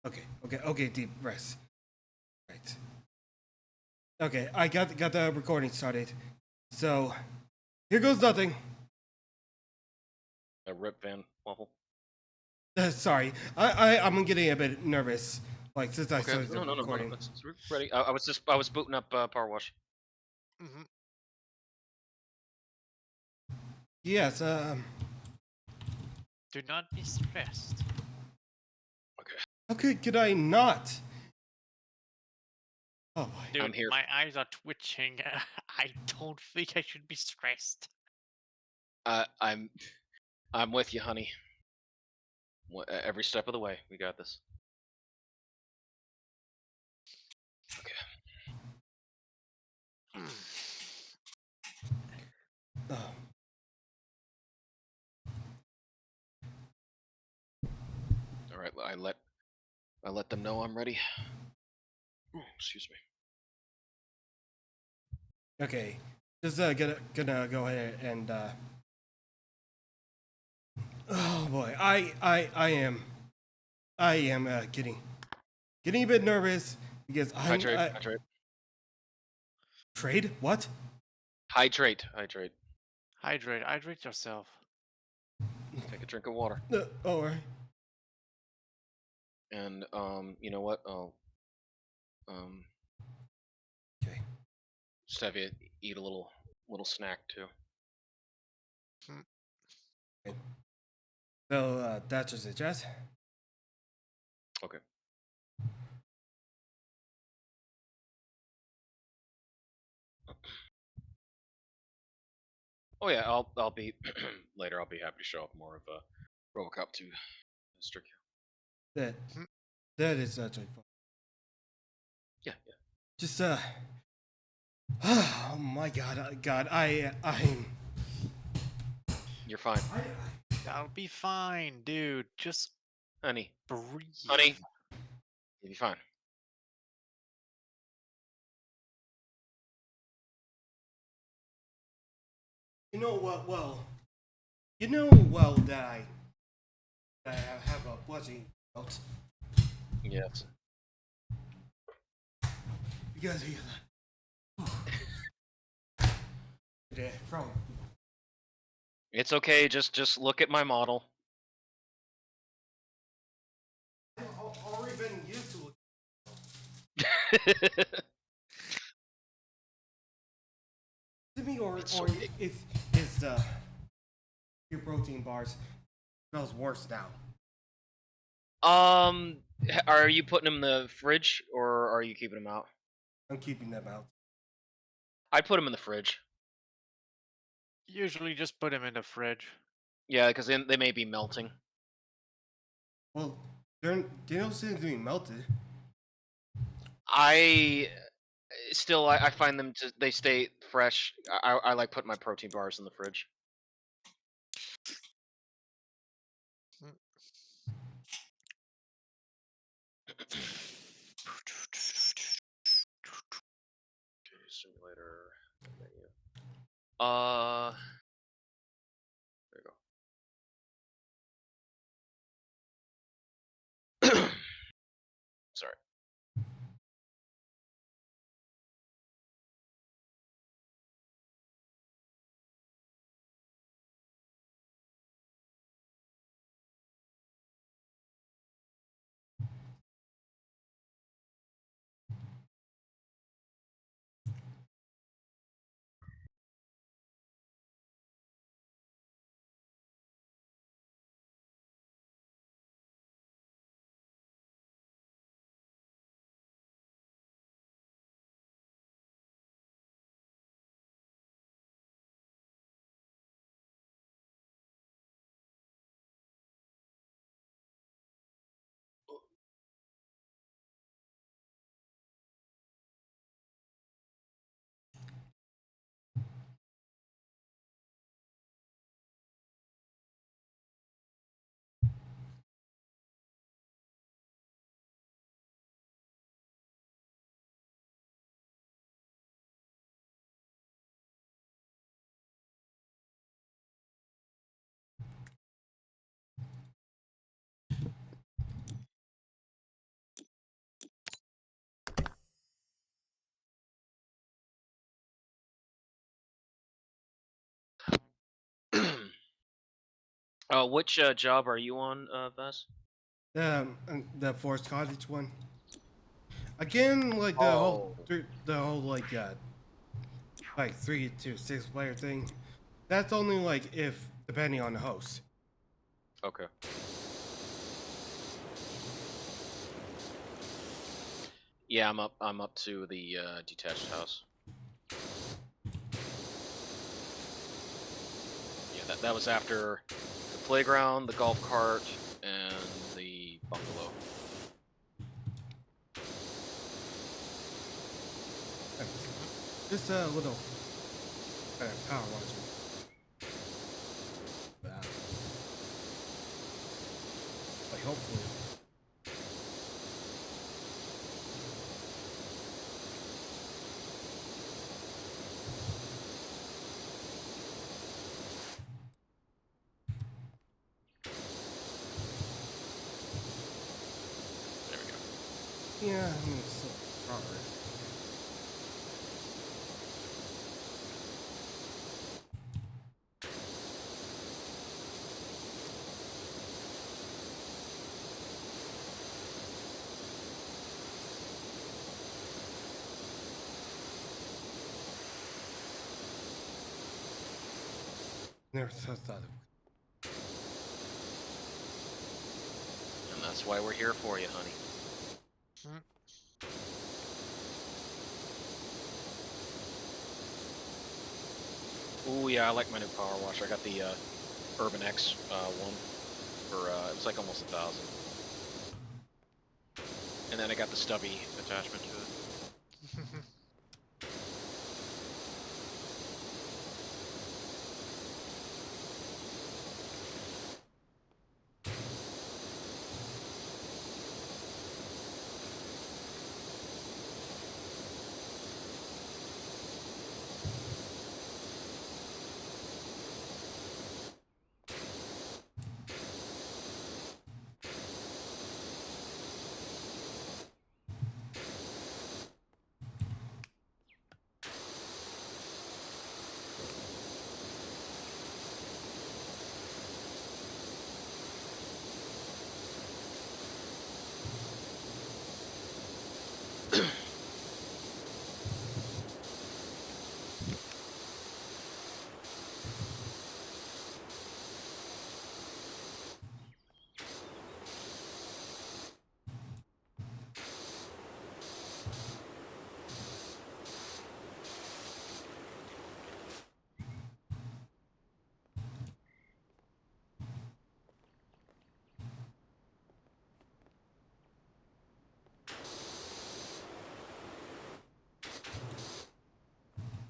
Okay, deep rest. Right. Okay, I got the recording started. So, here goes nothing. A rip Van Waffle. Sorry, I'm getting a bit nervous. Like since I started the No. recording. It's ready. I was booting up Powerwash. Mm-hmm. Yes. Do not be stressed. Okay. How could I not? Oh boy. Dude, I'm here. my eyes are twitching. I don't think I should be stressed. I'm with you, honey. Every step of the way, we got this. Okay. Oh. All right. I let them know I'm ready. Ooh, excuse me. Okay. Just gonna go ahead and. Oh boy, I am getting a bit nervous because Hydrate. trade what? Hydrate. Hydrate yourself. Take a drink of water. All right. And you know what? I'll Okay. just have you eat a little snack too. So that's just it, Jess. Okay. Oh yeah, I'll be later. I'll be happy to show up more of RoboCop 2. Strict. That is actually fun. Yeah. Just oh my God, I'm. You're fine, That'll be fine, dude. Just honey. breathe. Honey, you'll be fine. You know what? Well, that I have a blessing out Yes. because he's from. It's okay. Just look at my model. I've already been used to it. To me, or okay. is your protein bars smells worse now. Are you putting them in the fridge or are you keeping them out? I'm keeping them out. I'd put them in the fridge. Usually just put him in the fridge. Yeah, because then they may be melting. Well, they don't seem to be melted. I I find them they stay fresh. I like putting my protein bars in the fridge. Okay, simulator menu. There you go. Sorry. Which job are you on, Vas? The Forest Cottage one. Again, like Oh. the whole like 3 to 6 player thing. That's only like if depending on the host. Okay. Yeah, I'm up to the detached house. Yeah, that was after the playground, the golf cart, and the bungalow. Just a little power wash. Like hopefully. There we go. Yeah, I mean, it's still progress. Never thought of. And that's why we're here for you, honey. Ooh, yeah, I like my new power wash. I got the Urban X one for it was like almost 1,000. And then I got the stubby attachment to it.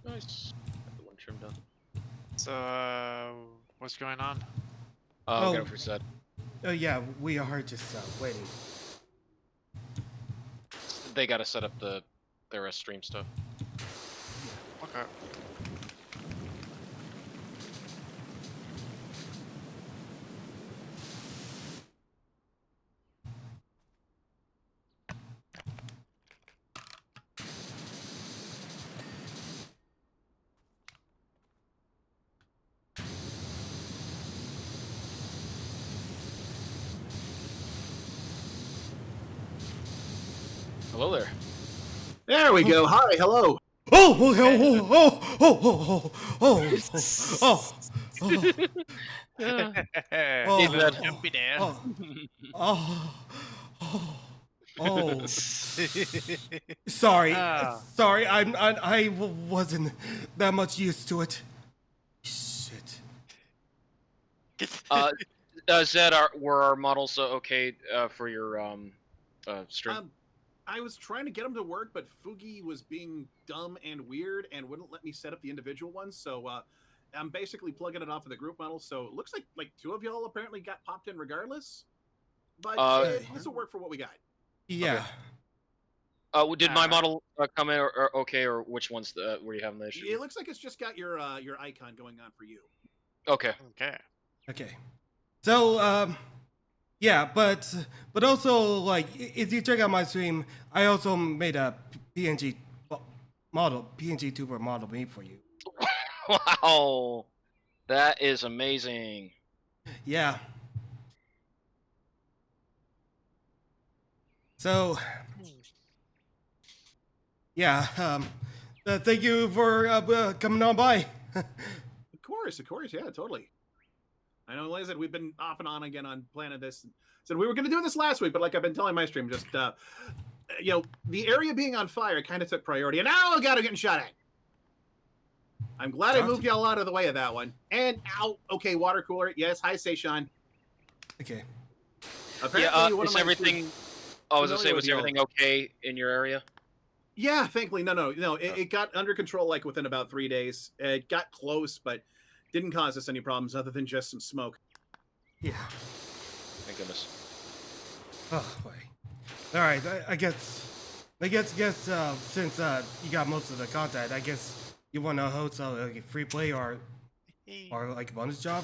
Nice. Got the one trim done. So, what's going on? Oh, we got it reset. Oh yeah, we are just waiting. They gotta set up their stream stuff. Okay. Hello there. There we go. Hi, hello. Oh, oh, oh, oh, oh, oh, oh, oh, Yeah. oh, Hey, bud. Jumpy there. oh, oh, oh, oh. Sorry, Ah. sorry. I wasn't that much used to it. Shit. Zed, were our models okay for your stream? I was trying to get them to work, but Fugi was being dumb and weird and wouldn't let me set up the individual ones. So I'm basically plugging it off of the group model. So it looks like two of y'all apparently got popped in regardless. But this will work for what we got. Yeah. Okay. Did my model come in or okay, or which ones were you having the issue? It looks like it's just got your icon going on for you. Okay. Okay. Okay. So yeah, but also like if you check out my stream, I also made a PNG model, PNG tuber model made for you. Wow, that is amazing. Yeah. So, yeah. Thank you for coming on by. Of course, yeah, totally. I know, like I said, we've been off and on again on planning this. Said we were going to do this last week, but like I've been telling my stream, just you know, the area being on fire kind of took priority, and now I got getting shot at. I'm glad I moved y'all out of the way of that one. And ow, okay, water cooler. Yes, hi, Seishan. Okay. Yeah, is everything? I was gonna say, was everything okay in your area? Yeah, thankfully, no. It got under control like within about 3 days. It got close, but didn't cause us any problems other than just some smoke. Yeah. Thank goodness. Oh boy. All right. I guess since you got most of the content, I guess you want to host a free play or like a bonus job.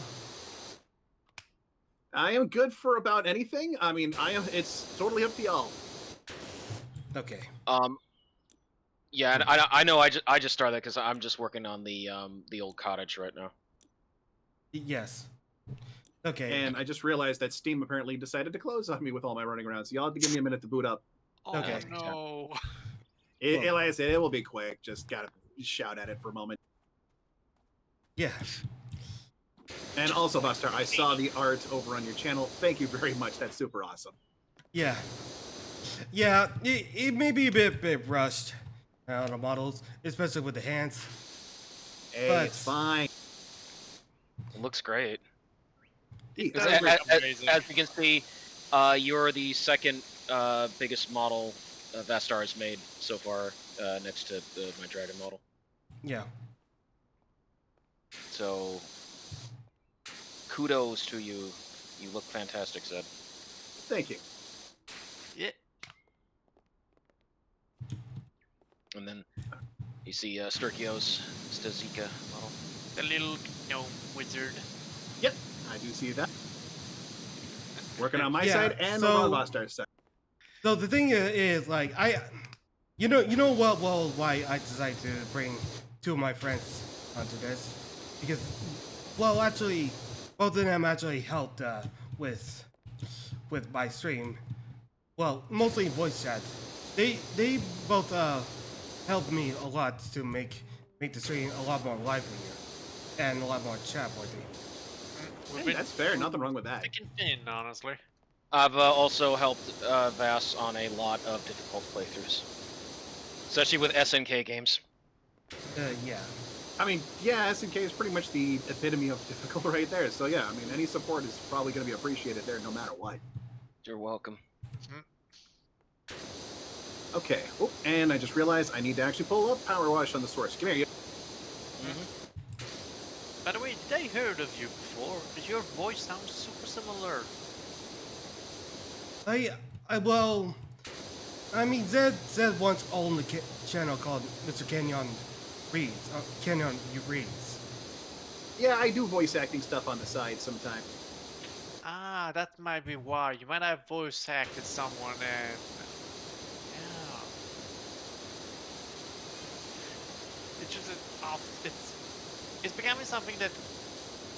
I am good for about anything. I mean, it's totally up to y'all. Okay. Yeah, and I know. I just started that because I'm just working on the old cottage right now. Yes. Okay. And I just realized that Steam apparently decided to close on me with all my running around. So y'all have to give me a minute to boot up. Oh, Okay. no. Like I said, it will be quick. Just gotta shout at it for a moment. Yeah. And also, VaStar, I saw the art over on your channel. Thank you very much. That's super awesome. Yeah. Yeah. It may be a bit rushed on the models, especially with the hands. Hey, but it's fine. It looks great. As As you can see, you're the second biggest model VaStar has made so far, next to my dragon model. Yeah. So, kudos to you. You look fantastic, Zed. Thank you. Yeah. And then you see Sturkio's Stazika model. The little gnome wizard. Yep, I do see that. Working on my Yeah, side and so- on VaStar's side. So the thing is like you know what? Well, why I decided to bring two of my friends onto this because, well, actually, both of them actually helped with my stream. Well, mostly voice chat. They both helped me a lot to make the stream a lot more livelier and a lot more chat worthy. Hey, that's fair. Nothing wrong with that. Thick and thin, honestly. I've also helped Vass on a lot of difficult playthroughs, especially with SNK games. Yeah. I mean, yeah, SNK is pretty much the epitome of difficult right there. So yeah, I mean, any support is probably going to be appreciated there, no matter what. You're welcome. Okay. Oh, and I just realized I need to actually pull up Powerwash on the source. Come here, you. By the way, did I heard of you before? Your voice sounds super similar. Well, I mean, Zed once owned a channel called Mr. Kenyon Reads. Kenyon Reads. Yeah, I do voice acting stuff on the side sometimes. Ah, that might be why. You might have voice acted someone and... Yeah. It's just it's becoming something that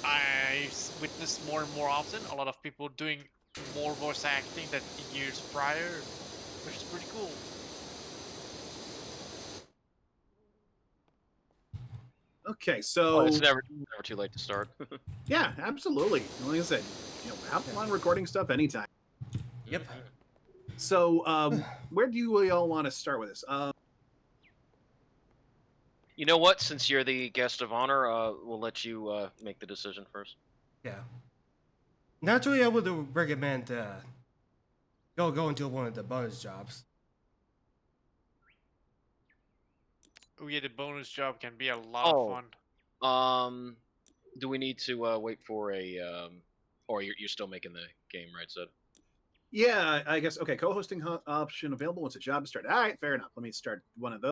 I witness more and more often. A lot of people doing more voice acting than years prior, which is pretty cool. Okay, so Oh, it's never too late to start. yeah, absolutely. Like I said, have fun recording stuff anytime. Yep. So, where do you all want to start with this? You know what? Since you're the guest of honor, we'll let you make the decision first. Yeah. Naturally, I would recommend go into one of the bonus jobs. Oh yeah, the bonus job can be a lot of fun. Do we need to wait for a or you're still making the game, right, Zed? Yeah, I guess. Okay, co-hosting option available once a job is started. All right, fair enough. Let me start one of those.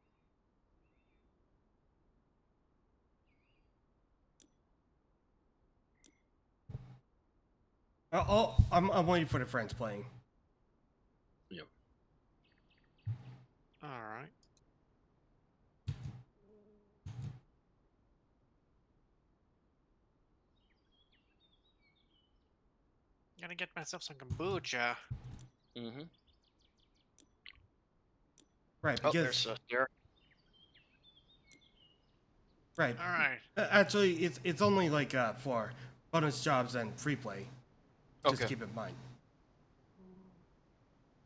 I'm waiting for the friends playing. Yep. All right. Gonna get myself some kombucha. Mm-hmm. Right, Oh, because there's Derek. right. All right. Actually, it's only like for bonus jobs and free play. Just Okay. keep in mind.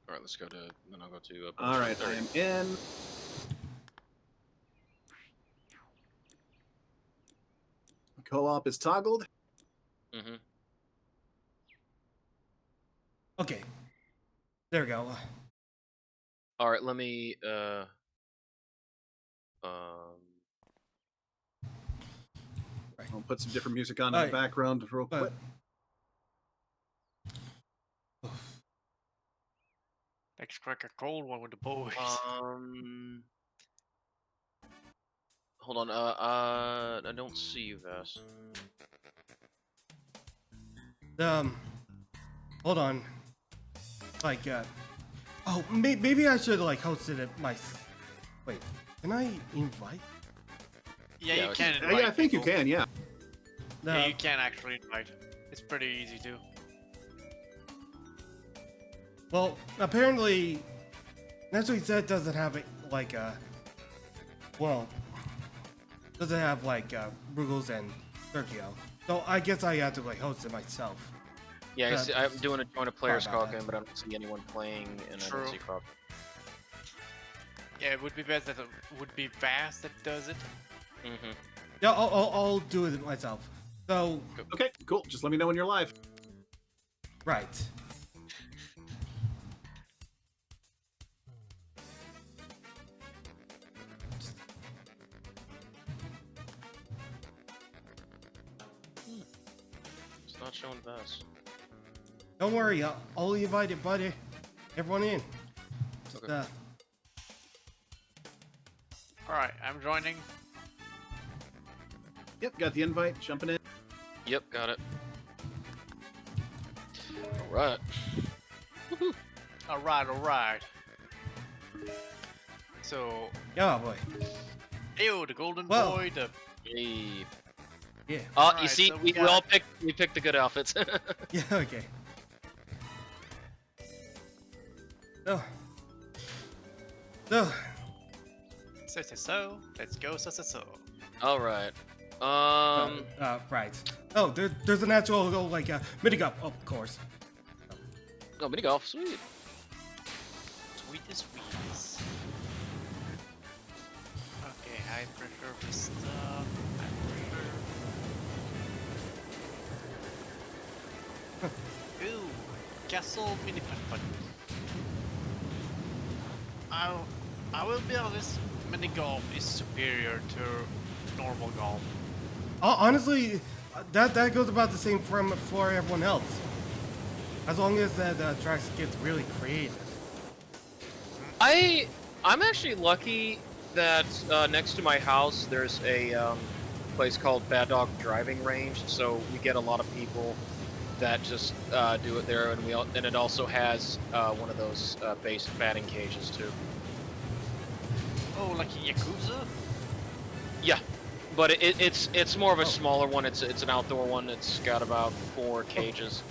All right, let's go to. Then I'll go to. All right, I am in. Co-op is toggled. Mm-hmm. Okay, there we go. All right, let me. I'll put some different music on in Alright, the background real quick. Let's crack a cold one with the boys. Hold on. I don't see you, Vass. Hold on. Like, oh, maybe I should like hosted it Wait, can I invite? Yeah, Yeah, you can. Yeah, Invite I think you people. can. Yeah. Yeah, you can actually invite. It's pretty easy too. Well, apparently, Naturally Said doesn't have it like well, doesn't have like Ruggles and Sergio. So I guess I have to like host it myself. Yeah, I see, I'm doing a join a players Sorry about call game, but I don't see anyone playing, and I True. don't see call. Yeah, it would be best that it would be Vast that does it. Mm-hmm. Yeah, I'll do it myself. So Okay, cool. Just let me know when you're live. right. It's not showing Vass. Don't worry, I'll invite it, buddy. Everyone in. Just, Okay. All right, I'm joining. Yep, got the invite. Jumping in. Yep, got it. All right. All right, all right. So, oh boy. ew, the golden Well. boy, the Hey. Yeah. You Alright, see, so we got- all picked the good outfits. Yeah. Okay. So. so. Let's go, so. All right. Right. Oh, there's an actual like mini golf, of course. Oh, mini golf, sweet. Sweetest. Okay, high pressure for stuff. High pressure. Ooh, castle mini putt. I will be honest, mini golf is superior to normal golf. Honestly, that goes about the same for everyone else. As long as the tracks gets really creative. I'm actually lucky that next to my house there's a place called Bad Dog Driving Range, so we get a lot of people that just do it there, and it also has one of those base batting cages too. Oh, like in Yakuza? Yeah, but it's more of a smaller one. It's an outdoor one. It's got about 4 cages,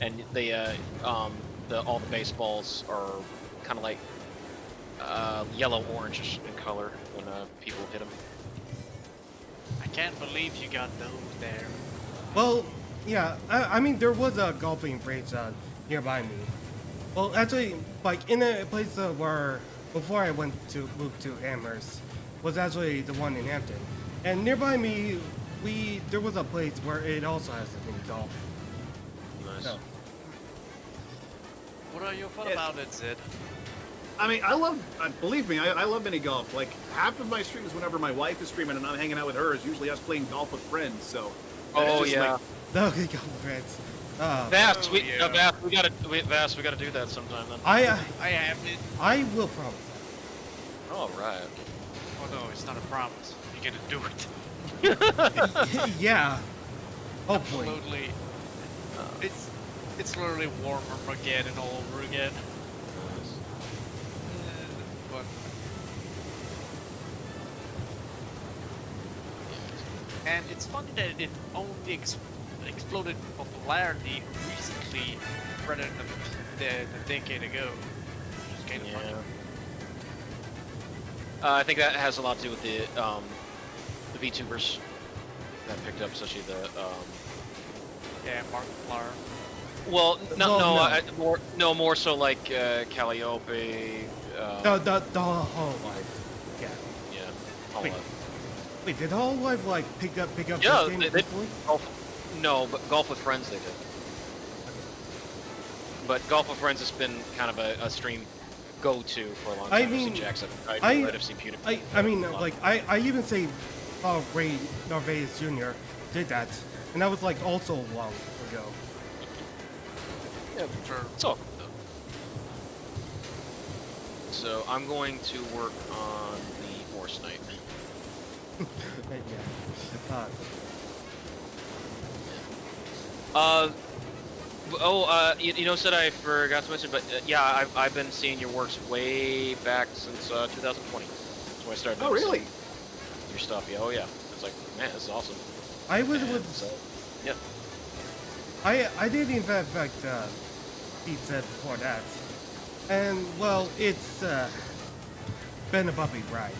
and all the baseballs are kind of like yellow orange in color when people hit them. I can't believe you got those there. Well, yeah. I mean, there was a golfing range nearby me. Well, actually, like in a place where before I moved to Amherst was actually the one in Hampton, and nearby me, there was a place where it also has a mini golf. Nice. So, What are your thoughts Yeah. about it, Zed? I mean, believe me, I love mini golf. Like, half of my streams whenever my wife is streaming and I'm hanging out with her is usually us playing golf with friends, so. Oh it's just yeah. like- no, golf friends. Vast, Oh, yeah. Vast, we gotta do that sometime then. I have it. I will promise. All right. Oh no, it's not a promise. You're gonna do it. Yeah. Hopefully. Absolutely. It's literally War Armageddon all over again. But and it's funny that it only exploded in popularity recently rather than the decade ago. Which is kind of funny. I think that has a lot to do with the VTubers that picked up, especially the Yeah, Markiplier. well, Well, no. more so like Calliope. The whole life. Yeah. Yeah, all Wait. that. Wait, did Whole Life like pick up Yeah, this game they before? no, but Golf with Friends they did. But Golf with Friends has been kind of a stream go-to for a long time. I I've seen mean, Jackson. I I've seen PewDiePie. I mean, like I even say, Ray Narvaez Jr. did that, and that was like also long ago. Yeah, Sure. it's all good though. So I'm going to work on the Horse Knight. Yeah. You know, said I forgot to mention, but yeah, I've been seeing your works way back since 2020. That's when I started. Oh, really? noticing Your stuff, yeah. Oh yeah. It's like, man, this is awesome. I was And with. so, yeah. I did in fact Pete said before that, and well, it's been a bumpy ride.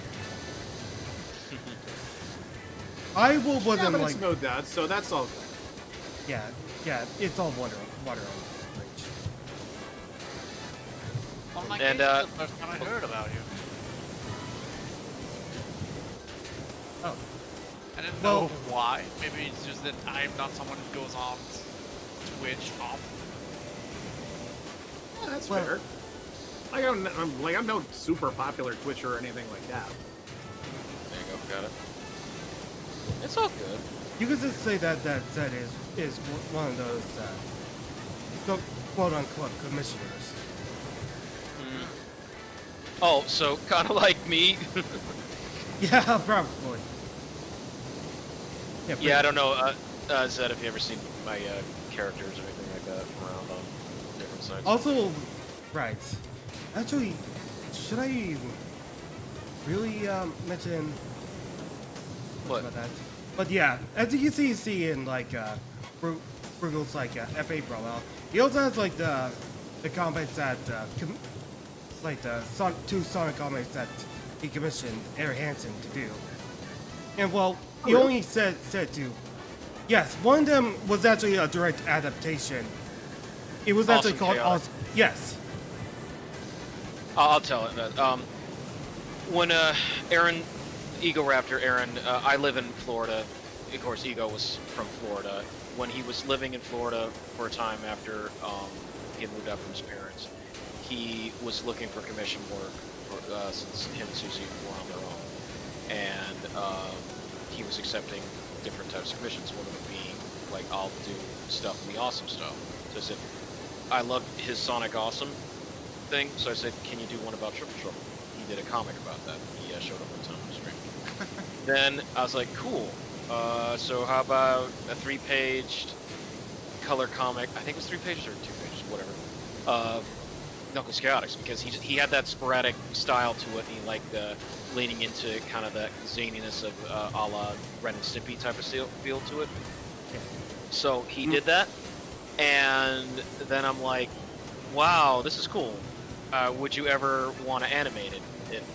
I wasn't Yeah, but like it's smoothed out, so that's all good. yeah, it's all water on the bridge. Well, in my And, case, it's the first time I heard about you. Oh, I didn't Well- know why. Maybe it's just that I'm not someone who goes on Twitch often. Yeah, that's Well- fair. I'm no super popular Twitcher or anything like that. There you go. Got it. It's all good. you could just say that is one of those quote unquote commissioners. Oh, so kind of like me. Yeah, probably. Yeah, I don't know, Zed, if you ever seen my characters or anything like that around on different sites. Also, right. Actually, should I really mention What? about that? But yeah, as you can see in like Brugal's like FA profile, he also has like the comics that like the two Sonic comics that he commissioned Eric Hansen to do. And well, he really? only said to. Yes, one of them was actually a direct adaptation. It was actually Awesome called Chaotic. Awesome. Yes. I'll tell it that. When Aaron, Ego Raptor Aaron, I live in Florida. Of course, Ego was from Florida. When he was living in Florida for a time after he had moved out from his parents, he was looking for commission work since him and Susie were on their own. And he was accepting different types of commissions, one of them being, like, I'll do stuff in the Awesome stuff. So I said, I loved his Sonic Awesome thing, so I said, can you do one about Triple Trouble? He did a comic about that. He showed up one time on the stream. Then I was like, cool. So how about a 3-paged color comic? I think it was 3 pages or 2 pages, whatever. Knuckles Chaotix, because he had that sporadic style to it. He liked leaning into kind of that zaniness of a la Ren and Stimpy type of feel to it. So he did that, and then I'm like, wow, this is cool. Would you ever want to animate it if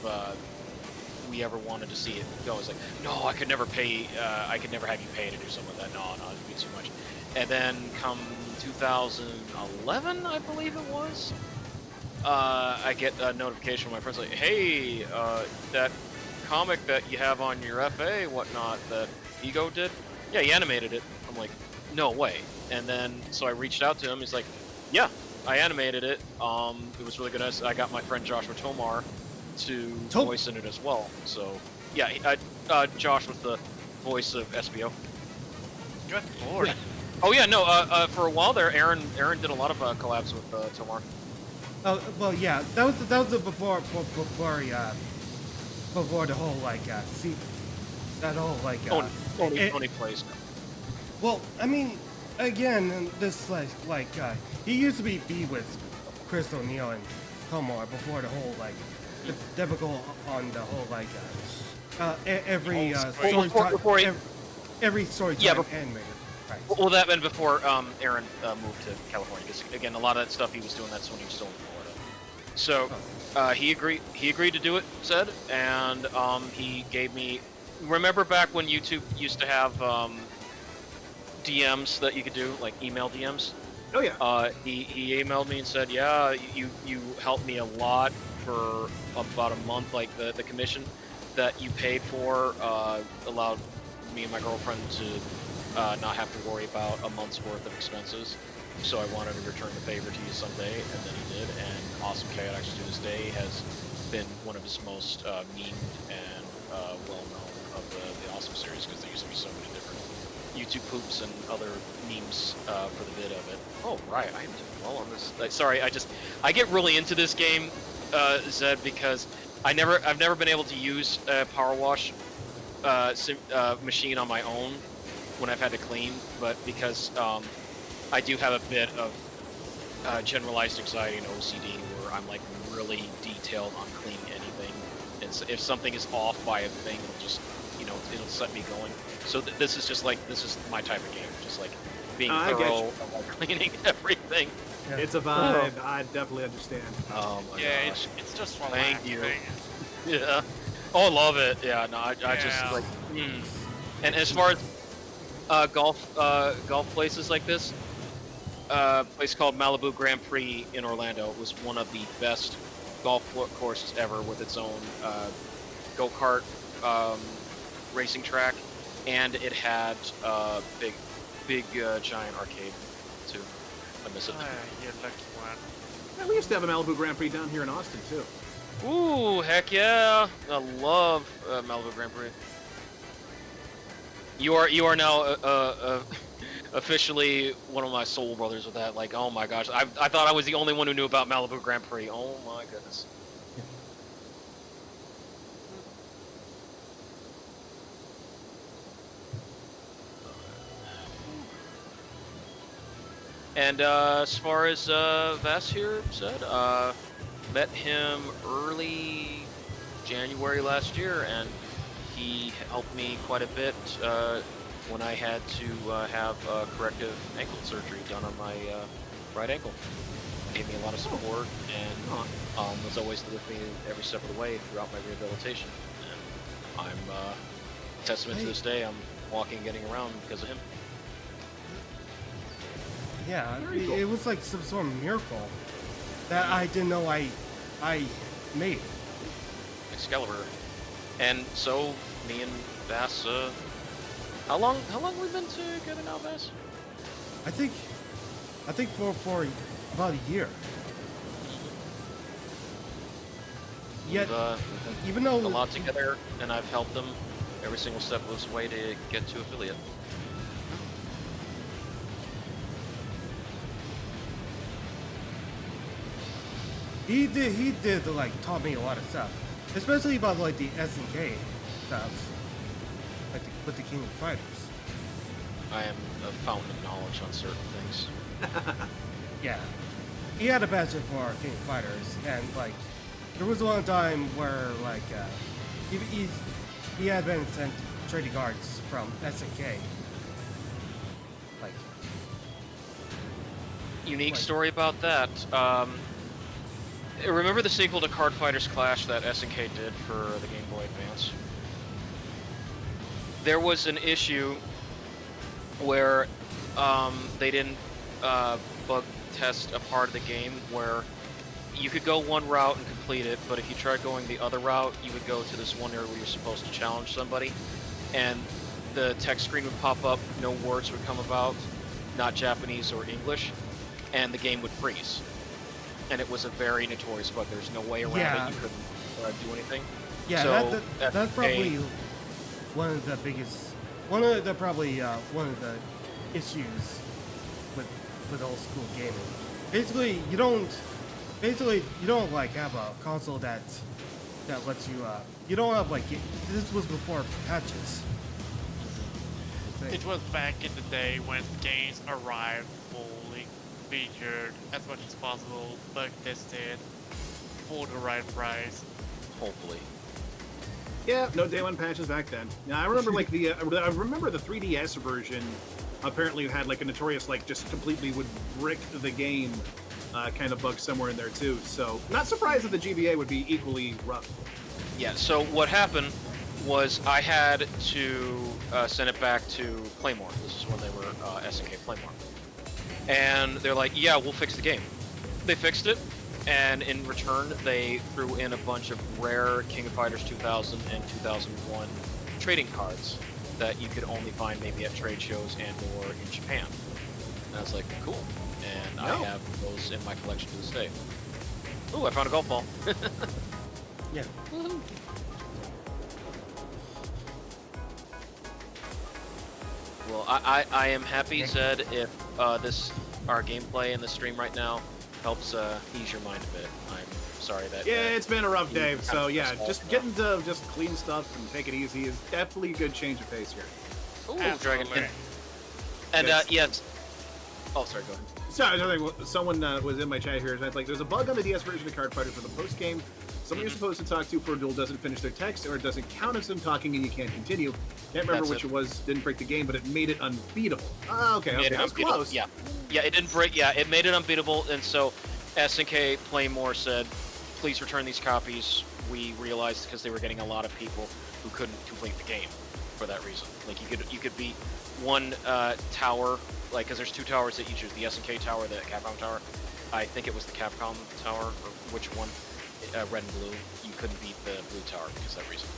we ever wanted to see it go? I was like, no, I could never pay. I could never have you pay to do something like that. No, it'd be too much. And then come 2011, I believe it was. I get a notification from my friends like, hey, that comic that you have on your FA, whatnot, that Ego did, yeah, he animated it. I'm like, no way. And then, so I reached out to him, he's like, yeah, I animated it. It was really good. I got my friend Joshua Tomar to voice in it as well. So, yeah, Josh was the voice of SBO. Good lord. Yeah. Oh yeah, no, for a while there, Aaron did a lot of collabs with Tomar. Oh well, yeah. That was before the whole like see that whole like Tony plays. Well, I mean, again, this like he used to be with Chris O'Neill and Tomar before the whole like the typical on the whole like every story before he- every story Yeah, time animator. Right. Well, that been before Aaron moved to California. Because again, a lot of that stuff he was doing, that's when he was still in Florida. So he agreed. He agreed to do it. Said, and he gave me. Remember back when YouTube used to have DMs that you could do, like email DMs? Oh yeah. He emailed me and said, yeah, you helped me a lot for about a month. Like the commission that you paid for allowed me and my girlfriend to not have to worry about a month's worth of expenses. So I wanted to return the favor to you someday, and then he did. And Awesome Chaotix to this day has been one of his most memed and well known of the Awesome series, because there used to be so many different YouTube poops and other memes for the bit of it. Oh right, I am doing well on this. Sorry, I get really into this game, Zed, because I've never been able to use a Powerwash machine on my own when I've had to clean, but because I do have a bit of generalized anxiety and OCD where I'm like really detailed on cleaning anything. And so if something is off by a thing, it'll just, it'll set me going. So this is my type of game, just like being thorough and like cleaning everything. Yeah. It's a vibe. I definitely understand. Oh my gosh. It's just Thank you. relaxing. Yeah. Oh, I love it. Yeah, no, I just like. And as far as golf places like this, a place called Malibu Grand Prix in Orlando was one of the best golf courses ever, with its own go-kart racing track, and it had big giant arcade too. I miss it. You're lucky one. Yeah, we used to have a Malibu Grand Prix down here in Austin too. Ooh, heck yeah! I love Malibu Grand Prix. You are now officially one of my soul brothers with that. Like, oh my gosh, I thought I was the only one who knew about Malibu Grand Prix. Oh my goodness. And as far as Vas here said, met him early January last year, and he helped me quite a bit when I had to have corrective ankle surgery done on my right ankle. Gave me a lot of support and was always with me every step of the way throughout my rehabilitation. And I'm testament to this day. I'm walking and getting around because of him. Yeah, Cool. it was like some sort of miracle that I didn't know I made. Excalibur. And so me and Vas, how long we been together now, Vas? I think for about a year. Yet, We've even though a lot together, and I've helped them every single step of this way to get to affiliate. he did like taught me a lot of stuff, especially about like the SNK stuff, like with the King of Fighters. I am a fountain of knowledge on certain things. Yeah, he had a passion for King of Fighters, and like there was one time where like he had been sent trading cards from SNK. Like, Unique story about that. Remember the sequel to Card Fighters Clash that SNK did for the Game Boy Advance? There was an issue where they didn't bug test a part of the game where you could go one route and complete it, but if you tried going the other route, you would go to this one area where you're supposed to challenge somebody, and the text screen would pop up, no words would come about, not Japanese or English, and the game would freeze. And it was a very notorious bug. There's no way around Yeah. it. You couldn't do anything. yeah, So, that's probably one of the issues with old school gaming. Basically, you don't like have a console that lets you. You don't have like this was before patches. It was back in the day when games arrived fully featured as much as possible, bug tested for the right price. Hopefully. Yeah, no day one patches back then. Yeah, I remember like I remember the 3DS version apparently had like a notorious like just completely would brick the game kind of bug somewhere in there too. So not surprised that the GBA would be equally rough. Yeah, so what happened was I had to send it back to Playmore. This is when they were SNK Playmore. And they're like, yeah, we'll fix the game. They fixed it, and in return, they threw in a bunch of rare King of Fighters 2000 and 2001 trading cards that you could only find maybe at trade shows and or in Japan. And I was like, cool. And I have those in my collection to this day. Ooh, I found a golf ball. Yeah. Woohoo. Well, I am happy, Zed, if our gameplay in the stream right now helps ease your mind a bit. I'm sorry that... Yeah, it's been a rough day, so yeah, just stuff. getting to just clean stuff and take it easy is definitely a good change of pace here. Ooh, Absolutely. Dragon. And, Yes. yes. Oh, sorry, go ahead. Sorry, someone was in my chat here, and I was like, there's a bug on the DS version of Card Fighter for the post-game. Someone you're supposed to talk to for a duel doesn't finish their text, or it doesn't count as them talking and you can't continue. Can't remember That's which it was, didn't break the game, but it made it unbeatable. Ah, okay, Made it that was unbeatable. close. Yeah, it didn't break. Yeah, it made it unbeatable, and so SNK Playmore said, "Please return these copies." We realized because they were getting a lot of people who couldn't complete the game for that reason. Like you could beat one tower, like because there's two towers that you choose: the SNK tower, the Capcom tower. I think it was the Capcom tower, or which one? Red and blue. You couldn't beat the blue tower because of that reason.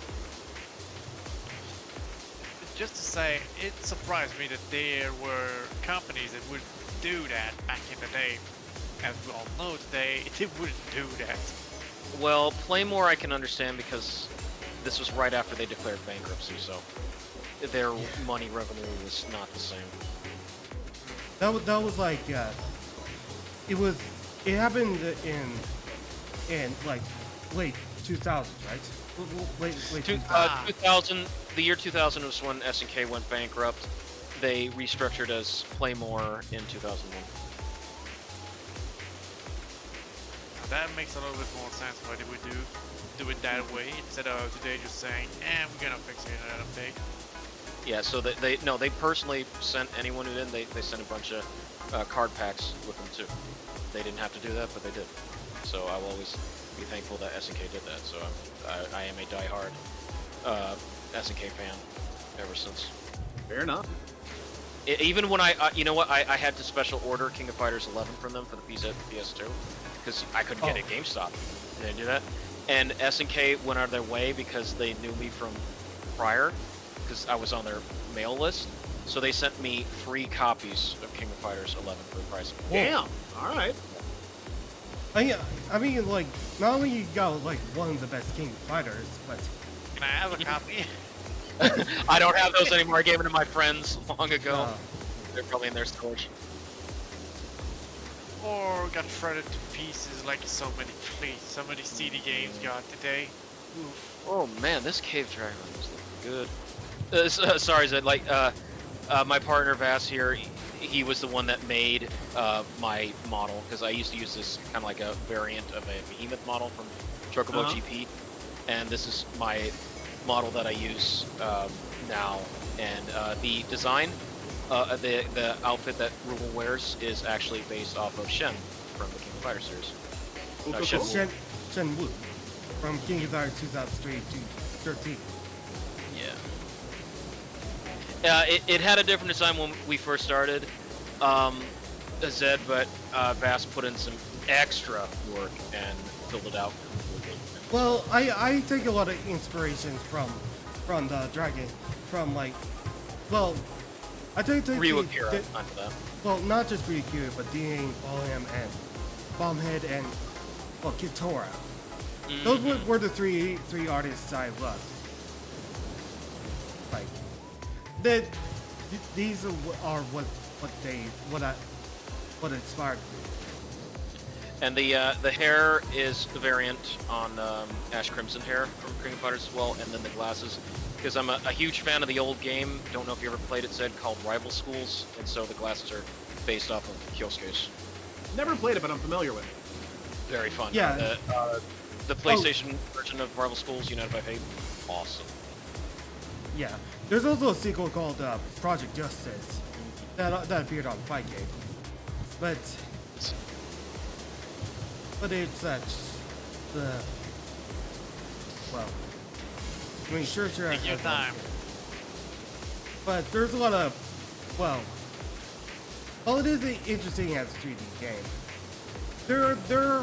Just to say, it surprised me that there were companies that would do that back in the day. As we all know today, they wouldn't do that. Well, Playmore I can understand because this was right after they declared bankruptcy, so their money revenue was not the same. That was like it happened in like late 2000s, right? Late 2000s. 2000, the year 2000 was when SNK went bankrupt. They restructured as Playmore in 2001. That makes a little bit more sense. Why did we do it that way instead of today just saying, we're gonna fix it in an update. Yeah, so they personally sent anyone who didn't. They sent a bunch of card packs with them too. They didn't have to do that, but they did. So I will always be thankful that SNK did that. So I am a diehard SNK fan ever since. Fair enough. Even when I had to special order King of Fighters 11 from them for the PS2 because I couldn't get it at GameStop. They didn't do that. And SNK went out of their way because they knew me from prior, because I was on their mail list. So they sent me 3 copies of King of Fighters 11 for the price of one. Damn. All right. I mean, like, not only you got like one of the best King of Fighters, but Can I have a copy? I don't have those anymore. I gave them to my friends long ago. uh, They're probably in their storage. Or got shredded to pieces like so many CD games got today. Oof. Oh man, this Cave Dragon was looking good. Sorry, Zed. Like, my partner Vass here, he was the one that made my model because I used to use this kind of like a variant of a Behemoth model from Chocobo GP, and this is my model that I use now. And the design, the outfit that Rugal wears is actually based off of Shen from the King of Fighters series. Cool, cool, Shen cool. Wu. Shen Wu from King of Fighters 2003 to 13. Yeah. It had a different design when we first started, Zed, but Vass put in some extra work and filled it out completely. Well, I take a lot of inspiration from the dragon, from like, well, I take Ryu Akira onto that. well, not just Ryu Akira, but Dean, Ballham, and Bombhead, and well, Kitora. Those were the three artists I loved. Like, these are what inspired me. And the hair is the variant on Ash Crimson hair from King of Fighters as well, and then the glasses. Because I'm a huge fan of the old game. Don't know if you ever played it, Zed, called Rival Schools, and so the glasses are based off of Kyosuke's. Never played it, but I'm familiar with it. Very fun. Yeah. The PlayStation version of Rival Schools, United by Fate, awesome. Yeah, there's also a sequel called Project Justice. that appeared on Fight Game, but it's the well. I mean, sure. Take your time. But there's a lot of well, it is interesting as a 3D game. There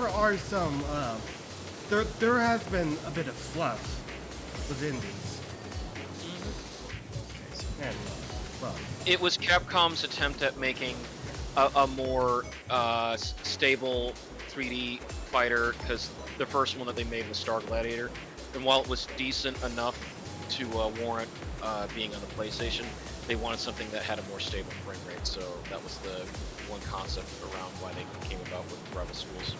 are some there has been a bit of fluff within these. And, well, it was Capcom's attempt at making a more stable 3D fighter, because the first one that they made was Star Gladiator, and while it was decent enough to warrant being on the PlayStation, they wanted something that had a more stable frame rate, so that was the one concept around why they came about with Rival Schools.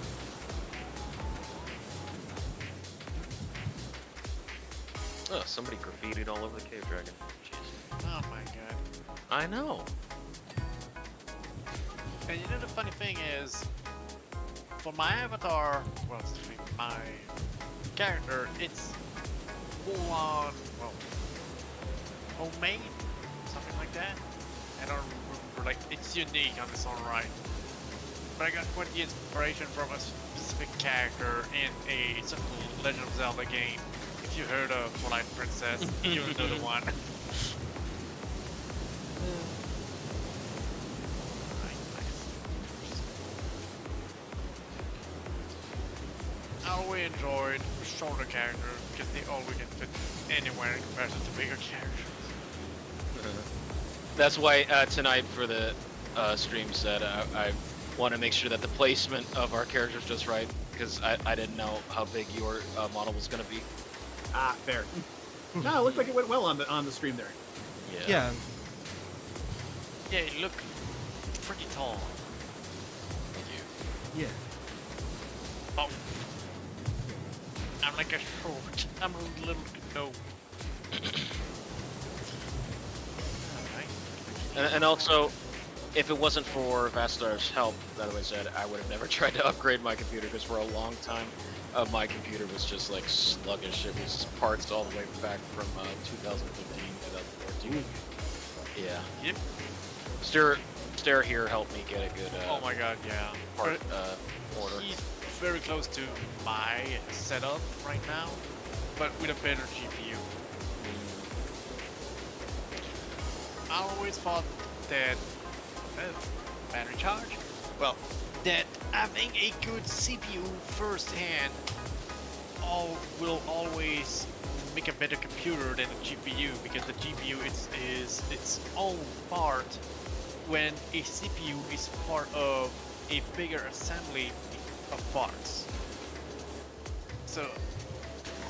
Oh, somebody graffitied all over the cave dragon. Jeez. Oh my god. I know. And you know the funny thing is, for my avatar, well, my character, it's full on, well, homemade, something like that. I don't remember, like, it's unique on its own right. But I got quite the inspiration from a specific character in a simple Legend of Zelda game. If you heard of Twilight Princess, you know the one. I always enjoyed shorter characters because they always can fit anywhere in comparison to bigger characters. That's why tonight for the stream set, I want to make sure that the placement of our characters just right, because I didn't know how big your model was going to be. Ah, fair. No, it looked like it went well on the stream there. yeah. Yeah, you look pretty tall. Thank you. Yeah. Oh. I'm like a short. I'm a little gnome. And also, if it wasn't for VaStar's help, that way said, I would have never tried to upgrade my computer, because for a long time, my computer was just like sluggish. It was parts all the way back from 2015, 2014. Yeah. Yep. Stare here helped me get a good Oh my god, yeah. part order. He's very close to my setup right now, but with a better GPU. I always thought that battery charge. Well, that having a good CPU firsthand will always make a better computer than a GPU, because the GPU is its own part when a CPU is part of a bigger assembly of parts. So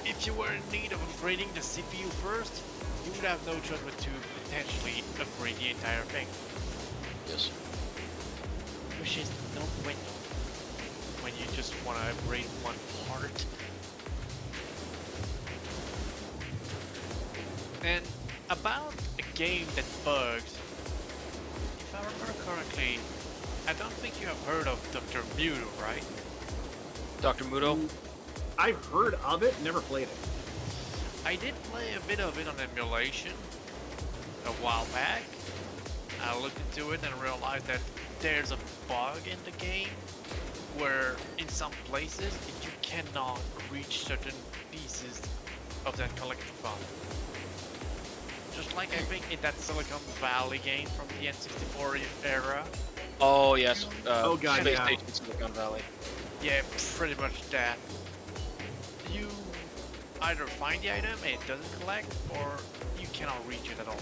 if you were in need of upgrading the CPU first, you would have no choice but to potentially upgrade the entire thing. Yes. Which is no win when you just want to upgrade one part. And about a game that bugs, if I remember correctly, I don't think you have heard of Dr. Muto, right? Dr. Muto? I've heard of it, never played it. I did play a bit of it on emulation a while back. I looked into it and realized that there's a bug in the game where in some places you cannot reach certain pieces of that collective file. Just like I think in that Silicon Valley game from the N64 era. Oh yes. Oh, God, Space yeah. Station Silicon Valley. Yeah, pretty much that. You either find the item and it doesn't collect, or you cannot reach it at all.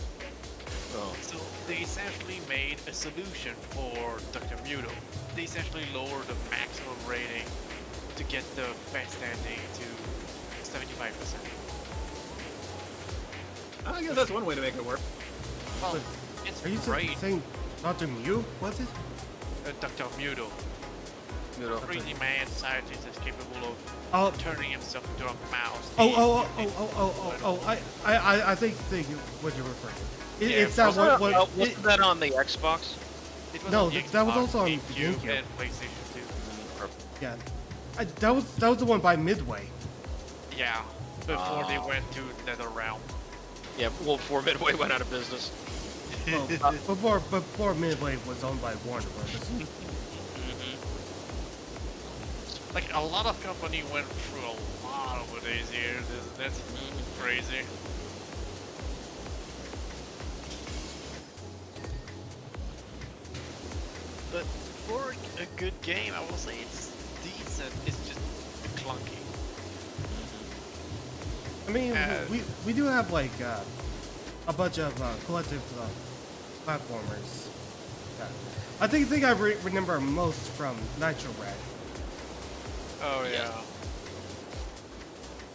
Oh. So they essentially made a solution for Dr. Muto. They essentially lowered the maximum rating to get the best ending to 75%. I guess that's one way to make it work. Well, But it's Are you great. saying Dr. Mew? What's it? Dr. Muto, Muto. 3D man scientist that's capable of Oh, turning himself into a mouse. I think what you're referring to. Yeah, It's that Wasn't what that on the Xbox? It was No, on the that was Xbox, also on the GameCube, GameCube. and PlayStation 2. yeah. That was the one by Midway. Yeah, before they Oh. went to NetherRealm. Yeah, well, before Midway went out of business. Well, before Midway was owned by Warner Brothers. Like a lot of company went through a lot over these years, isn't it? Crazy. But for a good game, I will say it's decent. It's just clunky. I mean, we do have like a bunch of collective platformers. Yeah. I think I remember most from Nitro Red. Oh yeah.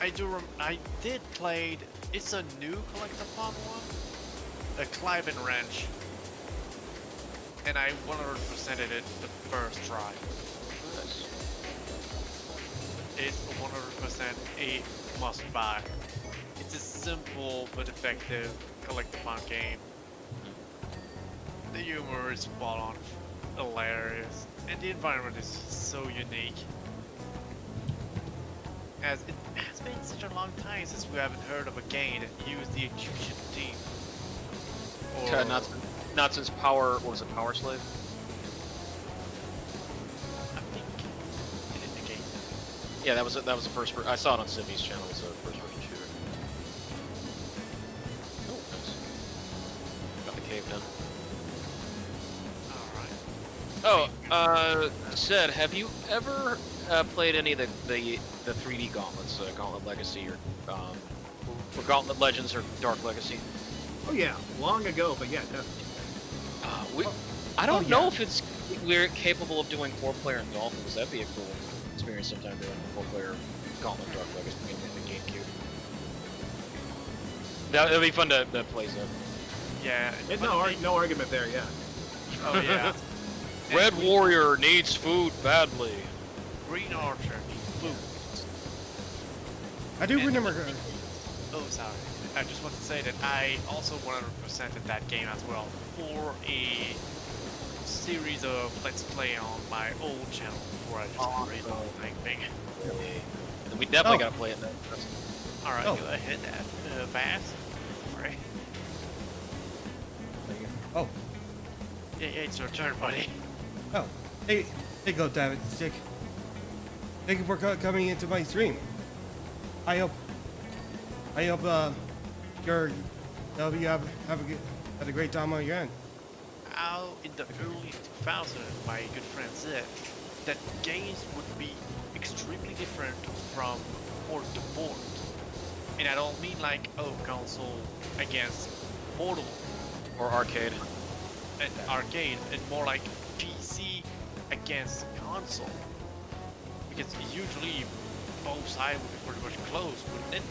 Yes. I did played. It's a new collectathon one, a Clive and Wrench, and I 100%ed it the first try. It's 100% a must buy. It's a simple but effective collectathon game. The humor is spot on, hilarious, and the environment is so unique. As it has been such a long time since we haven't heard of a game that used the Egyptian team. Or Not since Power. What was it? Power Slave. I think it is the game. Yeah, that was the first. I saw it on Simi's channel. It was a first-person shooter. Oh, nice. Got the cave done. Alright. Oh, Zed, have you ever played any of the 3D gauntlets, Gauntlet Legacy or Gauntlet Legends or Dark Legacy? Oh yeah, long ago, but yeah, definitely. I don't yeah. know if we're capable of doing 4-player in Dolphins. That'd be a cool experience sometime doing 4-player Gauntlet Dark Legacy in the GameCube. That'd be fun to play, Zed. Yeah. No argument there. Yeah. Oh yeah. Red And Warrior needs food badly. Green Archer needs food. I do And- remember her. Oh, sorry. I just want to say that I also 100%ed that game as well for a series of Let's Play on my old channel before I just created the whole thing. And we definitely Oh. gotta play it then. Alright, Oh. go ahead, fast. Alright. Oh, Yeah, it's your turn, buddy. oh. Hey, go, David. Stick. Thank you for coming into my stream. I hope you have had a great time on your end. Out in the early 2000s, my good friend said that games would be extremely different from port to port. And I don't mean like, oh, console against portable Or arcade. and arcade, and more like PC against console. Because usually both sides would be pretty much close, wouldn't it?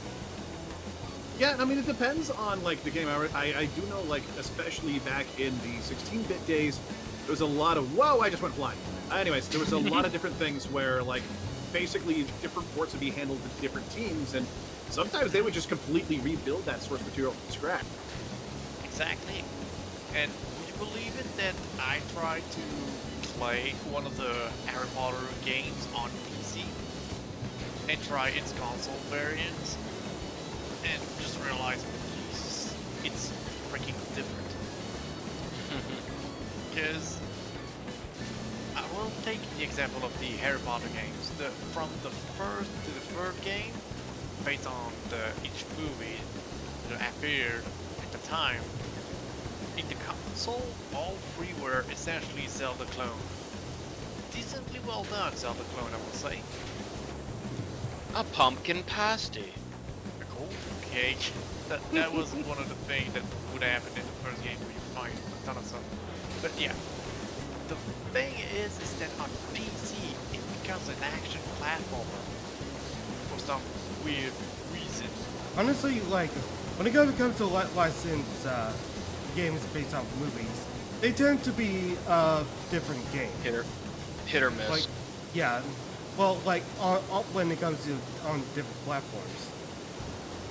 Yeah, I mean, it depends on, like, the game. I do know, like, especially back in the 16-bit days, there was a lot of, whoa, I just went flying. Anyways, there was a lot of different things where, like, basically different ports would be handled with different teams, and sometimes they would just completely rebuild that source material from scratch. Exactly. And would you believe it that I tried to play one of the Harry Potter games on PC and try its console variants and just realized, Jesus, it's freaking different. Because I will take the example of the Harry Potter games. From the first to the third game, based on each movie that appeared at the time, in the console, all three were essentially Zelda clone. Decently well done Zelda clone, I will say. A pumpkin pasty. A cool cake. That was one of the things that would happen in the first game where you find a ton of stuff. But yeah, the thing is that on PC it becomes an action platformer for some weird reason. Honestly, like, when it comes to licensed games based on movies, they tend to be different games. Hit or miss. Like, yeah, well, like on when it comes to on different platforms.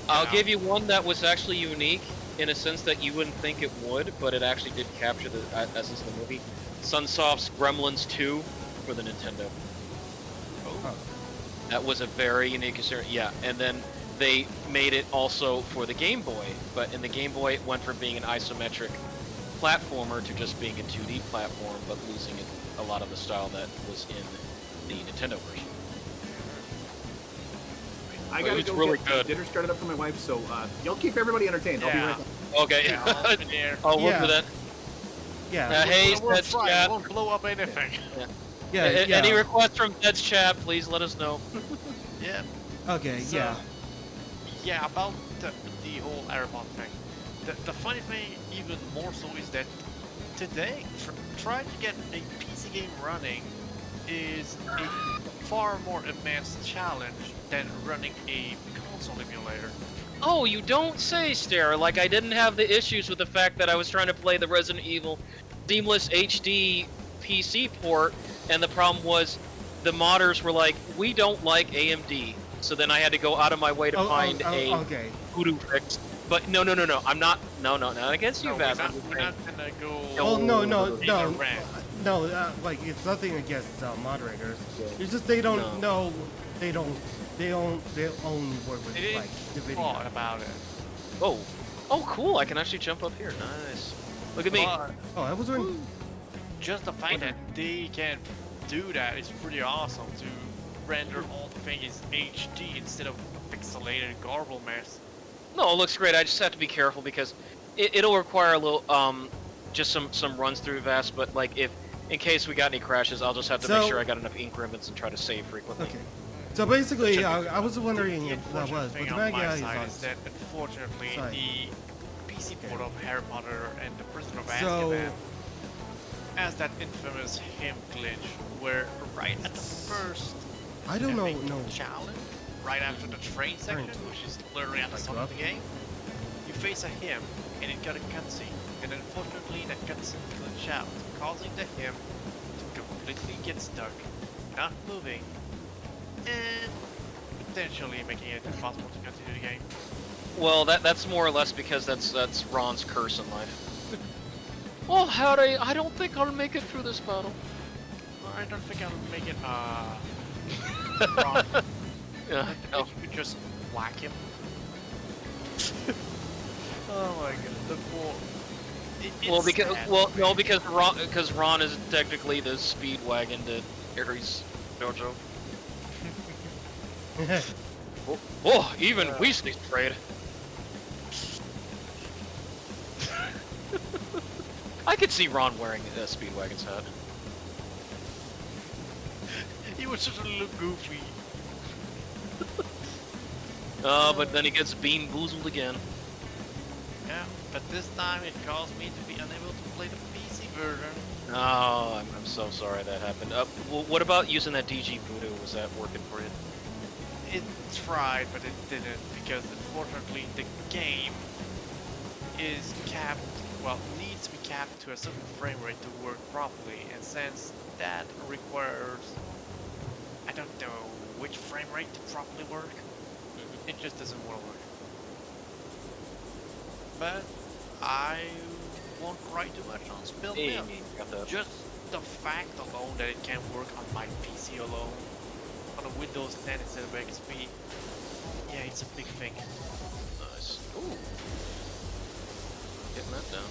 I'll give you one that was actually unique in a sense that you wouldn't think it would, but it actually did capture the essence of the movie. Sunsoft's Gremlins 2 for the Nintendo. Oh. That was a very unique experience. Yeah, and then they made it also for the Game Boy, but in the Game Boy it went from being an isometric platformer to just being a 2D platform, but losing a lot of the style that was in the Nintendo version. I gotta It's go really get good. dinner started up for my wife, so y'all keep everybody entertained. I'll be right back. Okay. Yeah, I'll be there. I'll work Yeah. with that. Yeah. Hey, We'll Zed's try. chat. It won't blow up anything. Yeah. Any requests from Zed's chat, please let us know. Yeah. Okay. So, Yeah. Yeah, about the whole Airpod thing. The funny thing, even more so, is that today, trying to get a PC game running is a far more immense challenge than running a console emulator. Oh, you don't say, Stare. Like, I didn't have the issues with the fact that I was trying to play the Resident Evil Seamless HD PC port, and the problem was the modders were like, we don't like AMD. So then I had to go out of my way to find a Okay. voodoo fix. But no, I'm not against you, No, Vaz. we're not gonna go. Oh no, rant. like it's nothing against moderators. It's just they don't know. They only work with They like didn't the thought video. about it. Oh, cool! I can actually jump up here. Nice. Look at me. But Oh, I was doing. just the fact that they can do that is pretty awesome. To render all the things HD instead of a pixelated garble mess. No, it looks great. I just have to be careful because it'll require a little just some runs through Vast. But like if in case we got any crashes, I'll just have to make sure I got enough ink ribbons and try to save frequently. Okay. So basically, I was wondering The if that unfortunate was, but thing the on bad my guy is side on. is that unfortunately Sorry. the PC port of Harry Potter and the Prisoner of So- Azkaban has that infamous him glitch where right at the first I don't know. epic No. challenge, right after the train section, which is literally at the start of the game, you face a him and it got a cutscene, and unfortunately that cutscene glitched out, causing the him to completely get stuck, not moving, and potentially making it impossible to continue the game. Well, that's more or less because that's Ron's curse in life. Well, howdy! I don't think I'll make it through this battle. I don't think I'll make it, Ron, Yeah. if you could just whack him. Oh my god, the poor... Well, because sad. because Ron is technically the speedwagon to Harry's dojo. Oh, even Weasley's afraid. I could see Ron wearing a speedwagon's hat. He would certainly look goofy. But then he gets bean boozled again. Yeah, but this time it caused me to be unable to play the PC version. Oh, I'm so sorry that happened. What about using that DG Voodoo? Was that working for you? It tried, but it didn't, because unfortunately the game is capped, well, needs to be capped to a certain frame rate to work properly, and since that requires, I don't know which frame rate to properly work, it just doesn't want to work. But I won't cry too much on spilled milk. Got that. Just the fact alone that it can work on my PC alone, on a Windows 10 instead of XP, yeah, it's a big thing. Nice. Ooh. Getting that down.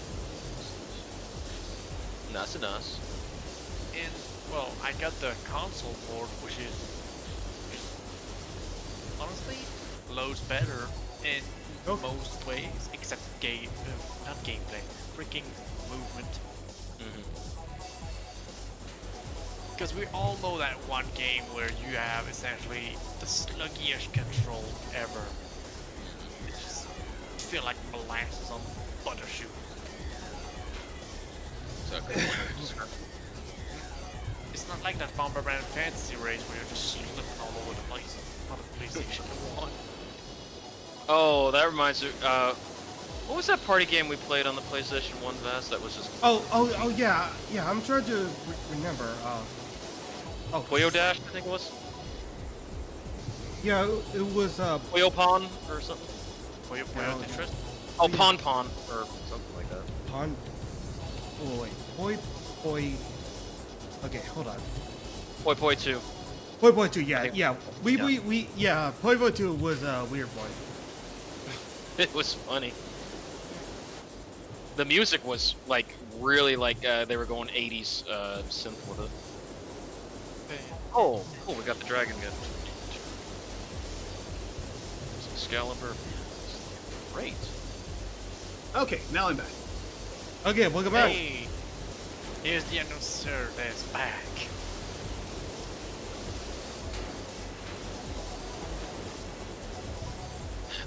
Nice. And, well, I got the console port, which is honestly loads better in most ways, except not gameplay, freaking movement. Because we all know that one game where you have essentially the sluggiest control ever. It just feel like molasses on butter shoe. It's not like that Bomberman Fantasy race where you're just slipping all over the place on the PlayStation 1. Oh, that reminds me. What was that party game we played on the PlayStation 1 Vest? That was just. Oh yeah. I'm trying to remember. Puyo Dash, I think it was. Yeah, it was Puyo Pon or something. Puyo Tetris? Oh, Pon or something like that. Pon. Oh wait, Poi. Okay, hold on. Poi 2. Poi 2. Yeah. Yeah. Poi 2 was a weird one. It was funny. the music was like really like they were going 80s synth with it. Oh, cool, we got the dragon again. Excalibur. Great. Okay, now I'm back. Okay, welcome back. Hey, here's the announcer that's back.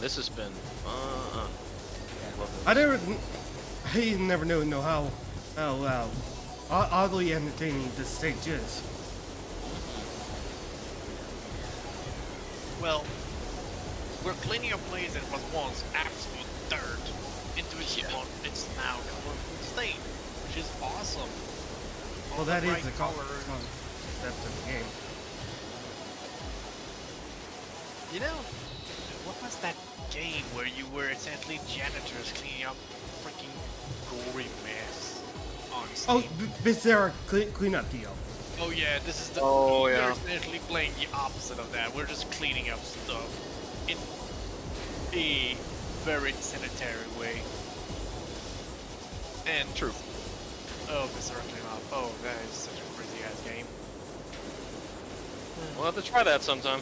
This has been I never know how oddly entertaining this stage is. Well, we're cleaning a place that was once absolute dirt into its front. It's now colorful state, which is awesome. Well, All that is bright the colors. concept of the game. You know, what was that game where you were essentially janitors cleaning up freaking gory mess on Oh, Steam? VaStar cleanup deal. Oh yeah, this is the. Oh, yeah. We're essentially playing the opposite of that. We're just cleaning up stuff in a very sanitary way. And true. oh, VaStar cleanup. Oh, that is such a crazy ass game. We'll have to try that sometime.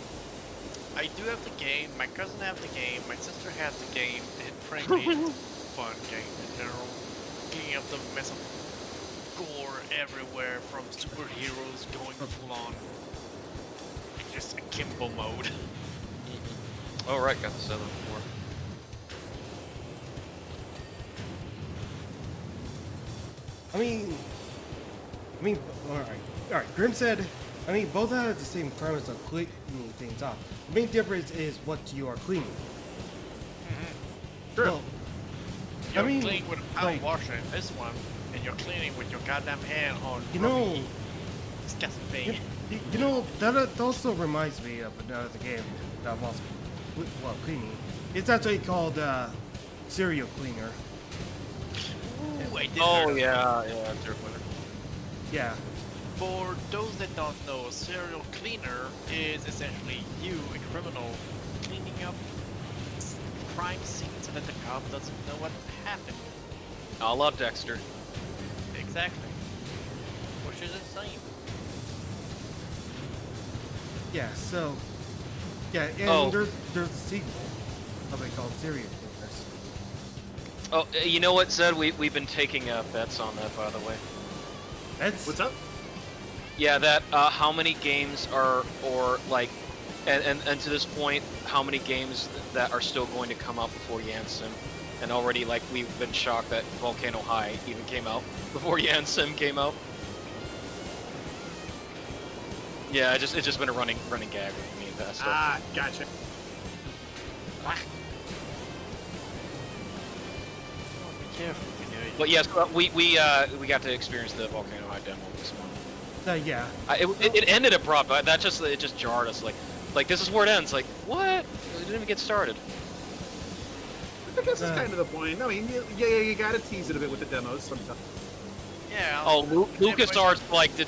I do have the game. My cousin has the game. My sister has the game. And frankly, it's a fun game in general. Cleaning up the mess of gore everywhere from superheroes going full on. Like just a Kimbo mode. Oh right, got the 7 before. I mean, all right. Grim said, I mean, both have the same premise of cleaning things up. The main difference is what you are cleaning. Mm-hmm. True. Well, You're I mean, cleaning with a like- power washer in this one, and you're cleaning with your goddamn hand on You know, rubby, disgusting thing. you know that also reminds me of another game that I'm also cleaning. It's actually called Serial Cleaner. Ooh, I did Oh heard of it. yeah, Serial Cleaner. Yeah. For those that don't know, a serial cleaner is essentially you, a criminal, cleaning up crime scenes so that the cop doesn't know what happened. I love Dexter. Exactly. Which is insane. Yeah. So. Yeah, and Oh. there's a sequel of it called Serial Cleaners. Oh, you know what, Zed? We've been taking bets on that, by the way. That's What's up? Yeah, that how many games are, or like, and to this point, how many games that are still going to come out before Yansim, and already like we've been shocked that Volcano High even came out before Yansim came out. Yeah, it's just been a running gag with me and that stuff. Ah, gotcha. Oh, be careful, you know. But yes, we got to experience the Volcano High demo this morning. yeah. It ended abrupt. It just jarred us. Like this is where it ends. Like what? We didn't even get started. I guess it's kind of the point. I mean, you gotta tease it a bit with the demos sometimes. Yeah. Oh, yeah, LucasArts like to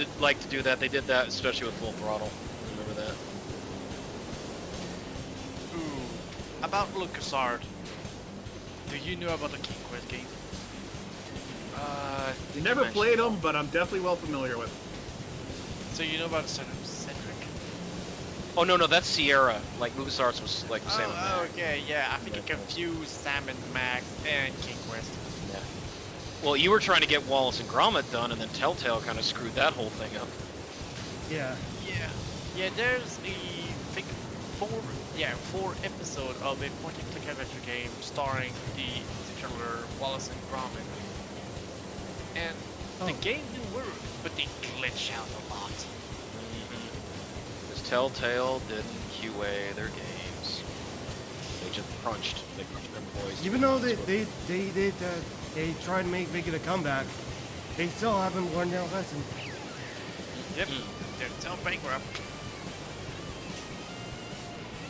do that. They did that especially with Full Throttle. Remember that? Ooh. About LucasArts, do you know about the King Quest game? Never played them, but I'm definitely well familiar with them. So you know about Cedric? Oh no, that's Sierra. Like LucasArts was like the same. with Oh, Mac. okay, yeah. I think I confused Sam and Max and King Quest. Yeah. Well, you were trying to get Wallace and Gromit done, and then Telltale kind of screwed that whole thing up. Yeah. Yeah. Yeah, there's I think four episode of a point-and-click adventure game starring the titular Wallace and Gromit. And the game do work, but they glitch out a lot. Because Telltale didn't QA their games. They just crunched. They crunched their employees. Even though they tried to make it a comeback, they still haven't learned their lesson. Yep, they're still bankrupt.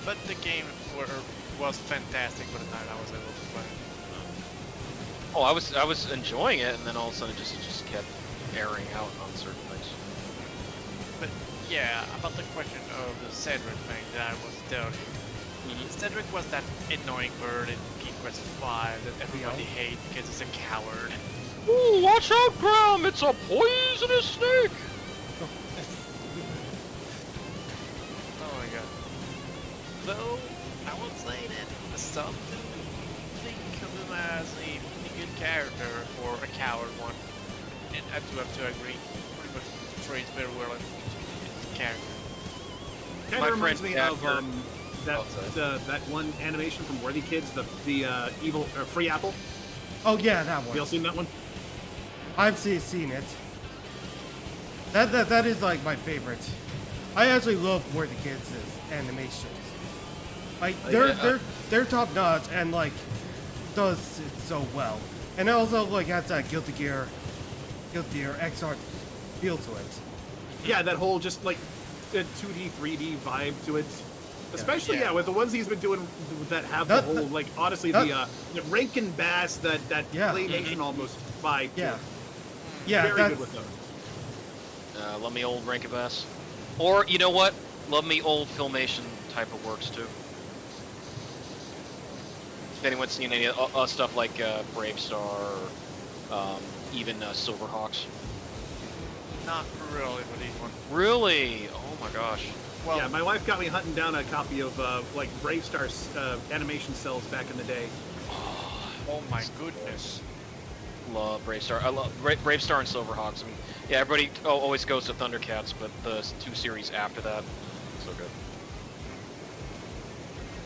But the game was fantastic for the time I was able to play. Oh, I was enjoying it, and then all of a sudden it just kept airing out on certain things. But yeah, about the question of the Cedric thing that I was doubting. Cedric was that annoying bird in King Quest 5 that everybody hates because he's a coward. Ooh, watch out, Graham! It's a poisonous snake! Oh my god. Though, I would say that some do think of him as a pretty good character for a coward one. And I do have to agree. Pretty much portrays very well as a character. Kind of reminds me of that one animation from Worthy Kids, the evil Free Apple. Oh yeah, that one. You all seen that one? I've seen it. That is like my favorite. I actually love Worthy Kids' animations. Like they're top notch and like does it so well. And it also like has that Guilty Gear X-Art feel to it. Yeah, that whole just like 2D, 3D vibe to it. Especially with the ones he's been doing that have the whole like honestly the Rankin Bass that claymation almost vibe. Yeah, very good with those. Love me old Rankin Bass. Or you know what? Love me old Filmation type of works too. If anyone's seen any stuff like Bravestar, or even Silverhawks. Not really for these ones. Really? Oh my gosh. Well, yeah, my wife got me hunting down a copy of like Bravestar's animation cells back in the day. Oh my goodness. Love Bravestar. I love Bravestar and Silverhawks. I mean, yeah, everybody always goes to Thundercats, but the 2 series after that, so good.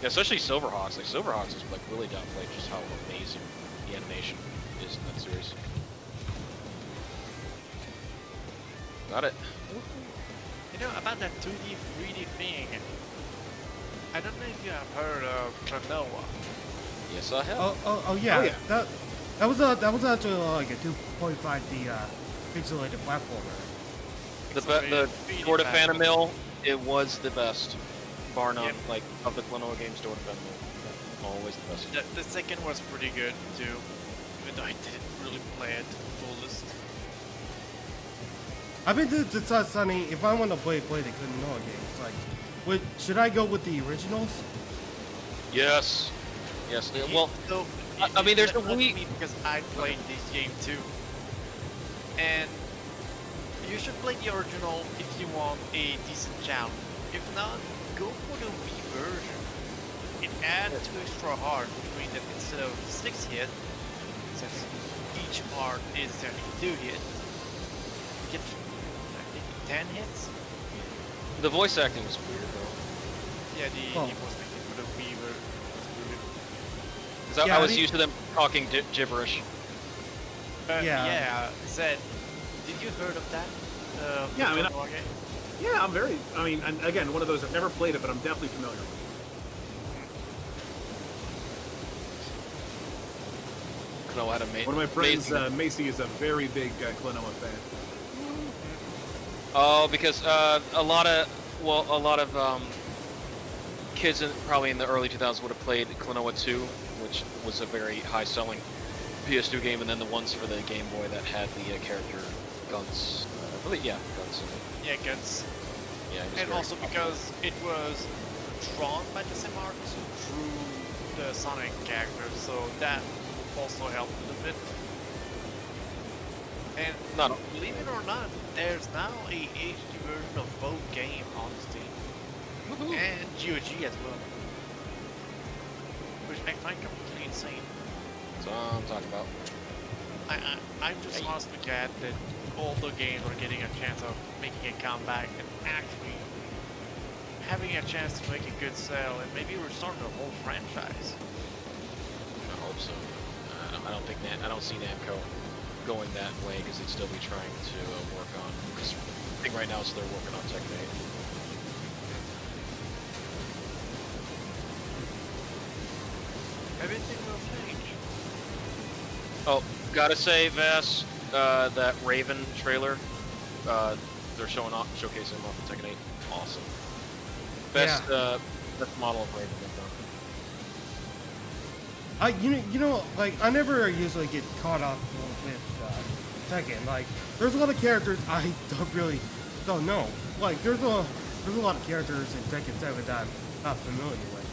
Yeah, especially Silverhawks. Like Silverhawks is like really downplayed just how amazing the animation is in that series. Got it. You know, about that 2D, 3D thing, I don't know if you have heard of Klonoa. Yes, I have. Oh yeah. That was actually like a 2.5D pixelated platformer. The Door to Phantom Mill, it was the best, bar none. Like of the Klonoa games, Door to Phantom Mill, always the best. The second was pretty good too, even though I didn't really play it fullest. I've been deciding if I want to play the Klonoa games. Like, should I go with the originals? Yes. Yes. Well, so, I mean, there's a Wii because I played this game too, and you should play the original if you want a decent challenge. If not, go for the Wii version. It adds 2 extra heart, which means that instead of 6 hits, since each heart is only 2 hits, you get 10 hits? the voice acting was weird though. Yeah, the voice acting for the Wii was weird. Because I was used to them talking gibberish. Yeah, Zed, did you heard of that? Yeah, I mean, and again, one of those, I've never played it, but I'm definitely familiar with it. Klonoa had One of my friends, Macy, is a very big Klonoa fan. Oh, because a lot of kids probably in the early 2000s would have played Klonoa 2, which was a very high-selling PS2 game, and then the ones for the Game Boy that had the character Guns. Guns in it. Yeah, Guns. Yeah, and also because it was drawn by the same artist who drew the Sonic character, so that also helped a little bit. And believe it or not, there's now a HD version of both games on Steam. And GOG as well. Which I find completely insane. That's what I'm talking about. I'm just honestly glad that all the games are getting a chance of making a comeback and actually having a chance to make a good sale, and maybe restart the whole franchise. I hope so. I don't see Namco going that way because they'd still be trying to work on. Because I think right now is they're working on Tekken 8. Everything will change. Oh, gotta say, Vass, that Raven trailer, they're showcasing off in Tekken 8. Awesome. Best model of Raven they've done. You know, like I never usually get caught up with Tekken. Like, there's a lot of characters I don't know. Like, there's a lot of characters in Tekken 7 that I'm not familiar with.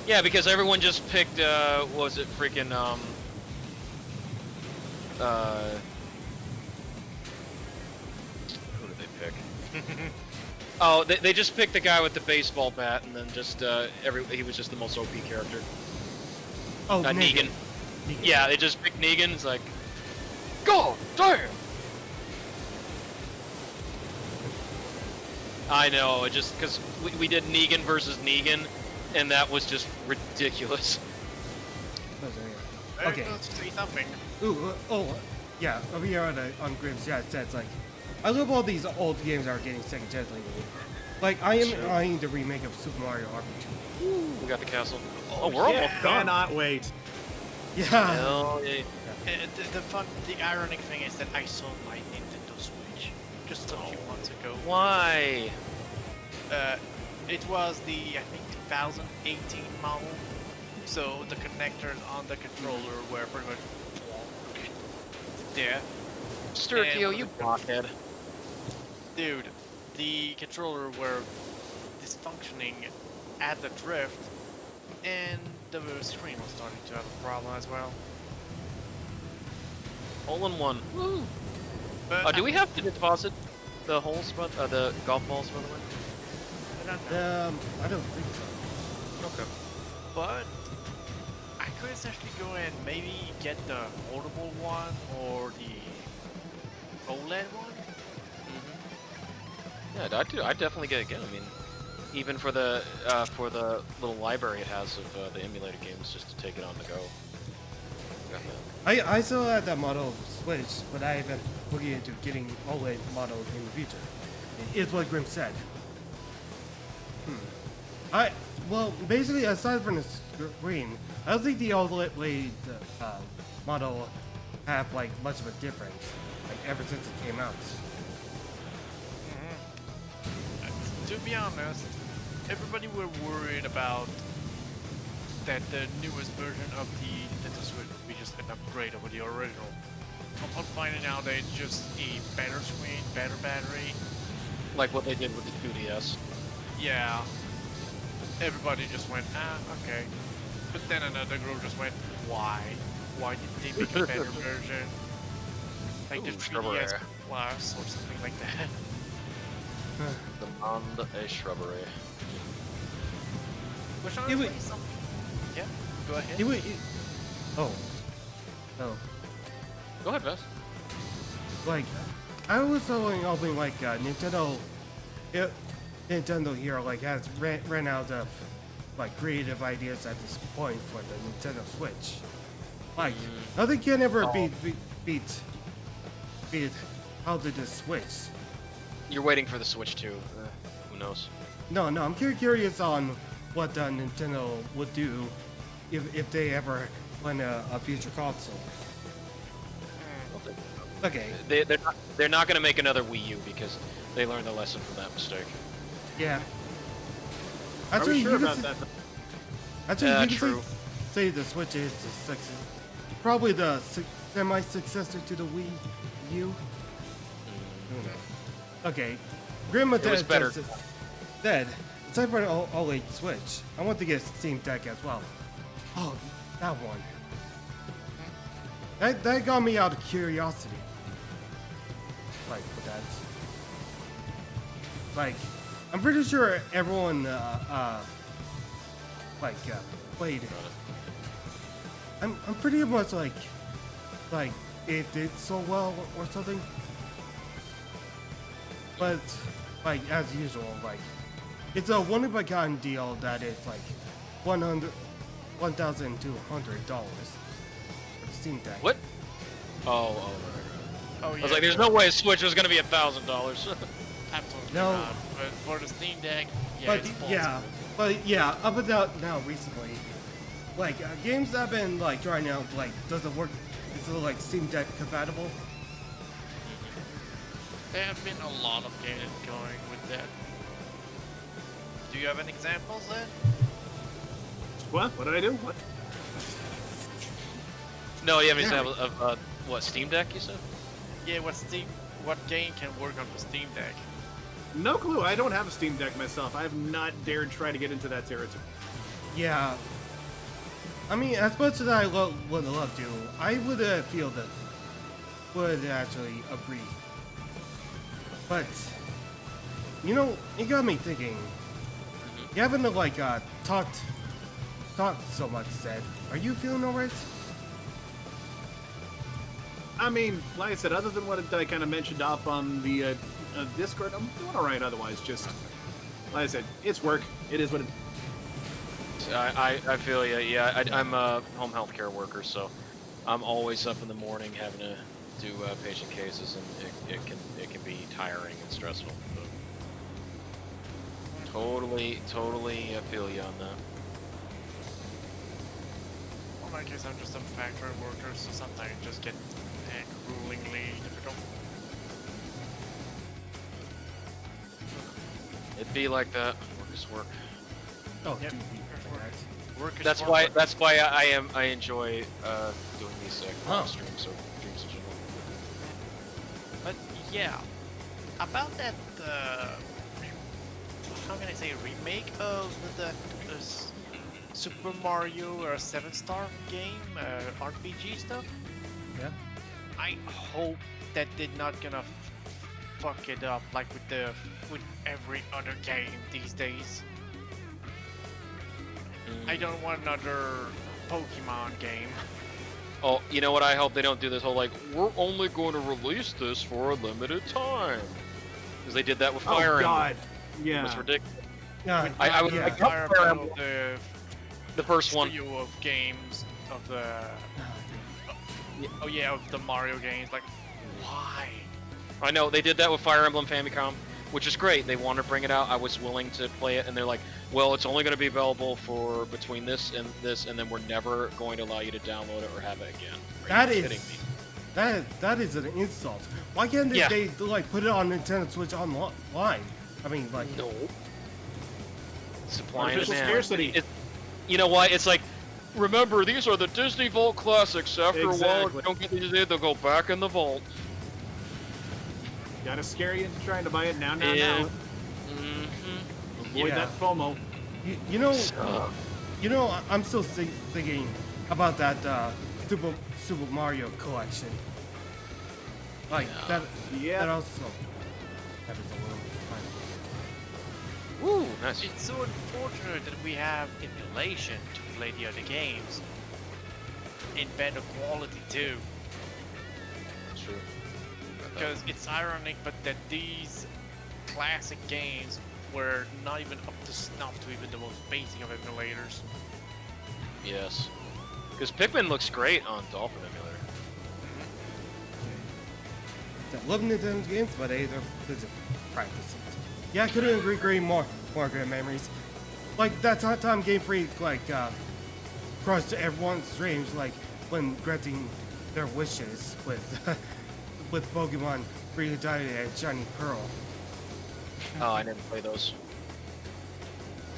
Yeah, because everyone just picked, what was it, freaking, who did they pick? Oh, they just picked the guy with the baseball bat, and then just, he was just the most OP character. Oh, Negan. Yeah, they just picked Negan, it's like, God damn! I know, it just, because we did Negan versus Negan, and that was just ridiculous. Okay. Let's say something. Ooh, yeah, over here on Grimm's chat, it says, like, I love all these old games that are getting second chance lately. Like, I am eyeing the remake of Super Mario RPG. Ooh, we got the castle. Oh, we're almost done. Cannot wait. Yeah. Hell yeah. The ironic thing is that I sold my Nintendo Switch just a few months ago. Why? It was the, I think, 2018 model. So the connectors on the controller were pretty much there. Steriko, you blockhead. Dude, the controller were dysfunctioning at the drift, and the screen was starting to have a problem as well. All in one. Woo! But Do we have to deposit the holes, the golf balls, by the way? I don't know. I don't think so. Okay. But I could essentially go and maybe get the foldable one or the OLED one. Yeah, I'd definitely get it again. I mean, even for the little library it has of the emulated games, just to take it on the go. Got that. I still have that model Switch, but I have been looking into getting OLED model in the future. Is what Grim said. Well, basically, aside from the screen, I don't think the OLED model have like much of a difference, like ever since it came out. To be honest, everybody were worried about that the newest version of the Nintendo Switch would be just an upgrade over the original. Upon finding out that it's just a better screen, better battery. Like what they did with the 2DS. Yeah. Everybody just went, okay. But then another group just went, why? Why did they make a better version? Like the 3DS Plus or something like that. The a shrubbery. Which honestly something. Yeah, go ahead. Oh. Go ahead, Vess. Like, I was hoping like Nintendo here like has ran out of like creative ideas at this point for the Nintendo Switch. Like, nothing can ever beat how did the Switch. You're waiting for the Switch 2. Who knows? No, I'm curious on what Nintendo would do if they plan a future console. Okay. They're not gonna make another Wii U because they learned the lesson from that mistake. Yeah. Are we sure about that? Actually, you true. can say the Switch is probably the semi-successor to the Wii U. Okay. Grandma was better. Dad, aside from the OLED Switch, I want to get Steam Deck as well. Oh, that one. That got me out of curiosity. Like, with that. Like, I'm pretty sure everyone, played it. I'm pretty much like it did so well or something. But, like, as usual, like, it's a one-of-a-kind deal that is like $1,200 for the Steam Deck. What? Oh, Oh, yeah. I was like, there's no way a Switch was gonna be $1,000. Absolutely No. not. But for the Steam Deck, yeah, But it's yeah, up until now recently, like games that have been like trying out like doesn't work. It's like Steam Deck compatible. There have been a lot of games going with that. Do you have any examples then? What? What did I do? What? No, you have an example of what, Steam Deck? You said? Yeah, what game can work on the Steam Deck? No clue. I don't have a Steam Deck myself. I have not dared try to get into that territory. Yeah, I mean, as much as I would love to, I would feel that would actually agree. But you know, it got me thinking. You haven't like talked so much. Said, are you feeling alright? I mean, like I said, other than what I kind of mentioned off on the Discord, I'm doing all right. Otherwise, just like I said, it's work. It is what it. I feel you. Yeah, I'm a home health care worker, so I'm always up in the morning having to do patient cases, and it can be tiring and stressful. So. Totally, I feel you on that. Well, in my case, I'm just a factory worker, so sometimes it just get gruelingly difficult. It'd be like that. Work is work. Oh, Yep. do be like that. Work is That's work. why I enjoy doing these streams or streams in general. But yeah, about that, how can I say, remake of the Super Mario or 7-star game, RPG stuff? Yeah. I hope that they're not gonna fuck it up like with every other game these days. I don't want another Pokemon game. Oh, you know what? I hope they don't do this whole like we're only going to release this for a limited time, because they did that with Fire Oh Emblem. God. It Yeah. was ridiculous. Yeah. I would yeah. like Fire Fire Emblem, Emblem, the first one. trio of games of the of the Mario games. Like, why? I know they did that with Fire Emblem Famicom, which is great. They want to bring it out. I was willing to play it, and they're like, "Well, it's only going to be available for between this, and then we're never going to allow you to download it or have it again." That you is kidding me? that is an insult. Why can't they, Yeah. they like put it on Nintendo Switch online? I mean, like, No. Supply and Artificial demand. scarcity. You know why? It's like, remember, these are the Disney Vault classics. After a while, if Exactly. you don't get these today, they'll go back in the vault. Gotta scare you into trying to buy it now. Yeah. Avoid Yeah. that FOMO. you know, I'm still thinking about that Super Mario collection. Like Yeah. Yeah. that also. That is a little Woo, nice. It's so unfortunate that we have emulation to play the other games in better quality too. True. Because it's ironic, but that these classic games were not even up to snuff to even the most basic of emulators. Yes. Because Pikmin looks great on Dolphin Emulator. I love Nintendo games, but they're practice. Yeah, I couldn't agree more good memories. Like that time Game Freak crushed everyone's dreams, like when granting their wishes with with Pokemon Green Diamond and Shiny Pearl. Oh, I never played those.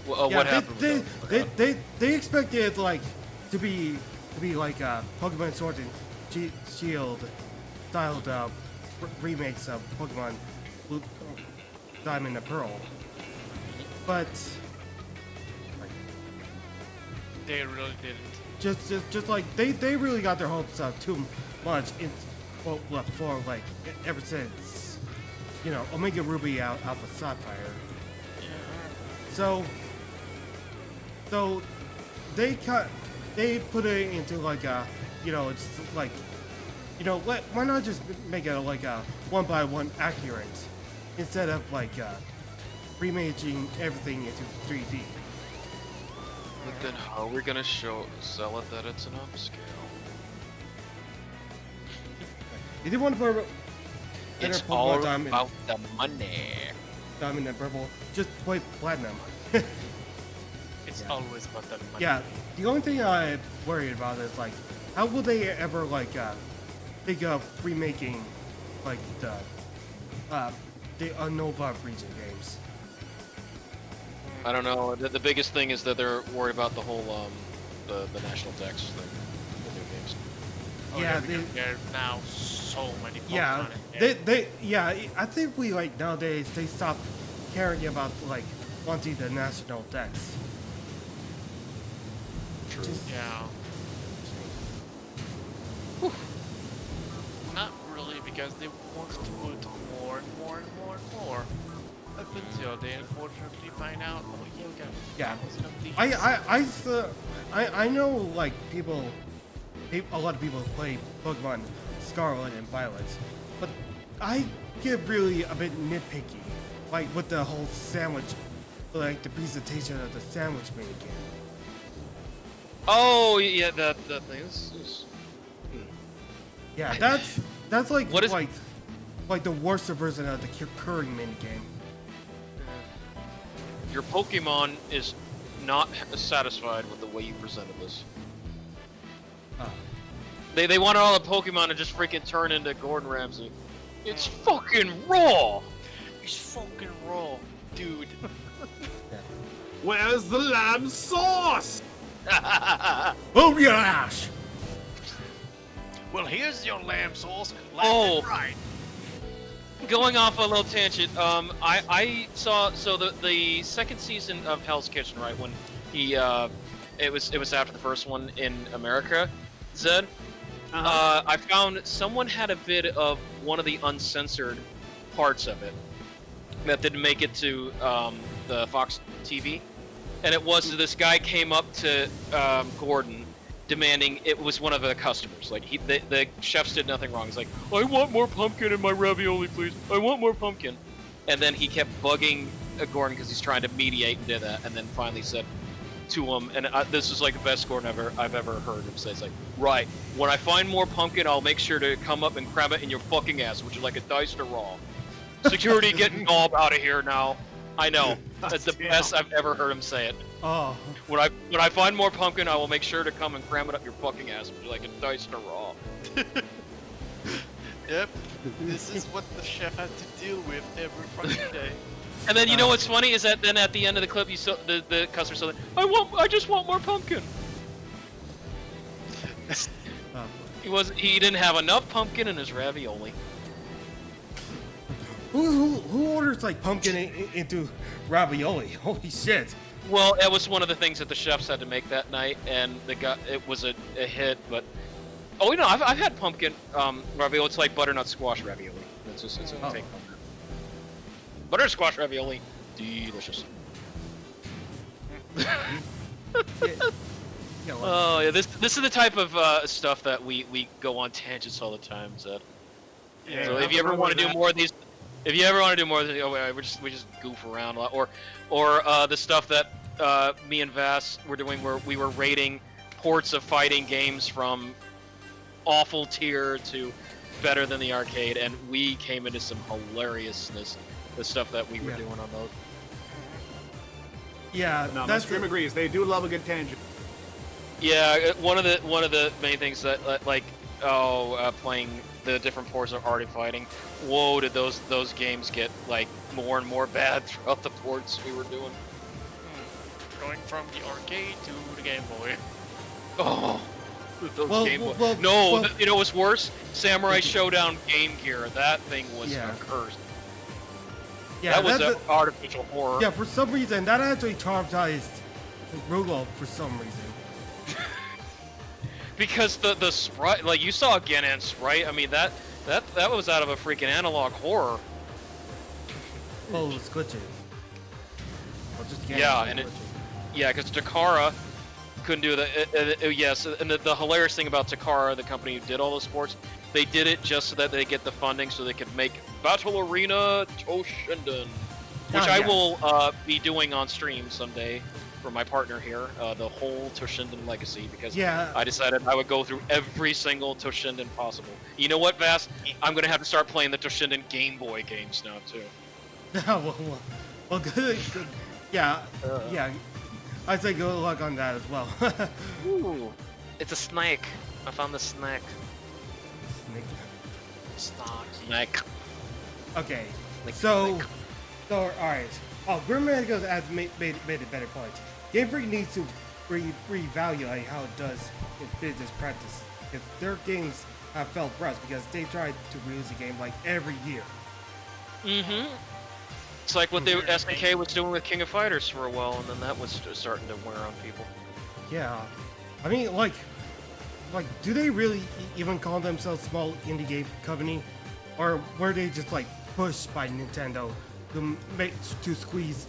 Well, Yeah, what happened? with those? they expected it like to be like Pokemon Sword and Shield styled remakes of Pokemon Blue, Diamond and Pearl, but They really didn't. just like they really got their hopes up too much in for like ever since Omega Ruby Alpha Sapphire. So they put it into like it's like why not just make it like a one by one accurate instead of like remaking everything into 3D. But then how are we gonna sell it that it's an upscale? If you want to put It's Pokemon all Diamond, about the money. Diamond and Purple, just play Platinum. It's Yeah. always about the money. Yeah, the only thing I'm worried about is like, how will they ever like think of remaking like the Unova region games? I don't know. The biggest thing is that they're worried about the whole the national dex thing. The new games. Oh, Yeah, because there are now so many Pokemon Yeah, in there. I think we like nowadays they stop caring about like wanting the national dex. True. Just- Yeah. because they want to put more and more and more and more. Up until they unfortunately find out, oh Yeah. wasn't of these. I know like a lot of people play Pokemon Scarlet and Violet, but I get really a bit nitpicky, like with the whole sandwich, like the presentation of the sandwich minigame. Oh yeah, that thing. Yeah, that's like What is- like the worst version of the curring minigame. Your Pokemon is not satisfied with the way you presented this. They wanted all the Pokemon to just freaking turn into Gordon Ramsay. It's fucking raw! It's fucking raw, dude. Where's the lamb sauce? Oh gosh! Well, here's your lamb sauce. Oh. Right. Going off a little tangent, I saw the second season of Hell's Kitchen, right, when he it was after the first one in America, Zed. I found someone had a vid of one of the uncensored parts of it that didn't make it to the Fox TV, and it was this guy came up to Gordon demanding, it was one of the customers, like the chefs did nothing wrong. He's like, I want more pumpkin in my ravioli, please. I want more pumpkin. And then he kept bugging Gordon because he's trying to mediate and did that, and then finally said to him, and this is like the best Gordon I've ever heard him say, it's like, right, when I find more pumpkin, I'll make sure to come up and cram it in your fucking ass. Would you like a diced or raw? Security getting all out of here now. I know. That's the best I've ever heard him say it. Oh. When I find more pumpkin, I will make sure to come and cram it up your fucking ass. Would you like a diced or raw? Yep. This is what the chef had to deal with every fucking day. And then you know what's funny is that then at the end of the clip, you saw the customer said, I just want more pumpkin. He didn't have enough pumpkin in his ravioli. Who orders like pumpkin into ravioli? Holy shit! Well, that was one of the things that the chefs had to make that night, and it was a hit. But oh, you know, I've had pumpkin ravioli. It's like butternut squash ravioli. It's a take on that. Butternut squash ravioli, delicious. Oh yeah, this is the type of stuff that we go on tangents all the time, Zed. Yeah, So if you ever want to do more of these, we just goof around a lot, or the stuff that me and Vass were doing, where we were rating ports of fighting games from awful tier to better than the arcade, and we came into some hilariousness. The stuff that we were doing on those. Yeah, No, my that's stream agrees. They do love a good tangent. Yeah, one of the main things that playing the different ports of Art of Fighting. Whoa, did those games get like more and more bad throughout the ports we were doing? Going from the arcade to the Game Boy. Oh, those Game Boy. Well, you know what's worse? Samurai Showdown Game Gear. That thing was Yeah. a curse. yeah, That was that's an artificial horror. yeah. For some reason, that actually traumatized Rugal for some reason. Because the sprite, like you saw Genan's sprite. I mean that was out of a freaking analog horror. Oh, it was glitching. Well, just Yeah, and yeah, because Takara couldn't do the yes, and the hilarious thing about Takara, the company who did all those sports, they did it just so that they get the funding so they could make Battle Arena Toshinden, which I will be doing on stream someday for my partner here, the whole Toshinden legacy, because Yeah. I decided I would go through every single Toshinden possible. You know what, Vass? I'm gonna have to start playing the Toshinden Game Boy games now too. well, good. Yeah, yeah. I'd say good luck on that as well. Ooh, it's a snake. I found the snake. Snake. Okay, Like- so, like- all right. Oh, Grimmaticos has made a better point. Game Freak needs to reevaluate how it does its business practice. If their games have felt rust because they tried to release a game like every year. Mm-hmm. It's like what the SNK was doing with King of Fighters for a while, and then that was starting to wear on people. Yeah, I mean, like, do they really even call themselves small indie game company? or were they just like pushed by Nintendo to squeeze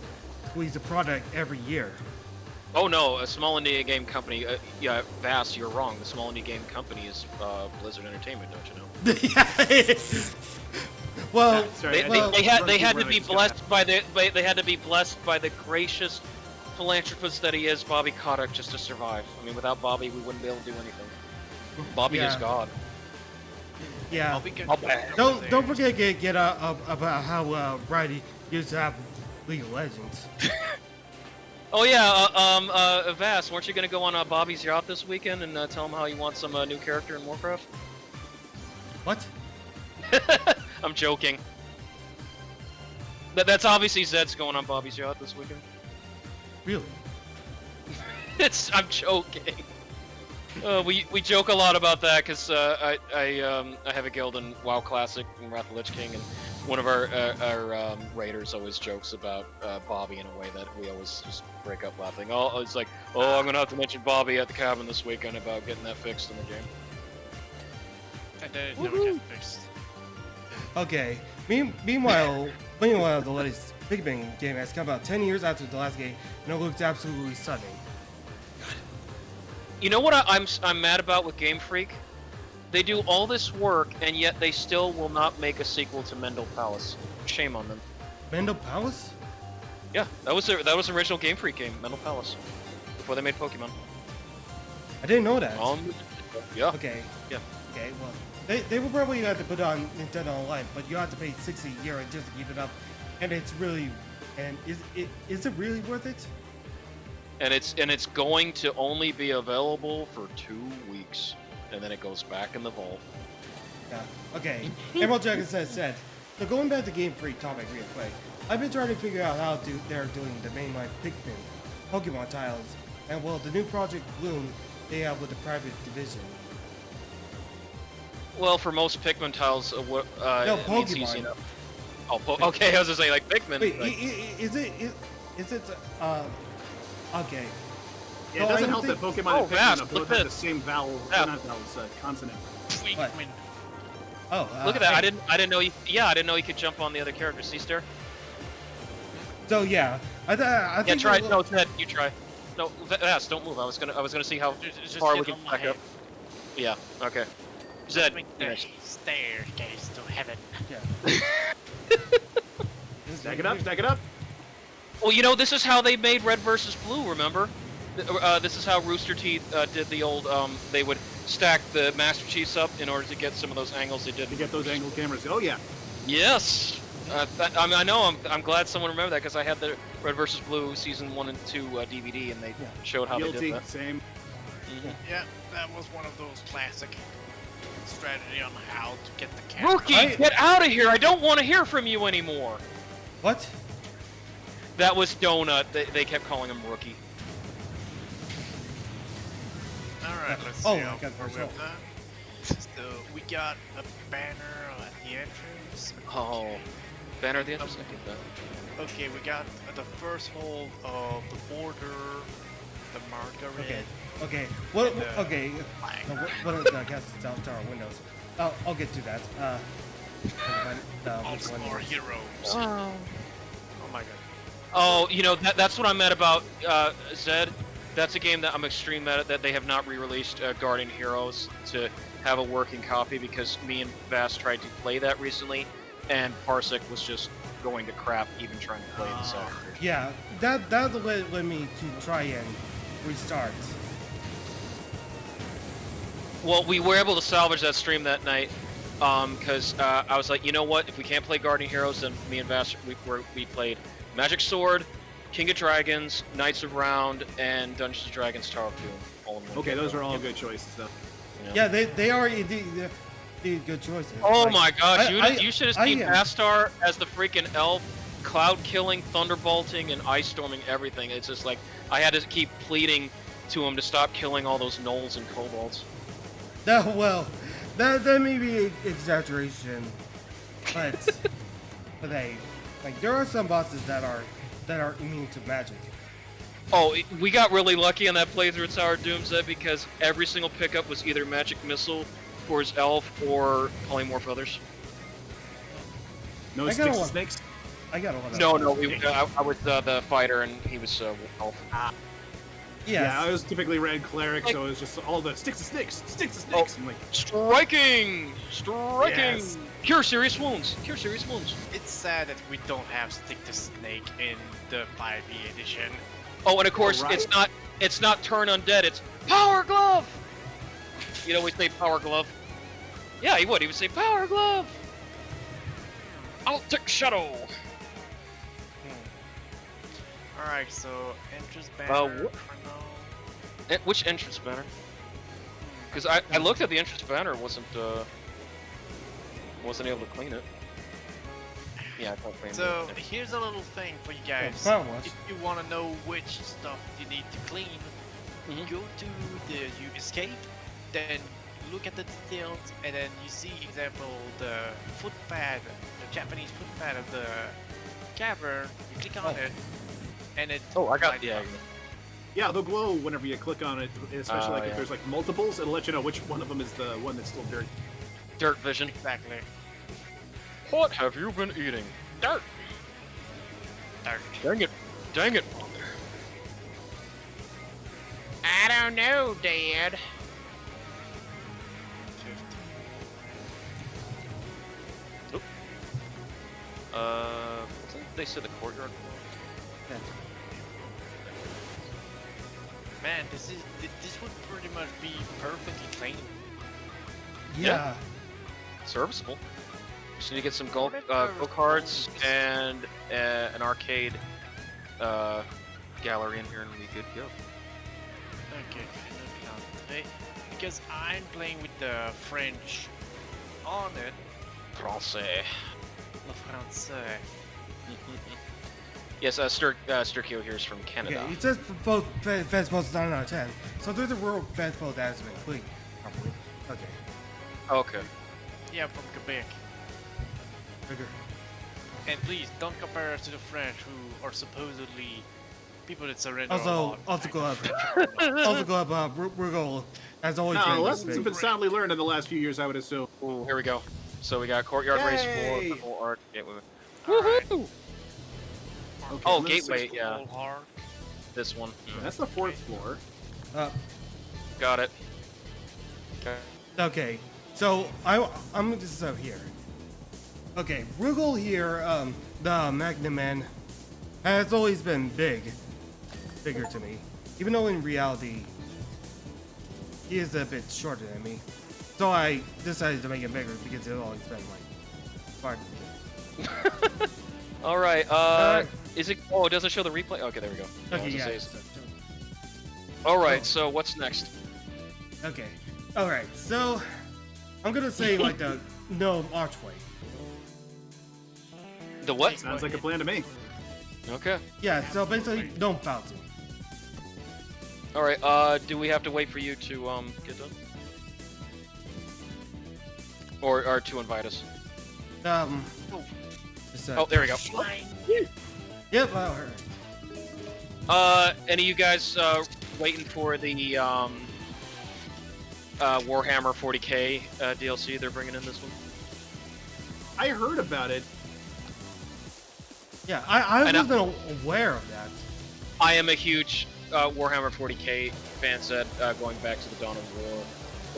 the product every year? Oh no, a small indie game company. Yeah, Vass, you're wrong. The small indie game company is Blizzard Entertainment, don't you know? Well, Sorry, They had to be blessed by the gracious philanthropist that he is, Bobby Kotick, just to survive. I mean, without Bobby, we wouldn't be able to do anything. Bobby is God. Yeah. I'll be good. Don't forget to get about how Brady used to have League of Legends. Oh yeah, Vass, weren't you gonna go on Bobby's yacht this weekend and tell him how you want some new character in Warcraft? What? I'm joking. That's obviously Zed's going on Bobby's yacht this weekend. Really? I'm joking. We joke a lot about that because I have a guild in WoW Classic in Wrath of the Lich King, and one of our raiders always jokes about Bobby in a way that we always just break up laughing. Oh, it's like, oh, I'm gonna have to mention Bobby at the cabin this weekend about getting that fixed in the game. And then it never got fixed. Okay. Meanwhile, the latest Pikmin game has come out 10 years after the last game, and it looks absolutely stunning. You know what I'm mad about with Game Freak? They do all this work, and yet they still will not make a sequel to Mendel Palace. Shame on them. Mendel Palace? Yeah, that was the original Game Freak game, Mendel Palace, before they made Pokemon. I didn't know that. Yeah. Okay. Yeah. Okay, well, they will probably have to put on Nintendo Online, but you have to pay $60 a year just to keep it up, and it's really, and is it really worth it? And it's going to only be available for 2 weeks, and then it goes back in the vault. Yeah. Okay. Emerald Dragon said, so going back to Game Freak topic real quick, I've been trying to figure out how they're doing the mainline Pikmin Pokemon titles, and well, the new Project Bloom they have with the private division. Well, for most Pikmin titles, No, it means easy Pokemon. enough. Oh, okay, I was gonna say like Pikmin. Wait, like, is it okay. Yeah, it So I doesn't don't help that think- Pokemon and Vast, Pikmin look both have at the same vowel, Yeah. not vowels, consonant. What? Pikmin. Oh, look at that! hey. I didn't know you. Yeah, I didn't know you could jump on the other characters. See, Star? So yeah, I Yeah, think try. we'll- No, Ted, you try. No, Vass, don't move. I was gonna see how Just far get we can on my back head. up. Yeah. Okay. Zed. Make you're the next. staircase to heaven. Stack it up, stack it up. Well, you know, this is how they made Red versus Blue. Remember? This is how Rooster Teeth did the old. They would stack the Master Chiefs up in order to get some of those angles they did. To get those angle cameras. Oh yeah. Yes. I know. I'm glad someone remembered that because I had the Red versus Blue season 1 and 2 DVD, and they showed how they Guilty. did that. Same. Mhm. Yeah, that was one of those classic strategy on how to get the camera. Rookie, get out of here! I don't want to hear from you anymore. What? That was Donut. They kept calling him Rookie. Alright, let's Oh see my how God, far we first have done. So, we got a banner at the entrance. Oh, banner at the entrance. I get that. Okay, we got the first hole of the border, the margarine. Okay. What? And, Okay. flag. What are the guys down to our windows? I'll get to that. All Which one more is- heroes. Oh. Oh my god. Oh, you know that's what I'm mad about, Zed. That's a game that I'm extreme mad at that they have not re-released Guardian Heroes to have a working copy because me and Vass tried to play that recently, and Parsec was just going to crap even trying to play the second version. Yeah, that led me to try and restart. Well, we were able to salvage that stream that night because I was like, you know what? If we can't play Guardian Heroes, then me and Vass we played Magic Sword, King of Dragons, Knights of Round, and Dungeons & Dragons Tower of Doom. All in one Okay, game. those are all good choices though. You know? Yeah, they are indeed good choices. Oh Like, my gosh, I- you should have I- seen VaStar as the freaking elf, cloud killing, thunderbolting, and ice storming everything. It's just like I had to keep pleading to him to stop killing all those gnolls and kobolds. That may be an exaggeration, but hey, like there are some bosses that are immune to magic. Oh, we got really lucky on that playthrough at Tower of Doom, Zed, because every single pickup was either magic missile for his elf or polymorph others. No I sticks got and one. snakes. I got a lot of No, no, I was the fighter and he was elf. Yes. Yeah, I was typically red cleric, so it was just all the sticks and snakes, sticks and snakes. I'm like, Striking! Yes. Cure serious wounds. Cure serious wounds. It's sad that we don't have Stick to Snake in the 5e edition. Oh, and of course, right. it's not turn undead. It's power glove. You know, we say power glove. Yeah, he would. He would say power glove. Altic shadow. Alright, so entrance Uh, banner wh- for now. Which entrance banner? Because I looked at the entrance banner, wasn't able to clean it. Yeah, I can't clean So it. here's a little thing for you guys. Powerwash. If you want to know which stuff you need to clean, Mhm. go to you escape, then look at the details, and then you see, example, the footpad, the Japanese footpad of the cavern. You click on it, and it. Oh, I got lights yeah. up. yeah, they'll glow whenever you click on it, especially like yeah. if there's like multiples. It'll let you know which one of them is the one that's still dirty. Dirt vision. Exactly. What have you been eating? Dirt. Dark. Dang it. Dang it. I don't know, Dad. Wasn't they said the courtyard? Man, this would pretty much be perfectly clean. Yeah. Serviceable. Just need to get some go carts and an arcade gallery in here, and we good to go. Okay, today because I'm playing with the French on it. Francais. Le français. Yes, Sturkio here is from Canada. Okay, it says both fence posts 9 out of 10. So there's a rural fence post that has been cleaned properly. Okay. Okay. Yeah, from Quebec. Figure. And please don't compare us to the French, who are supposedly people that surrender. a Also, lot. also go up. Also go up. Rugal has always No, been lessons this have big. been soundly learned in the last few years, I would assume. Ooh, here we go. So we got courtyard race Yay! 4, art. Yeah, Alright. woohoo! Okay, Oh, and then gateway, sixth- yeah. All hard. This one. That's the 4th floor. Got it. Okay. Okay, so I'm just up here. Okay, Rugal here, the Magnum Man, has always been bigger to me. Even though in reality, he is a bit shorter than me. So I decided to make him bigger because it's always been like, far. All right. Is it? Oh, it doesn't show the replay. Okay, there we go. Okay, it yeah. says- All right. Oh. So what's next? Okay, alright, so I'm gonna say like the no archway. The what? Sounds like a plan to me. Okay. Yeah, so basically, no fountain. All right. Do we have to wait for you to get done, or to invite us? Just, Oh, there we go. Yep, Any of you guys waiting for the Warhammer 40K DLC they're bringing in this one? I heard about it. yeah, I I know. wasn't aware of that. I am a huge Warhammer 40K fan set, going back to the Dawn of War,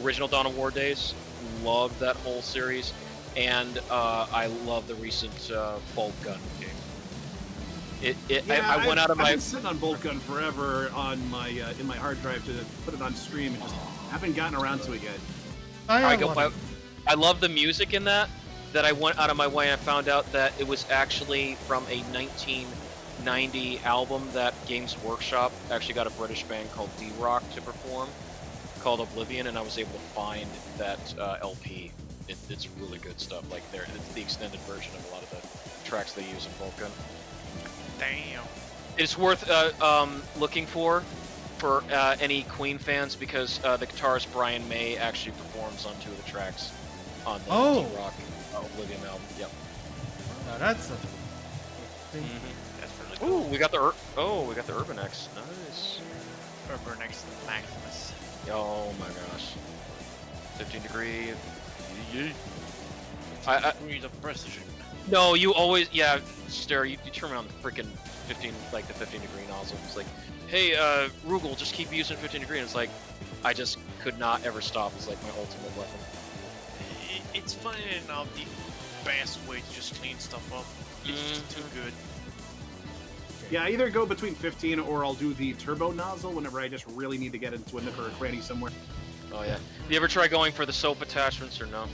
original Dawn of War days. Loved that whole series, and I love the recent bolt gun game. I went out of I've my. been sitting on Bolt Gun forever on my in my hard drive to put it on stream, and just haven't gotten around to it yet. I love the music in that. That I went out of my way and I found out that it was actually from a 1990 album that Games Workshop actually got a British band called D-Rock to perform, called Oblivion, and I was able to find that LP. It's really good stuff. Like it's the extended version of a lot of the tracks they use in Vulcan. Damn. It's worth looking for any Queen fans because the guitarist Brian May actually performs on 2 of the tracks on the D-Rock Oblivion album. Yep. Now that's a thing. That's really cool. Ooh, we got the Urban X. Nice. Urban X Maximus. Oh my gosh. 15 degree. Degrees of precision. No, you always, yeah, Stare, you turn around the freaking 15, like the 15-degree nozzle. It's like, hey, Rugal, just keep using 15-degree. And it's like, I just could not ever stop. It's like my ultimate weapon. It's funny enough the best way to just clean stuff up. It's just too good. Yeah, I either go between 15 or I'll do the turbo nozzle whenever I just really need to get into a nook or a cranny somewhere. Oh yeah. You ever try going for the soap attachments or no?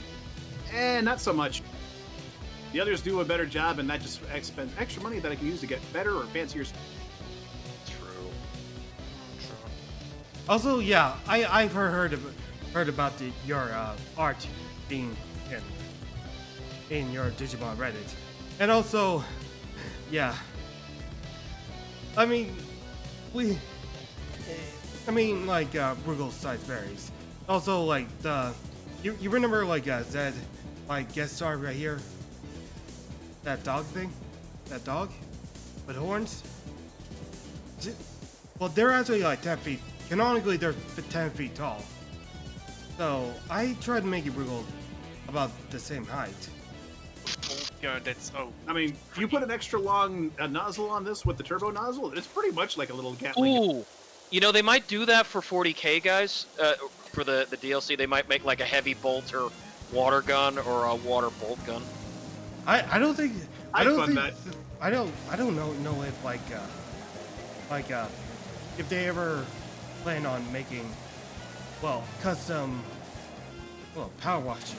Not so much. The others do a better job, and that just spends extra money that I can use to get better or fancier. True. Also, yeah, I've heard about your art being in your Digimon Reddit, and also, yeah. I mean, like Rugal size varies. Also, like you remember like Zed, like guest star right here. That dog thing, that dog with horns. Well, they're actually like 10 feet. Canonically, they're 10 feet tall. So I tried to make it Rugal about the same height. Yeah, that's I mean, if you put an extra long nozzle on this with the turbo nozzle, it's pretty much like a little Gatling. Ooh, you know they might do that for 40K guys. For the DLC, they might make like a heavy bolter water gun or a water bolt gun. I don't think I don't know if if they ever plan on making custom power washes.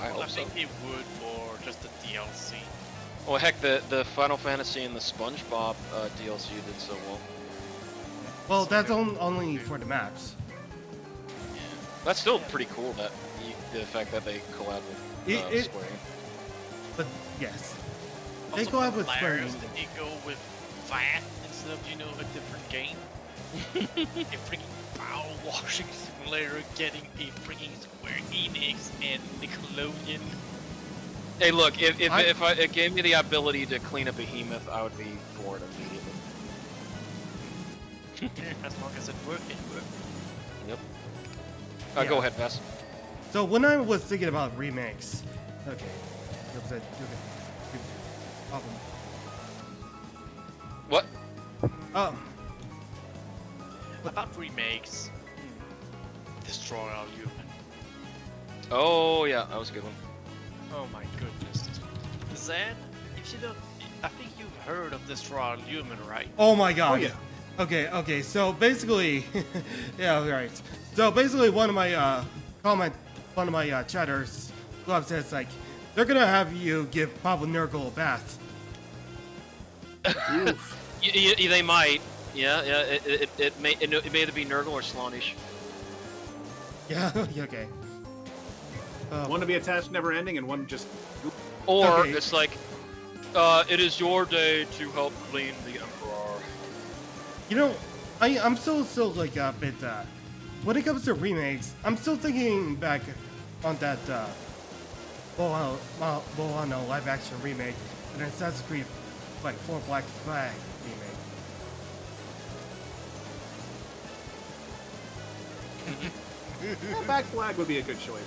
I Well, I hope so. think they would for just the DLC. Oh heck, the Final Fantasy and the SpongeBob DLC did so well. Well, that's only for the maps. That's still pretty cool that the fact that they collab with Square. But yes, they Also collab with Square. hilarious that they go with VAT instead of, a different game. A freaking power washing simulator getting a freaking Square Enix and Nickelodeon. Hey, look, if it gave me the ability to clean a behemoth, I would be for it immediately. As long as it worked, it worked. Yep. Yeah. Go ahead, Vass. So when I was thinking about remakes, okay, What? About remakes, Destroy All Human. Oh yeah, that was a good one. Oh my goodness. Zed, if you don't, I think you've heard of Destroy All Human, right? Oh my god. Oh, yeah. Okay. So basically, yeah, right. So basically, one of my chatters, Glove says like, they're gonna have you give Papa Nurgle a bath. Oof. They might. Yeah. It may either be Nurgle or Slonish. Yeah. Okay. One to be attached, never ending, and one just. Or Okay. it's like, it is your day to help clean the Emperor. You know, I'm still like a bit. When it comes to remakes, I'm still thinking back on that Bohano live action remake and Assassin's Creed like 4 Black Flag remake. Back Flag would be a good choice.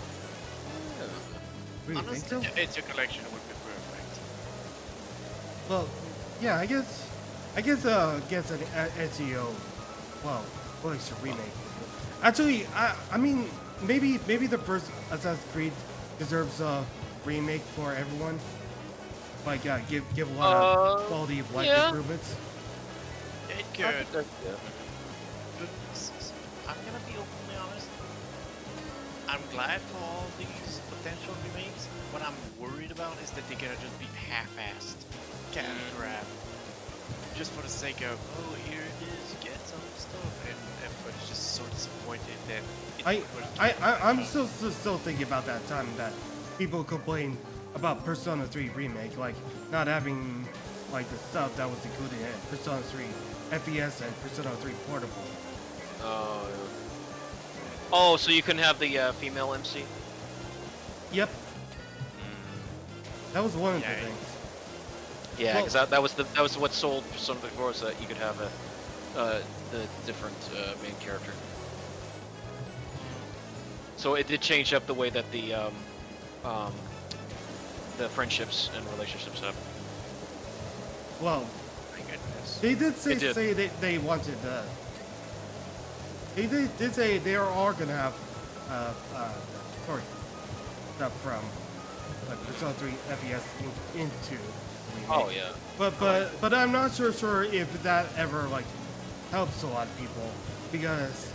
Really think so? Honestly, it's a collection would be perfect. Well, yeah, I guess an SEO, it's a remake. Actually, I mean, maybe the first Assassin's Creed deserves a remake for everyone. Like, give a lot of quality of life improvements. It could. Yeah. I'm gonna be openly honest. I'm glad for all these potential remakes. What I'm worried about is that they're gonna just be half-assed, cash grab, just for the sake of, oh, here it is, get some stuff, and everybody's just so disappointed that. I'm still thinking about that time that people complained about Persona 3 remake, like not having like the stuff that was included in Persona 3 FES and Persona 3 Portable. Oh. Yeah. Oh, so you couldn't have the female MC? Yep. That was one of the Yeah. things. Yeah, Well- because that was what sold Persona 4 was that you could have the different main character. So it did change up the way that the the friendships and relationships happen. Well, My goodness. they did It did. say they wanted. They did say they are all gonna have story stuff from like Persona 3 FES into. Oh yeah. But I'm not sure if that ever like helps a lot of people because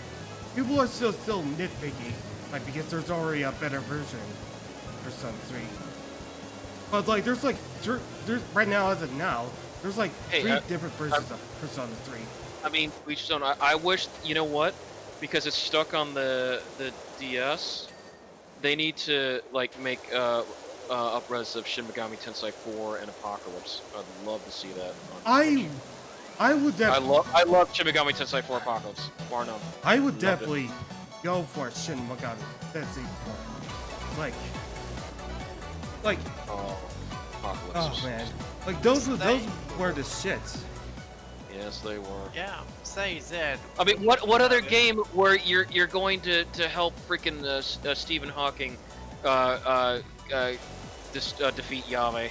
people are still nitpicky like because there's already a better version for Persona 3. But like there's right now as of now there's like Hey, 3 different versions of Persona 3. I mean, we just don't. I wish, you know what? Because it's stuck on the DS, they need to like make up-res of Shin Megami Tensei 4 and Apocalypse. I'd love to see that. I would definitely I love Shin Megami Tensei 4 Apocalypse, bar none. I would Loved it. definitely go for Shin Megami Tensei 4. Like Oh, Apocalypse. oh man, like those were the shits. Yes, they were. Yeah, say that. I mean, what other game where you're going to help freaking Stephen Hawking defeat Yahweh?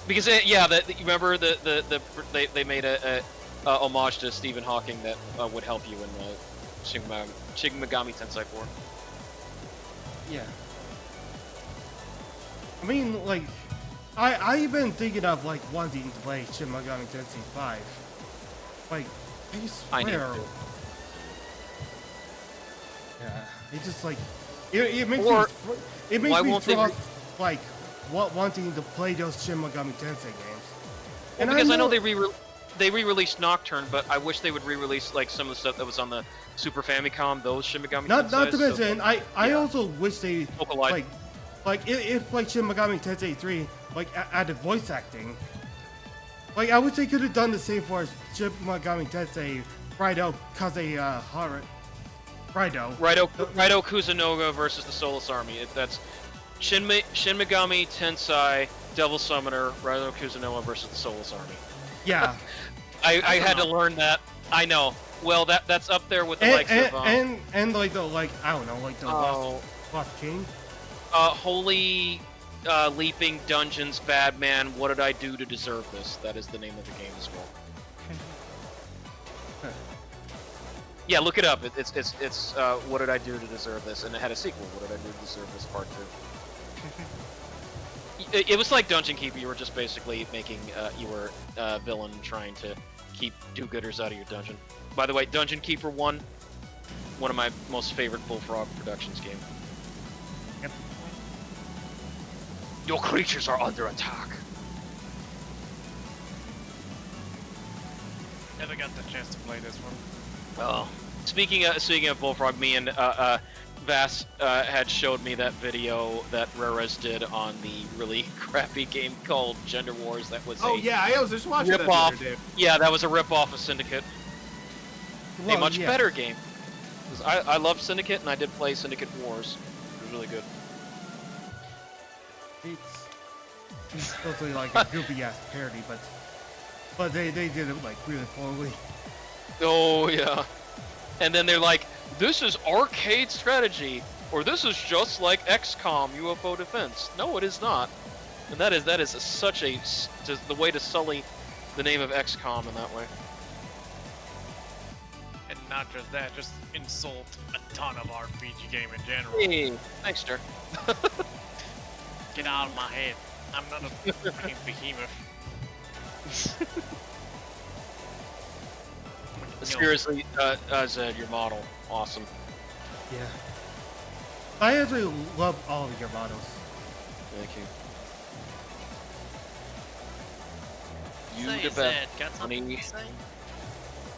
Because you remember they made a homage to Stephen Hawking that would help you in Shin Megami Tensei 4. Yeah. I mean, like, I've been thinking of like wanting to play Shin Megami Tensei 5. Like, I swear. I need to. Yeah, it just like it makes Or me why won't they like wanting to play those Shin Megami Tensei games. Well, because I know they re-released Nocturne, but I wish they would re-release like some of the stuff that was on the Super Famicom. Those Shin Megami Tensei. Not to mention, I also wish they Localized. like if like Shin Megami Tensei 3 like added voice acting. Like I wish they could have done the same for Shin Megami Tensei Raido Kaze Raido. Raido Kuzunoga versus the Solus Army. That's Shin Megami Tensei Devil Summoner Raido Kuzunoga versus the Solus Army. Yeah. I had to learn that. I know. Well, that's up there with the likes of and like the I don't know like the Lost King. Holy Leaping Dungeons Bad Man. What did I do to deserve this? That is the name of the game as well. Yeah, look it up. It's what did I do to deserve this? And it had a sequel. What did I do to deserve this? Part 2. It was like Dungeon Keeper. You were just basically making you were a villain trying to keep do-gooders out of your dungeon. By the way, Dungeon Keeper 1, one of my most favorite Bullfrog Productions game. Yep. Your creatures are under attack. Never got the chance to play this one. Oh, speaking of Bullfrog, me and Vas had showed me that video that Rares did on the really crappy game called Gender Wars. That was Oh yeah, I was just watching that the rip-off. other day. Yeah, that was a rip-off of Syndicate. Well, a much yeah. better game. 'Cause I love Syndicate, and I did play Syndicate Wars. It was really good. It's supposed to be like a goofy ass parody, but they did it like really poorly. Oh yeah. And then they're like, this is arcade strategy, or this is just like XCOM UFO defense. No, it is not. And that is such a just the way to sully the name of XCOM in that way. And not just that, just insult a ton of RPG game in general. Hey, thanks, Dirk. Get out of my head. I'm not a fucking behemoth. Seriously, Zed, your model, awesome. Yeah. I actually love all of your models. Thank you. You Say, the Zed, best, got something honey. to say?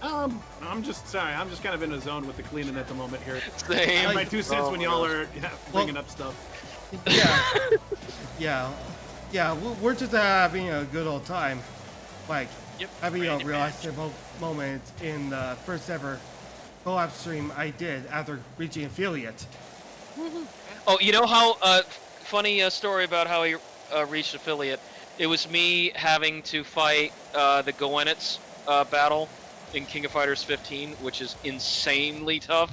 I'm just sorry. I'm just kind of in a zone with the cleaning at the moment here. Same. And my 2 cents Oh when my y'all gosh. are bringing up stuff. Yeah, we're just having a good old time. Like, Yep. having a ready to real match. moment in the first ever co-op stream I did after reaching affiliate. Oh, you know how funny story about how he reached affiliate. It was me having to fight the Goenitz battle in King of Fighters 15, which is insanely tough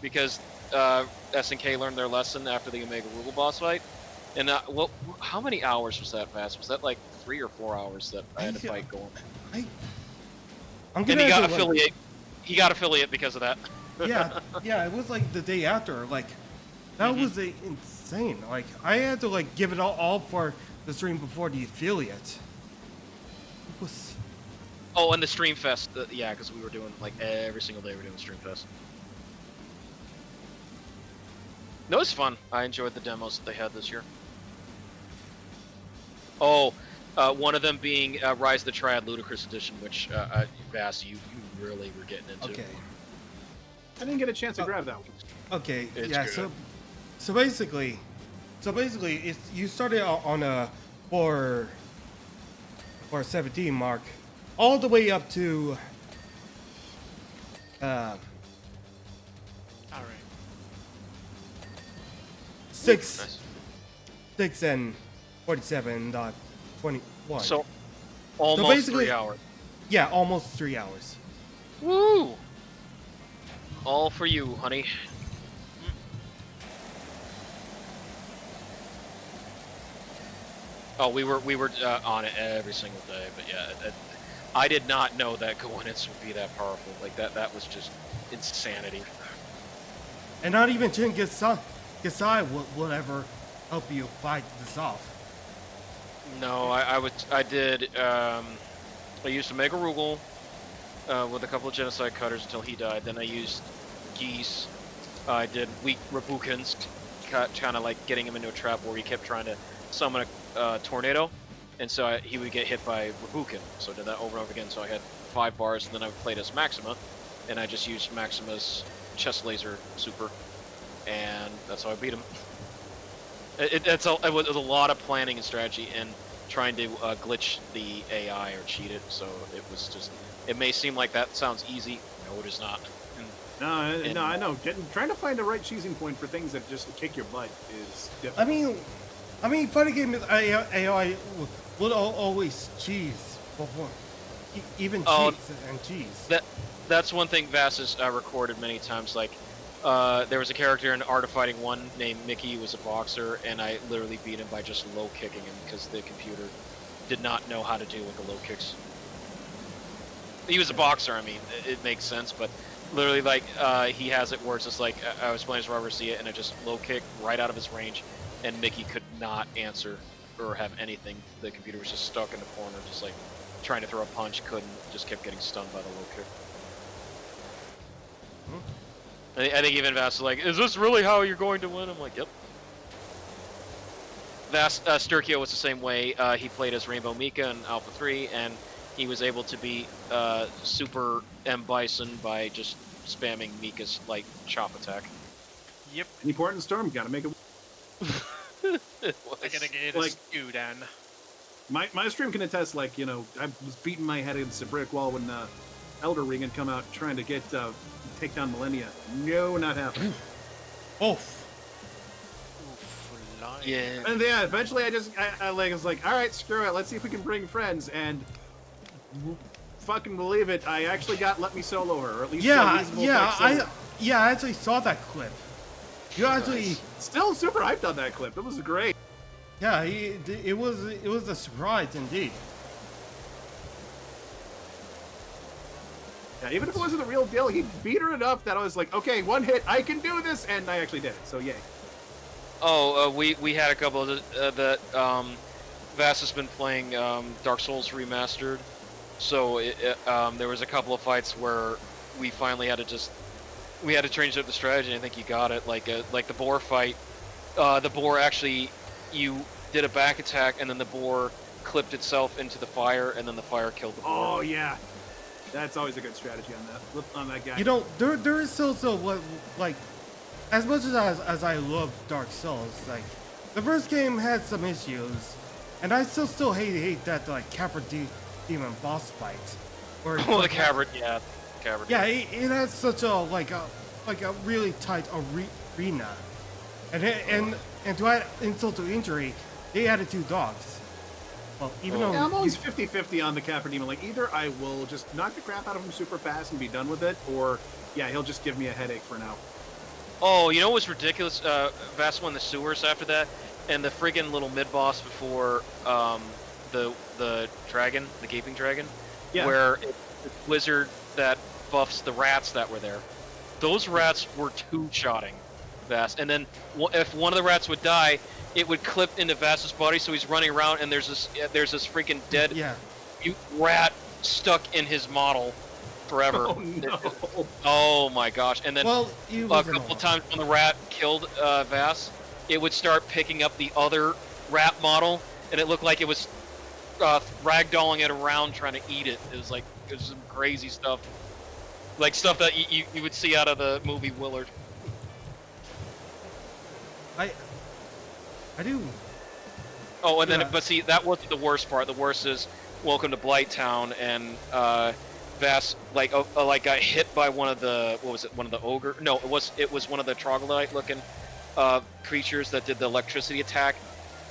because SNK learned their lesson after the Omega Rugal boss fight. And well, how many hours was that, Vass? Was that like 3 or 4 hours that I had to fight going? I'm And gonna he got have to, like, affiliate. He got affiliate because of that. yeah, it was like the day after. Like, that was insane. Like, I had to like give it all for the stream before the affiliate. It was. Oh, and the Stream Fest. Yeah, because we were doing like every single day. We were doing Stream Fest. No, it was fun. I enjoyed the demos that they had this year. Oh, one of them being Rise of the Triad Ludicrous Edition, which Vass, you really were getting into. Okay. I didn't get a chance to grab that one. Okay. It's yeah. good. So basically, it's you started on a 417 mark, all the way up to. All right. 6 and 47.21. So almost basically- 3 hours. Yeah, almost 3 hours. Woo! All for you, honey. Oh, we were on it every single day, but yeah, I did not know that Goenitz would be that powerful. Like that was just insanity. And not even Jin Gasai will ever help you fight this off. No, I used Omega Rugal with a couple of Genocide Cutters until he died. Then I used Geese. I did weak Rabukins, kind of like getting him into a trap where he kept trying to summon a tornado, and so he would get hit by Rabukin. So I did that over and over again. So I had 5 bars, and then I played as Maxima, and I just used Maxima's chest laser super, and that's how I beat him. It was a lot of planning and strategy and trying to glitch the AI or cheat it. So it was just. It may seem like that sounds easy. No, it is not. No, I know. Trying to find the right choosing point for things that just kick your butt is difficult. I mean, fighting game is AI will always cheese before, even cheats and cheese. That's one thing Vass has recorded many times. Like, there was a character in Art of Fighting 1 named Mickey, who was a boxer, and I literally beat him by just low kicking him because the computer did not know how to deal with the low kicks. He was a boxer, I mean, it makes sense, but literally, like, he has it where it's just like, I was playing as Robert Cia, and I just low kick right out of his range, and Mickey could not answer or have anything. The computer was just stuck in the corner, just like trying to throw a punch, couldn't, just kept getting stunned by the low kick. I think even Vass was like, is this really how you're going to win? I'm like, yep. VaStarPlus was the same way. He played as Rainbow Mika in Alpha 3, and he was able to beat Super M. Bison by just spamming Mika's like chop attack. Yep. Any port in storm, gotta make it. It was. I gotta get Like- a stew down. My stream can attest, like, you know, I was beating my head against a brick wall when Elder Ring had come out trying to take down Millennia. No, not happening. Oof. Yeah. And yeah, eventually I was like, all right, screw it. Let's see if we can bring friends. And fucking believe it, I actually got let me solo her, or at least Yeah, reasonable yeah, tech solo. I actually saw that clip. You actually, Still super hyped on that clip. It was great. yeah, it was a surprise indeed. Yeah, even if it wasn't the real deal, he beat her enough that I was like, okay, one hit, I can do this, and I actually did it. So yay. Oh, we had a couple of that. Vass has been playing Dark Souls Remastered, so there was a couple of fights where we finally had to change up the strategy. I think you got it. Like the boar fight, the boar actually, you did a back attack, and then the boar clipped itself into the fire, and then the fire killed the boar. Oh yeah, that's always a good strategy on that guy. You know, there is still what, like, as much as I love Dark Souls, like, the first game had some issues, and I still hate that like Capra Demon boss fight. Where Oh, the cavern, yeah, cavern. yeah, it has such a like a really tight arena, and to add insult to injury, they added 2 dogs. Well, even though Yeah, I'm always 50-50 on the Capra Demon. Like, either I will just knock the crap out of him super fast and be done with it, or yeah, he'll just give me a headache for now. Oh, you know what's ridiculous? Vass won the sewers after that. and the friggin' little mid boss before the dragon, the gaping dragon, Yeah. where it's the wizard that buffs the rats that were there. Those rats were two-shotting Vass, and then if one of the rats would die, it would clip into Vass's body, so he's running around, and there's this freaking dead rat stuck in his model forever. Oh no! Oh my gosh! And then Well, a couple times when the rat killed Vass, it would start picking up the other rat model, and it looked like it was ragdolling it around trying to eat it. It was some crazy stuff, like stuff that you would see out of the movie Willard. I do. Oh, and then Yeah. but see, that wasn't the worst part. The worst is Welcome to Blighttown, and Vass got hit by one of the one of the ogre? No, it was one of the troglodyte looking creatures that did the electricity attack.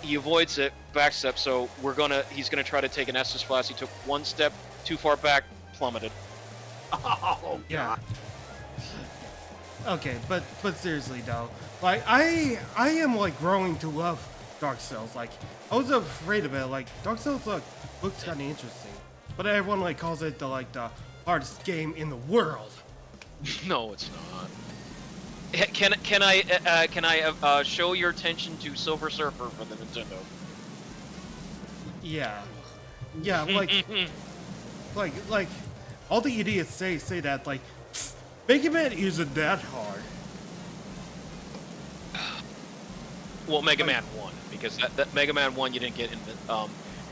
He avoids it, backstep. So he's gonna try to take an Estus Blast. He took one step too far back, plummeted. Oh Yeah. god! Okay, but seriously though, like I am like growing to love Dark Souls. Like I was afraid of it. Like Dark Souls looks kind of interesting, but everyone like calls it the hardest game in the world. No, it's not. Can I show your attention to Silver Surfer for the Nintendo? Yeah, yeah, like all the idiots say that like Mega Man isn't that hard. Well, Mega Man 1, because that Mega Man 1 you didn't get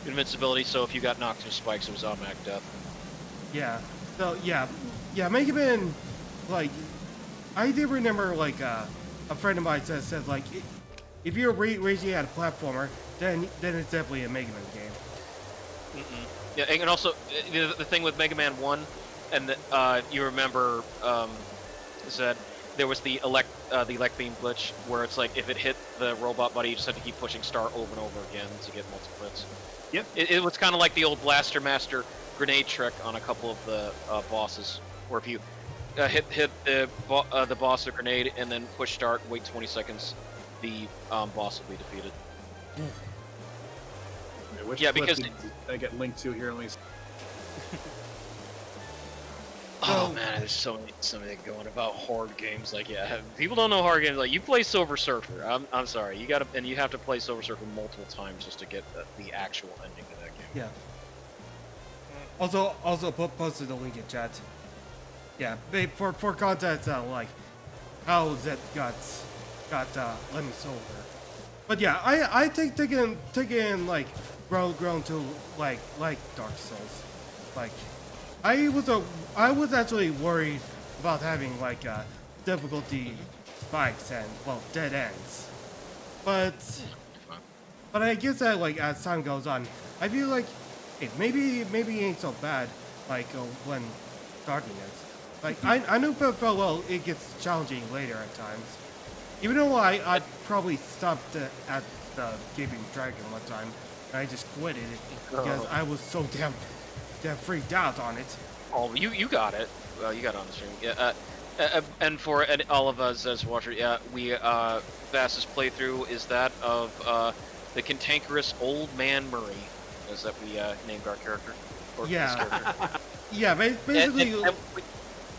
invincibility, so if you got knocked through spikes, it was automatic death. Yeah. So yeah, Mega Man, like I do remember like a friend of mine said like if you're racing at a platformer, then it's definitely a Mega Man game. Yeah, and also the thing with Mega Man 1, and you remember Zed, there was the elect beam glitch where it's like if it hit the robot buddy, you just have to keep pushing start over and over again to get multiple hits. Yep. It was kind of like the old Blaster Master grenade trick on a couple of the bosses, where if you hit the boss with a grenade and then push start, wait 20 seconds, the boss will be defeated. Which Yeah, clip because did I get linked to here. Let me see. Oh man, there's so many going about hard games. Like, yeah, people don't know hard games. Like, you play Silver Surfer. I'm sorry, you have to play Silver Surfer multiple times just to get the actual ending to that game. Yeah. Also posted the link in chat. Yeah, for context, like how Zed got Lemmy Silver. But yeah, I think taking like grown to like Dark Souls. Like I was actually worried about having like difficulty spikes and dead ends. But I guess that like as time goes on, I feel like hey, maybe it ain't so bad like when starting it. Like I know well it gets challenging later at times. Even though I probably stopped at the Gaping Dragon one time, and I just quit it because I was so damn freaked out on it. Oh, you got it. You got it on the stream. Yeah. And for all of us as watchers, yeah, Vass's playthrough is that of the cantankerous Old Man Murray, as that we named our character. Or Yeah. this character. Yeah, basically. And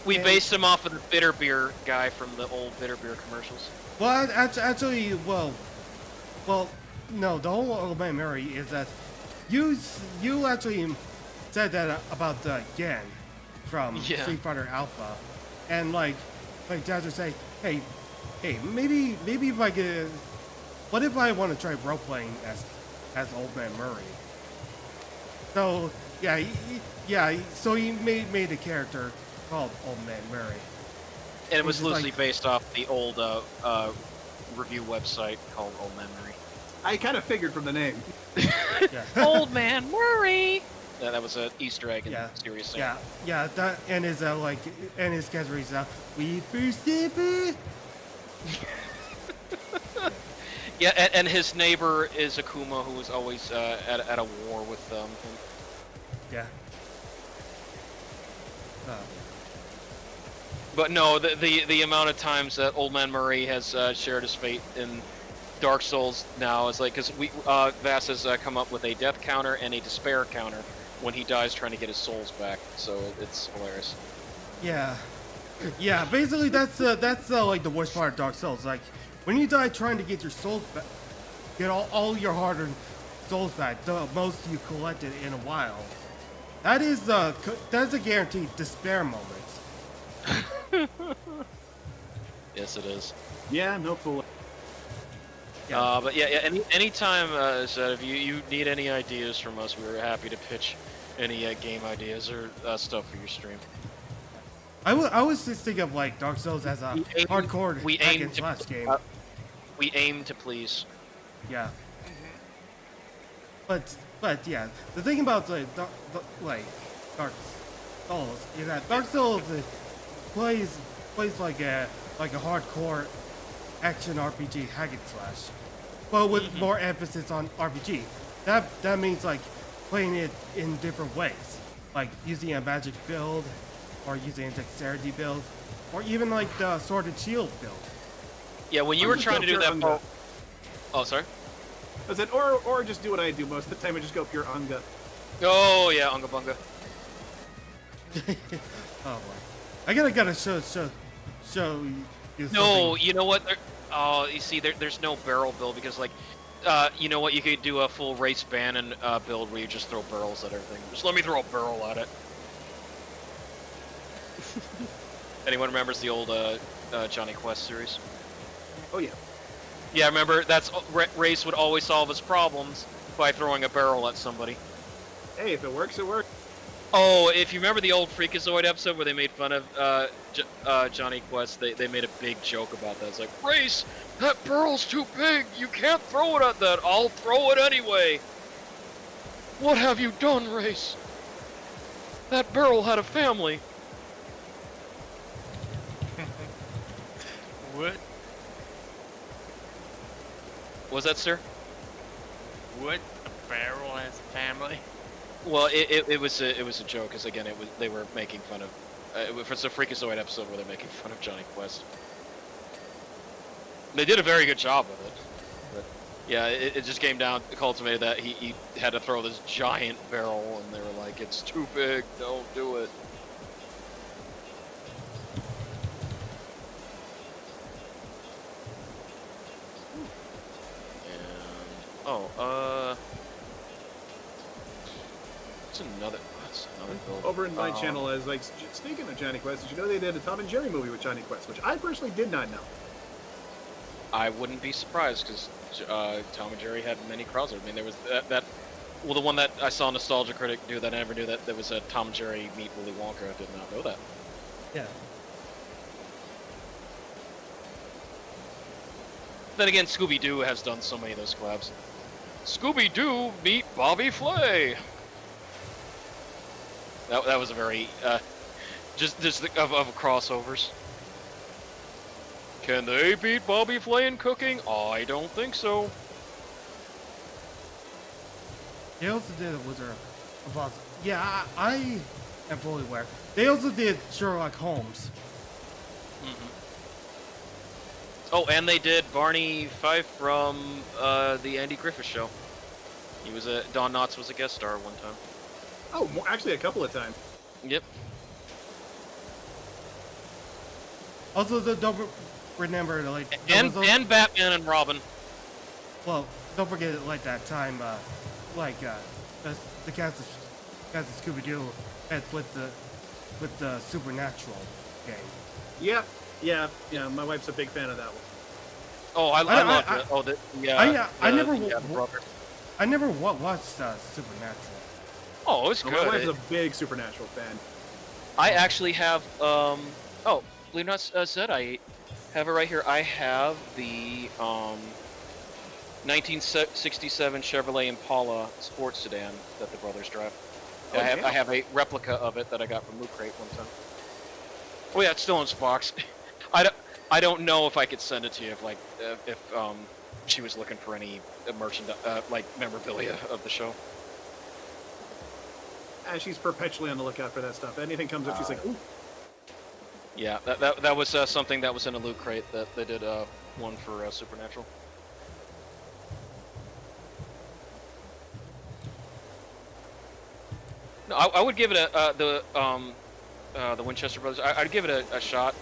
we based him off of the bitter beer guy from the old bitter beer commercials. Well, actually, well, no. The whole Old Man Murray is that you actually said that about the Gan from Street Fighter Alpha, and like Dad would say, hey, maybe if I could, what if I want to try role playing as Old Man Murray? So so he made a character called Old Man Murray. And it was Which is loosely like- based off the old review website called Old Man Murray. I kind of figured from the name. Yeah. Old Man Murray! Yeah, that was an Easter egg in Serious Sam. Yeah. That and his his catchphrase we first dip. Yeah, and his neighbor is Akuma, who was always at a war with him. Yeah. But no, the amount of times that Old Man Murray has shared his fate in Dark Souls now is like, because Vass has come up with a death counter and a despair counter when he dies trying to get his souls back. So it's hilarious. Yeah, yeah. Basically, that's like the worst part of Dark Souls. Like when you die trying to get your souls back, get all your hard-earned souls back, the most you collected in a while. That's a guaranteed despair moment. Yes, it is. Yeah, no fool. Yeah. But yeah. Anytime, said if you need any ideas from us, we're happy to pitch any game ideas or stuff for your stream. I was just thinking of like Dark Souls as a hardcore hack and slash game. We aim to please. Yeah. But yeah, the thing about like Dark Souls is that Dark Souls plays like a hardcore action RPG hack and slash, but with more emphasis on RPG. That means like playing it in different ways, like using a magic build, or using a dexterity build, or even like the sword and shield build. Yeah, when you were trying to do that. Oh, sorry. I said, or just do what I do most of the time and just go pure Anga. Oh yeah, Unga Bunga. Oh boy, I gotta show you. No, something. you know what? You see, there's no barrel build because like, you know what? You could do a full race ban and build where you just throw barrels at everything. Just let me throw a barrel at it. Anyone remembers the old Johnny Quest series? Oh yeah. Yeah, remember that's Race would always solve his problems by throwing a barrel at somebody. Hey, if it works, it works. Oh, if you remember the old Freakazoid episode where they made fun of Johnny Quest, they made a big joke about that. It's like, Race, that barrel's too big. You can't throw it at that. I'll throw it anyway. What have you done, Race? That barrel had a family. What? Was that, sir? What? A barrel has a family? Well, it was a joke, because again, they were making fun of. It's a Freakazoid episode where they're making fun of Johnny Quest. They did a very good job with it. But yeah, it just came down to cultivated that he had to throw this giant barrel, and they were like, "It's too big, don't do it." What's another build? Over in my channel, as like speaking of Johnny Quest, did you know they did a Tom and Jerry movie with Johnny Quest, which I personally did not know. I wouldn't be surprised because Tom and Jerry had many crossovers. I mean, there was well, the one that I saw Nostalgia Critic do that I never knew that there was a Tom and Jerry meet Willy Wonka. I did not know that. Yeah. Then again, Scooby-Doo has done so many of those collabs. Scooby-Doo meet Bobby Flay. That was a very just of crossovers. Can they beat Bobby Flay in cooking? I don't think so. They also did a Wizard of Oz. Yeah, I am fully aware. They also did Sherlock Holmes. Oh, and they did Barney Fife from the Andy Griffith Show. He was Don Knotts was a guest star one time. Oh, actually a couple of times. Yep. Also, don't remember like And Batman and Robin. well, don't forget like that time the cast of Scooby-Doo had with the Supernatural game. Yeah, my wife's a big fan of that one. Oh, I loved it. Oh, I never watched Supernatural. Oh, it's So good. my wife's a big Supernatural fan. I actually have oh, believe it or not, said I have it right here. I have the 1967 Chevrolet Impala sports sedan that the brothers drive. Oh, I have a replica of it that I got from Loot Crate one time. Oh yeah, it's still in its box. I don't know if I could send it to you if she was looking for any merchandise like memorabilia of the show. And she's perpetually on the lookout for that stuff. Anything comes up, she's like, ooh. Yeah, that was something that was in a Loot Crate that they did one for Supernatural. No, I would give it the Winchester Brothers. I'd give it a shot.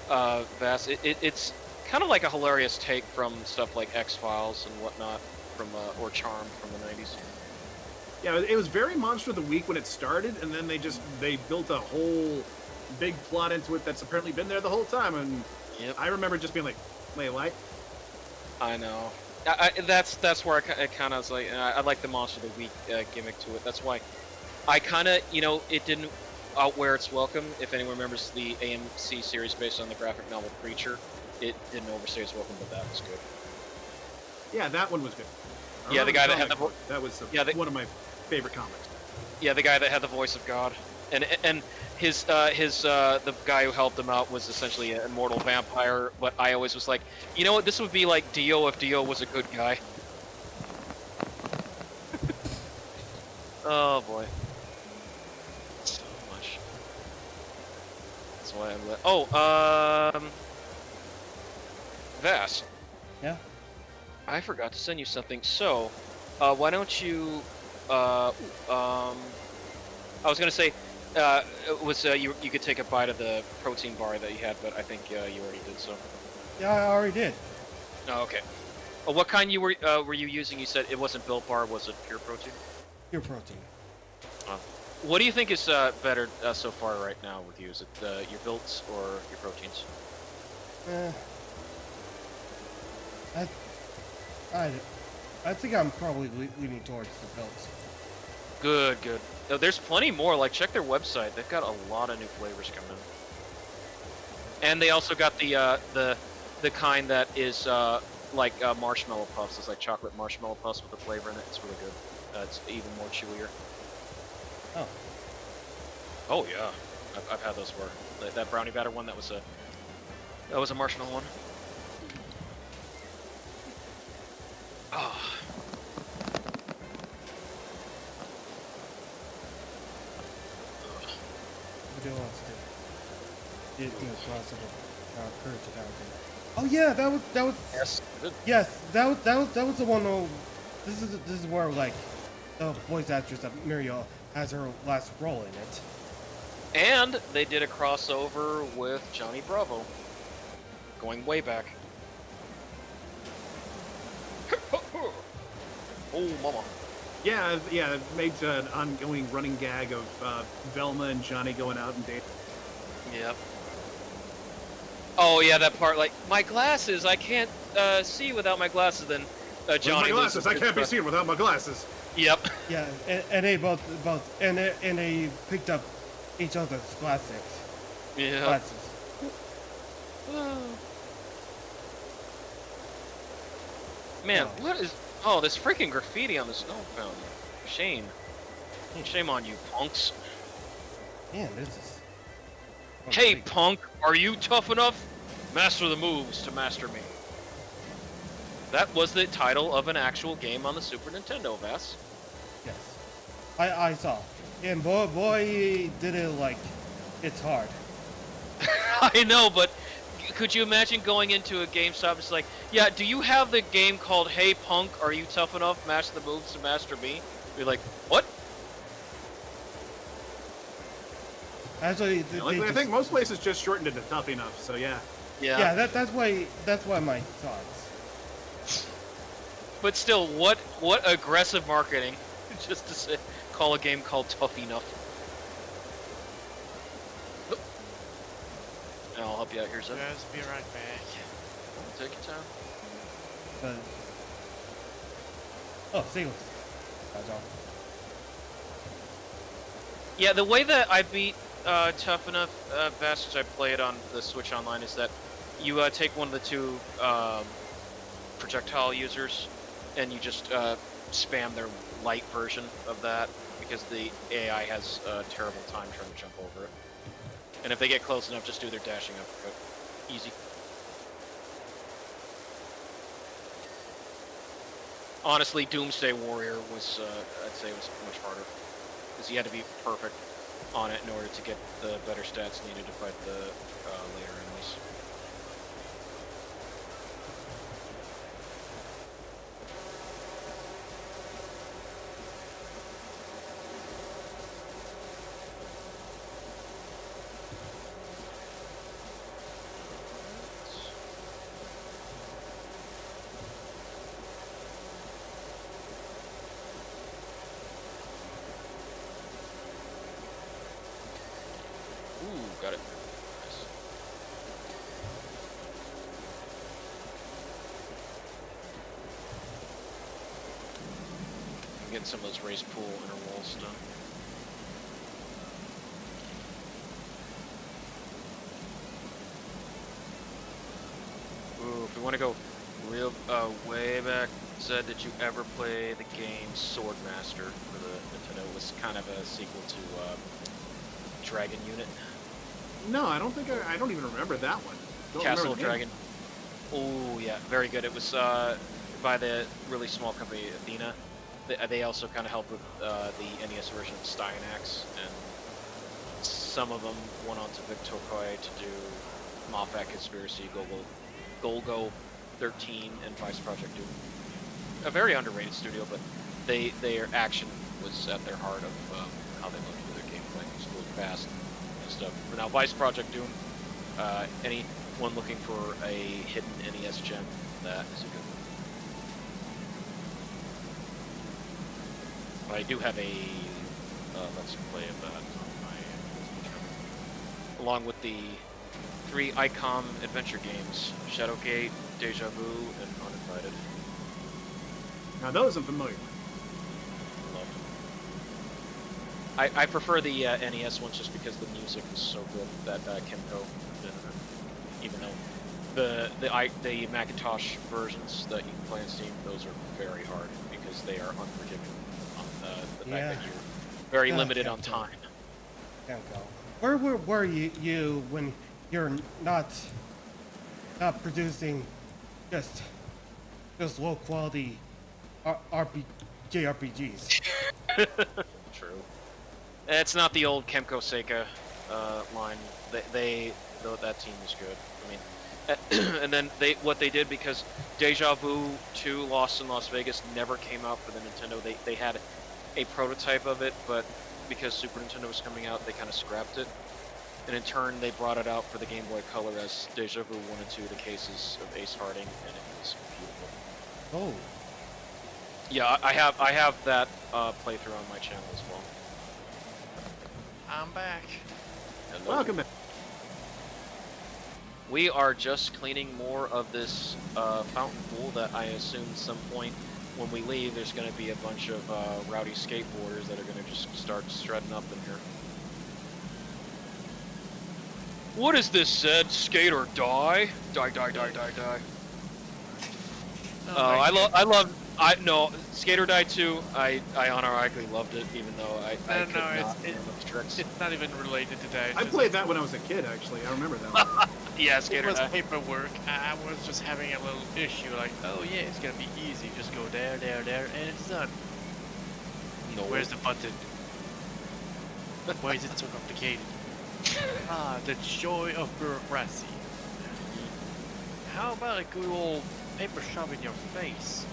Vass. It's kind of like a hilarious take from stuff like X-Files and whatnot from or Charmed from the 90s. Yeah, it was very Monster of the Week when it started, and then they built a whole big plot into it that's apparently been there the whole time. And Yep. I remember just being like, "Wait, what?" I know. That's where I kind of was like, I like the Monster of the Week gimmick to it. That's why I kind of, it didn't outwear its welcome. If anyone remembers the AMC series based on the graphic novel Preacher, it didn't overstay its welcome, but that was good. Yeah, that one was good. I Yeah, the remember guy that had comic the book. That was one of my favorite comics. Yeah, the guy that had the voice of God, and his the guy who helped him out was essentially an immortal vampire. But I always was like, you know what? This would be like Dio if Dio was a good guy. Oh boy, so much. That's why I'm. Vass. Yeah. I forgot to send you something. So, why don't you? I was gonna say, you could take a bite of the protein bar that you had, but I think you already did so. Yeah, I already did. Oh, okay. What kind were you using? You said it wasn't Built Bar. Was it Pure Protein? Pure protein. What do you think is better so far right now with you? Is it your Builts or your proteins? I think I'm probably leaning towards the belts. Good, good. There's plenty more. Like, check their website. They've got a lot of new flavors coming in. And they also got the kind that is like marshmallow puffs. It's like chocolate marshmallow puffs with the flavor in it. It's really good. It's even more chewier. Oh. Oh yeah, I've had those before. That brownie batter one. That was a marshmallow one. Oh. What else did the possible courage and everything. Oh yeah, that was Yes. Good. yes, that was the one. This is where like the voice actress of Muriel has her last role in it. And they did a crossover with Johnny Bravo, going way back. Oh, mama. Yeah, it made an ongoing running gag of Velma and Johnny going out and dating. Yep. Oh yeah, that part. Like, my glasses. I can't see without my glasses. Then Johnny. With my glasses, I can't be seen without my glasses. Yep. Yeah, and they both and they picked up each other's glasses. Yeah. Glasses. Man, Oh. what is? Oh, this freaking graffiti on the snow fountain. Shame. Shame on you, punks. Man, this is. Hey, punk, are you tough enough? Master the moves to master me. That was the title of an actual game on the Super Nintendo, Vass. Yes, I saw, and boy, did it like it's hard. I know, but could you imagine going into a GameStop? It's like, yeah, do you have the game called Hey Punk, Are You Tough Enough? Master the moves to master me? You're like, what? Actually, I think most places just shortened it to Tough Enough. So yeah. Yeah, that's why my thoughts. But still, what aggressive marketing just to say, call a game called Tough Enough. And I'll help you out here, Zeb. Just be right back. Take your time. But seamless. That's all. Yeah, the way that I beat Tough Enough Vass, which I play it on the Switch Online, is that you take one of the two projectile users and you just spam their light version of that, because the AI has a terrible time trying to jump over it. And if they get close enough, just do their dashing uppercut. Easy. Honestly, Doomsday Warrior was, I'd say, was much harder, because you had to be perfect on it in order to get the better stats needed to fight the later enemies. getting some of those race pool intervals done. Ooh, if we want to go real way back, Zed, did you ever play the game Swordmaster for the Nintendo? It was kind of a sequel to Dragon Unit. No, I don't think I don't even remember that one. Don't Castle of remember the name. Dragon. Oh yeah, very good. It was by the really small company Athena. They also kind of helped with the NES version of Styanax, and some of them went on to Victokoi to do Moffat Conspiracy, Golgo 13, and Vice Project Doom. A very underrated studio, but their action was at their heart of how they looked at their gameplay. It was really fast and stuff. But now Vice Project Doom, anyone looking for a hidden NES gem, that is a good one. I do have a let's play of that on my channel, along with the 3 ICOM adventure games: Shadowgate, Deja Vu, and Uninvited. Now those I'm familiar with. Loved them. I prefer the NES ones just because the music was so good that Kemco did. Even though the Macintosh versions that you can play on Steam, those are very hard because they are unforgiving. The fact that you're very limited on time. Kemco. Where were you when you're not producing just low quality JRPGs? True. It's not the old Kemco Seika line. That team was good. I mean, and then what they did, because Deja Vu 2 Lost in Las Vegas never came out for the Nintendo. They had a prototype of it, but because Super Nintendo was coming out, they kind of scrapped it. And in turn, they brought it out for the Game Boy Color as Deja Vu 1 and 2, the cases of Ace Harding, and it was beautiful. Oh. Yeah, I have that playthrough on my channel as well. I'm back. Hello. Welcome back. We are just cleaning more of this fountain pool that I assume at some point when we leave, there's going to be a bunch of rowdy skateboarders that are going to just start shredding up in here. What is this, Zed? Skate or die? Die, die, die, die, die. No, Skate or Die 2, I unironically loved it, even though I could not remember the tricks. It's not even related to that. I played that when I was a kid, actually. I remember that one. Yeah, It Skate or was Die. paperwork. I was just having a little issue, like, oh yeah, it's gonna be easy. Just go there, there, there, and it's done. No. Where's the button? Why is it so complicated? The joy of bureaucracy. How about a good old paper shove in your face?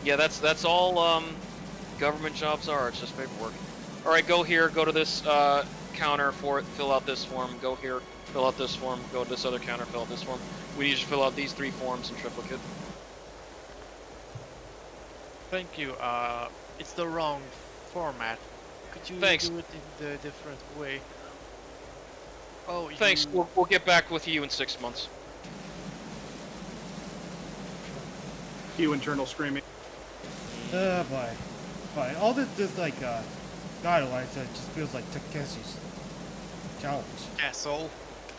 Yeah, that's all government jobs are. It's just paperwork. All right, go here. Go to this counter for it. Fill out this form. Go here. Fill out this form. Go to this other counter. Fill out this form. We need you to fill out these 3 forms in triplicate. Thank you. It's the wrong format. Could you Thanks. do it in the different way? Oh, Thanks. you... We'll get back with you in 6 months. Cue internal screaming. Boy. Boy, all this like guidelines, it just feels like Takeshi's challenge. Asshole.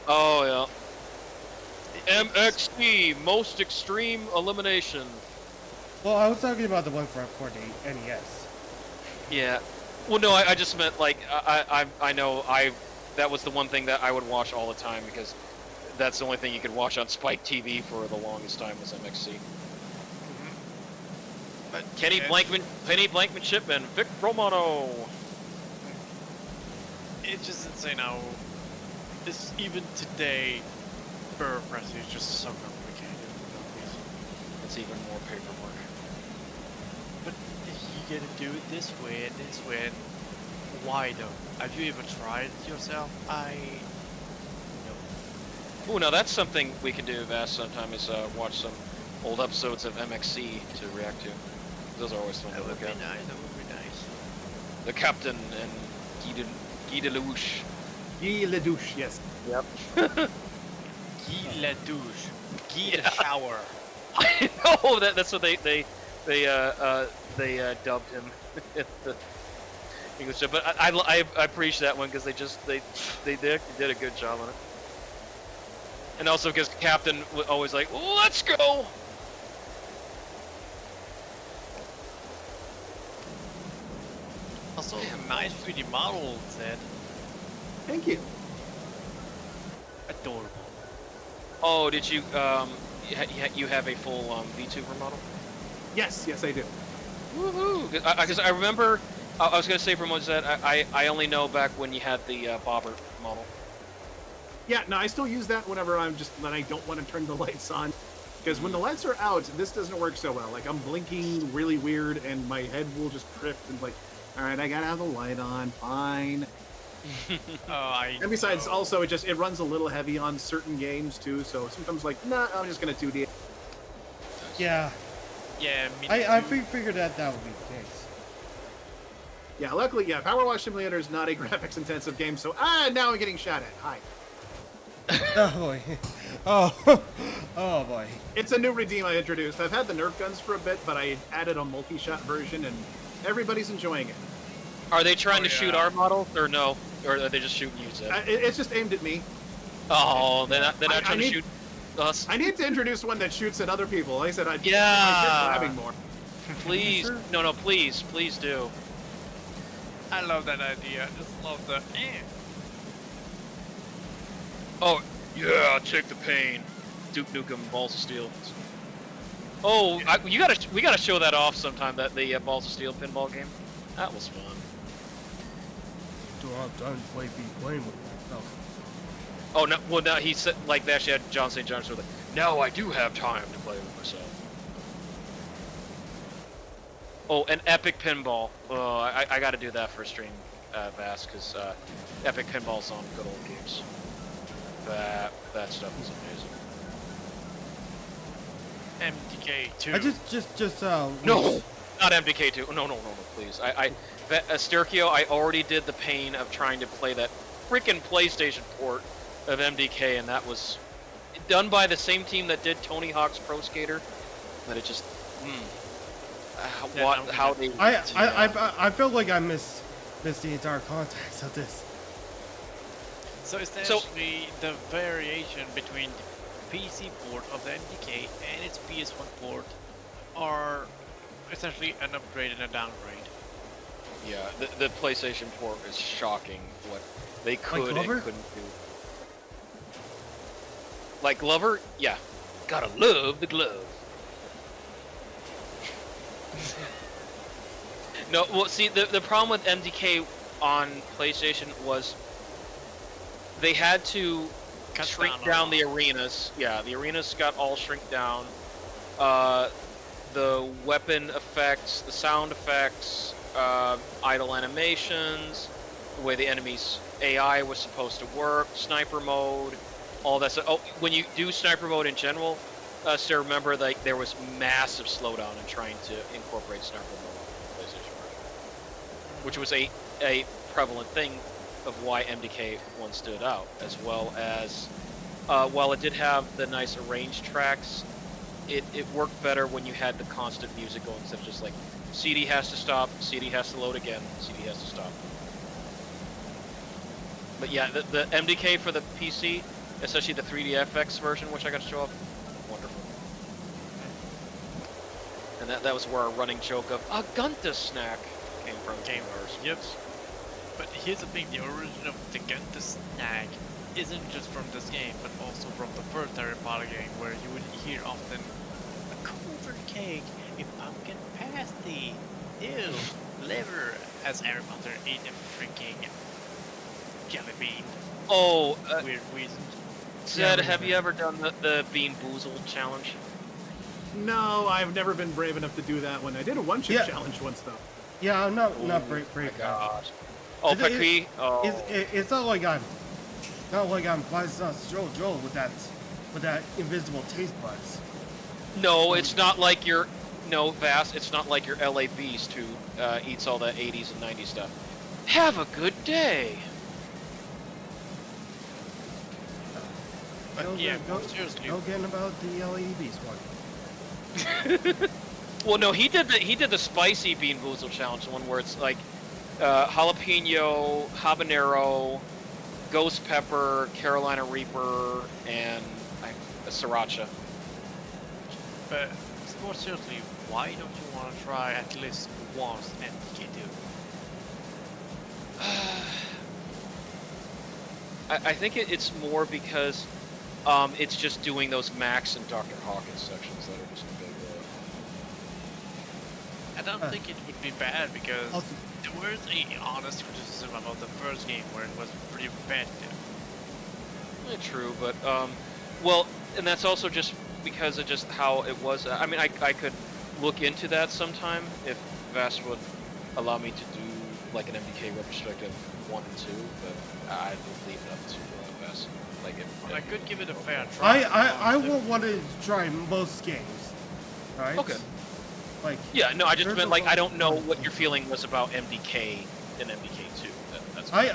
Oh yeah. MXT, most extreme elimination. Well, I was talking about the one for the NES. Yeah. Well, no, I just meant like I know that was the one thing that I would watch all the time because that's the only thing you could watch on Spike TV for the longest time was MXC. But Penny Blankman Shipman, Vic Romano. it's just insane how this even today bureaucracy is just so complicated for no reason. It's even more paperwork. But you gotta do it this way and this way, and why though? Have you ever tried it yourself? No. Ooh, now that's something we could do, Vass, sometime is watch some old episodes of MXC to react to. Those are always fun That to would look be at. nice. That would be nice. The Captain and Guy Delouche. Guy Ledouche, yes. Yep. Guy la douche. Guy the shower. I know that's what they dubbed him. the English dub. But I appreciate that one because they did a good job on it. And also because Captain was always like, "Let's go." Also, nice 3D model, Zed. Thank you. Adorable. Oh, did you you have a full VTuber model? Yes, yes, I do. Woohoo! Because I remember, I was gonna say from what Zed, I only know back when you had the Bobbert model. Yeah, no, I still use that whenever when I don't want to turn the lights on. Because when the lights are out, this doesn't work so well. Like, I'm blinking really weird, and my head will just drift, and like, alright, I gotta have the light on, fine. And besides, also, it runs a little heavy on certain games, too, so sometimes, like, nah, I'm just gonna 2D it. Yeah. Yeah, me I too. figured that would be the case. Yeah, luckily, yeah, Powerwash Simulator is not a graphics-intensive game, so, now I'm getting shot at. Hi. Oh boy. Oh. Oh boy. It's a new redeem I introduced. I've had the Nerf guns for a bit, but I added a multi-shot version, and everybody's enjoying it. Are they trying to shoot our models, or no? Or are they just shooting you, Zed? It's just aimed at me. Oh, they're not trying to shoot us. I need to introduce one that shoots at other people. Like I said, I'd grabbing more. Please, no, please do. I love that idea. I just love the. Oh, yeah, take the pain. Duke Nukem Balls of Steel. Oh, we gotta show that off sometime. That the Balls of Steel pinball game. That was fun. Don't have time to be playing with myself. Oh no! Well, now he said like that. She had John St. John's with it. Now I do have time to play with myself. Oh, an epic pinball. Oh, I got to do that for a stream, Vass, because epic pinball's on good old games. That stuff is amazing. MDK2. I just No, not MDK2. No, please. Sterikio, I already did the pain of trying to play that freaking PlayStation port of MDK, and that was done by the same team that did Tony Hawk's Pro Skater, but it just, how they. I felt like I missed the entire context of this. So essentially, the variation between the PC port of the MDK and its PS1 port are essentially an upgrade and a downgrade. Yeah, the PlayStation port is shocking what they could and couldn't do. Like Glover? Yeah. Gotta love the glove. No, well, see, the problem with MDK on PlayStation was they had to shrink down the arenas. Yeah, the arenas got all shrink down. The weapon effects, the sound effects, idle animations, the way the enemy's AI was supposed to work, sniper mode, all that stuff. Oh, when you do sniper mode in general, so remember like there was massive slowdown in trying to incorporate sniper mode on the PlayStation version, which was a prevalent thing of why MDK 1 stood out, as well as while it did have the nice arranged tracks, it worked better when you had the constant music going instead of just like CD has to stop, CD has to load again, CD has to stop. But yeah, the MDK for the PC, especially the 3DFX version, which I got to show off, wonderful. And that was where our running joke of a Gunta snack came from. Yep. But here's the thing, the origin of the Gunta snack isn't just from this game, but also from the first Harry Potter game, where you would hear often a covered cake, a pumpkin pasty, ew, liver, as Harry Potter ate a freaking jelly bean. Oh, Weird reason. Zed, have you ever done the Bean Boozled challenge? No, I've never been brave enough to do that one. I did a one-chip challenge once, though. Yeah, I'm not brave. Gosh. Oh, Paki. Oh. It's not like I'm Joel with that invisible taste buds. No, it's not like your Vass. It's not like your LA Beast who eats all the 80s and 90s stuff. Have a good day. But yeah, seriously. Go get about the LA Beast one. Well, no, he did the spicy Bean Boozle challenge, the one where it's like jalapeno, habanero, ghost pepper, Carolina Reaper, and sriracha. But more seriously, why don't you want to try at least once MK2? I think it's more because it's just doing those Max and Dr. Hawkins sections that are just a big. I don't think it would be bad because there was a honest criticism about the first game where it was pretty repetitive. Yeah, true, but well, and that's also just because of just how it was. I mean, I could look into that sometime if Vast would allow me to do like an MDK retrospective 1 and 2, but I would leave it up to Vast. Like, I could give it a fair try. I won't want to try most games, right? Okay. Like, yeah, no, I just meant like I don't know what your feeling was about MDK and MDK2. That's I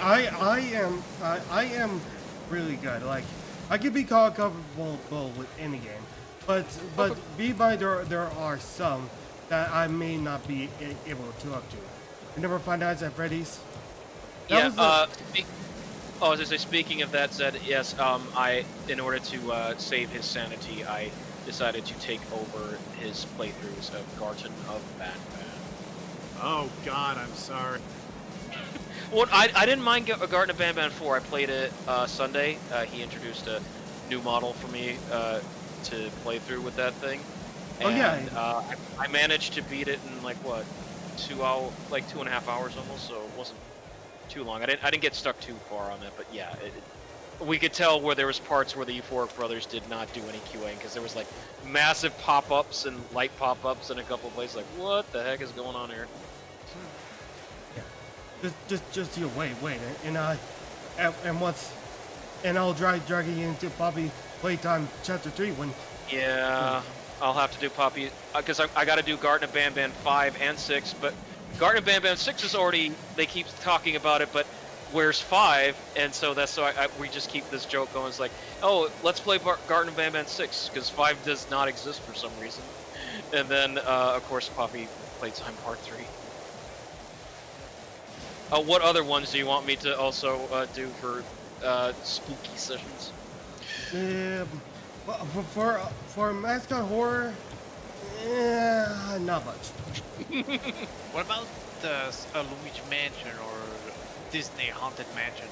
am really good. Like, I can be comfortable with any game, but be by there are some that I may not be able to up to. You never find out at Freddy's. Yeah. I was gonna say, speaking of that, Zed, yes. In order to save his sanity, I decided to take over his playthroughs of Garten of Banban. Oh God, I'm sorry. Well, I didn't mind Garten of Banban 4. I played it Sunday. He introduced a new model for me to play through with that thing. And, I managed to beat it in like what, 2.5 hours almost. So it wasn't too long. I didn't get stuck too far on it, but yeah, we could tell where there was parts where the Euphoric Brothers did not do any QAing because there was like massive pop-ups and light pop-ups in a couple of places. Like, what the heck is going on here? Yeah, just you wait, and I'll drag you into Poppy Playtime Chapter 3 when. Yeah, I'll have to do Poppy because I got to do Garten of Banban 5 and 6, but Garten of Banban 6 is already. They keep talking about it, but. Where's 5? And so that's we just keep this joke going. It's like, oh, let's play Garten of Banban 6 because 5 does not exist for some reason. And then, of course, Poppy Playtime Part 3. What other ones do you want me to also do for spooky sessions? For mascot horror, not much. What about the Luigi Mansion or Disney Haunted Mansion?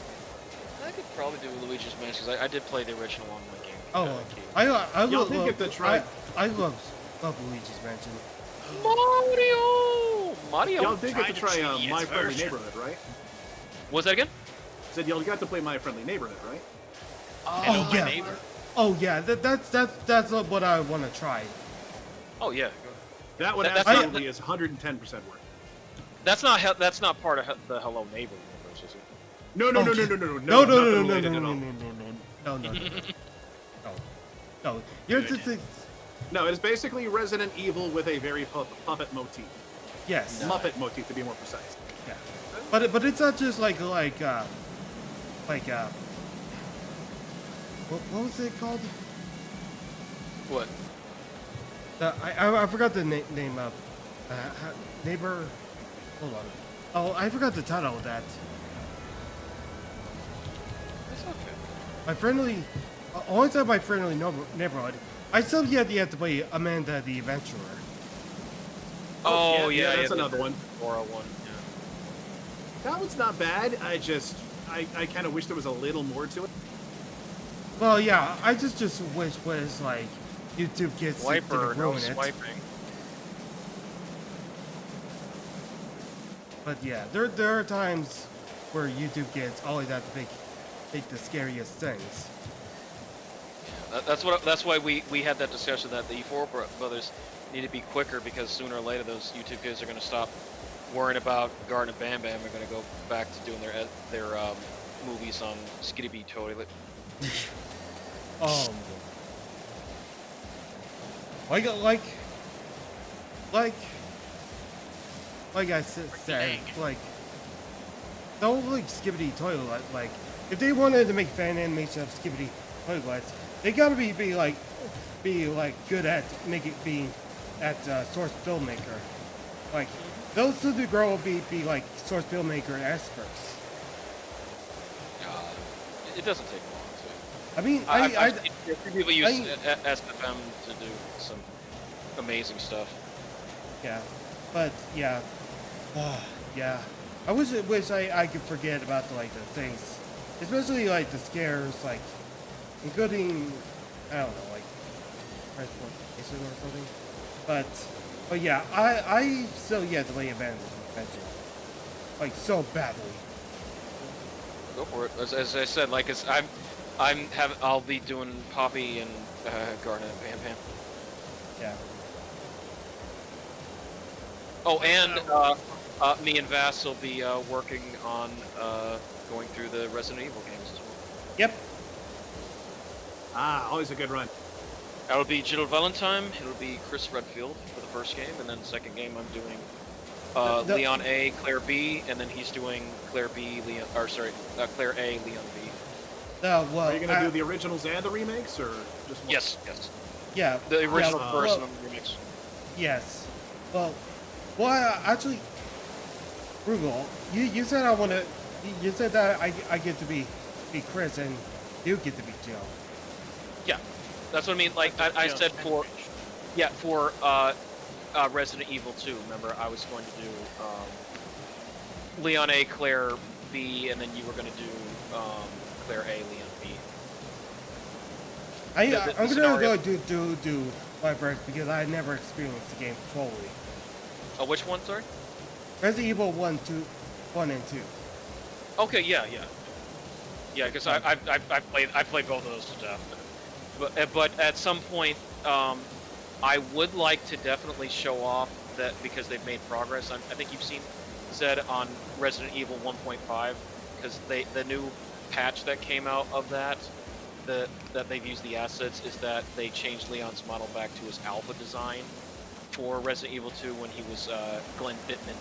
I could probably do Luigi's Mansion because I did play the original on my game. Oh, I love Luigi's Mansion. Mario! Y'all did get to try My Friendly Neighborhood, right? Was that again? Said y'all got to play My Friendly Neighborhood, right? Oh yeah. Oh yeah. That's what I want to try. Oh yeah. That one absolutely is 110% worth. That's not part of the Hello Neighbor universe, is it? No. Here's the thing. No, it is basically Resident Evil with a very puppet motif. Yes. Muppet motif, to be more precise. Yeah. But it's not just like what was it called? What? I forgot the name of neighbor. Hold on. Oh, I forgot the title of that. That's okay. My friendly. Only time my friendly neighborhood. I still yet to play Amanda the Adventurer. Oh yeah, that's another one. Aura one. Yeah. That one's not bad. I kind of wish there was a little more to it. Well, yeah, I just wish was like YouTube kids didn't ruin it. Swiping. But yeah, there are times where YouTube kids always have to make the scariest things. That's why we had that discussion that the E4 brothers need to be quicker because sooner or later those YouTube kids are going to stop worrying about Garten of Banban. They're going to go back to doing their movies on Skitty Toilet. Like I said, like don't like Skibbity Toilet. Like if they wanted to make fan animation of Skibbity Toilets, they gotta be good at being at Source Filmmaker. Like, those two girl will be like Source Filmmaker experts. It doesn't take long to. I mean, I've seen people use SFM to do some amazing stuff. Yeah, but yeah, yeah. I wish I could forget about the things, especially like the scares, like including I don't know, like transportation or something. But yeah, I still yet to play Adventure, like so badly. Go for it. As I said, like I'll be doing Poppy and Garnet Pam Pam. Yeah. Oh, and me and Vass will be working on going through the Resident Evil games as well. Yep. Ah, always a good run. That'll be Jill Valentine. It'll be Chris Redfield for the first game, and then the second game I'm doing Leon A, Claire B, and then he's doing Claire B, Claire A, Leon B. Well, are you gonna do the originals and the remakes, or just one? Yes. Yeah. The original well, version of the remix. Yes. Well, actually, Rugal, you said I want to. You said that I get to be Chris and you get to be Jill. Yeah, that's what I mean. Like I said for Resident Evil 2. Remember, I was going to do Leon A, Claire B, and then you were going to do Claire A, Leon B. I'm gonna go do my first because I never experienced the game fully. Oh, which one? Sorry. Resident Evil 1 and 2. Okay, yeah, because I played both of those to death. But at some point, I would like to definitely show off that because they've made progress. I think you've seen Zed on Resident Evil 1.5 because the new patch that came out of that they've used the assets is that they changed Leon's model back to his alpha design for Resident Evil 2 when he was Glenn Bittman.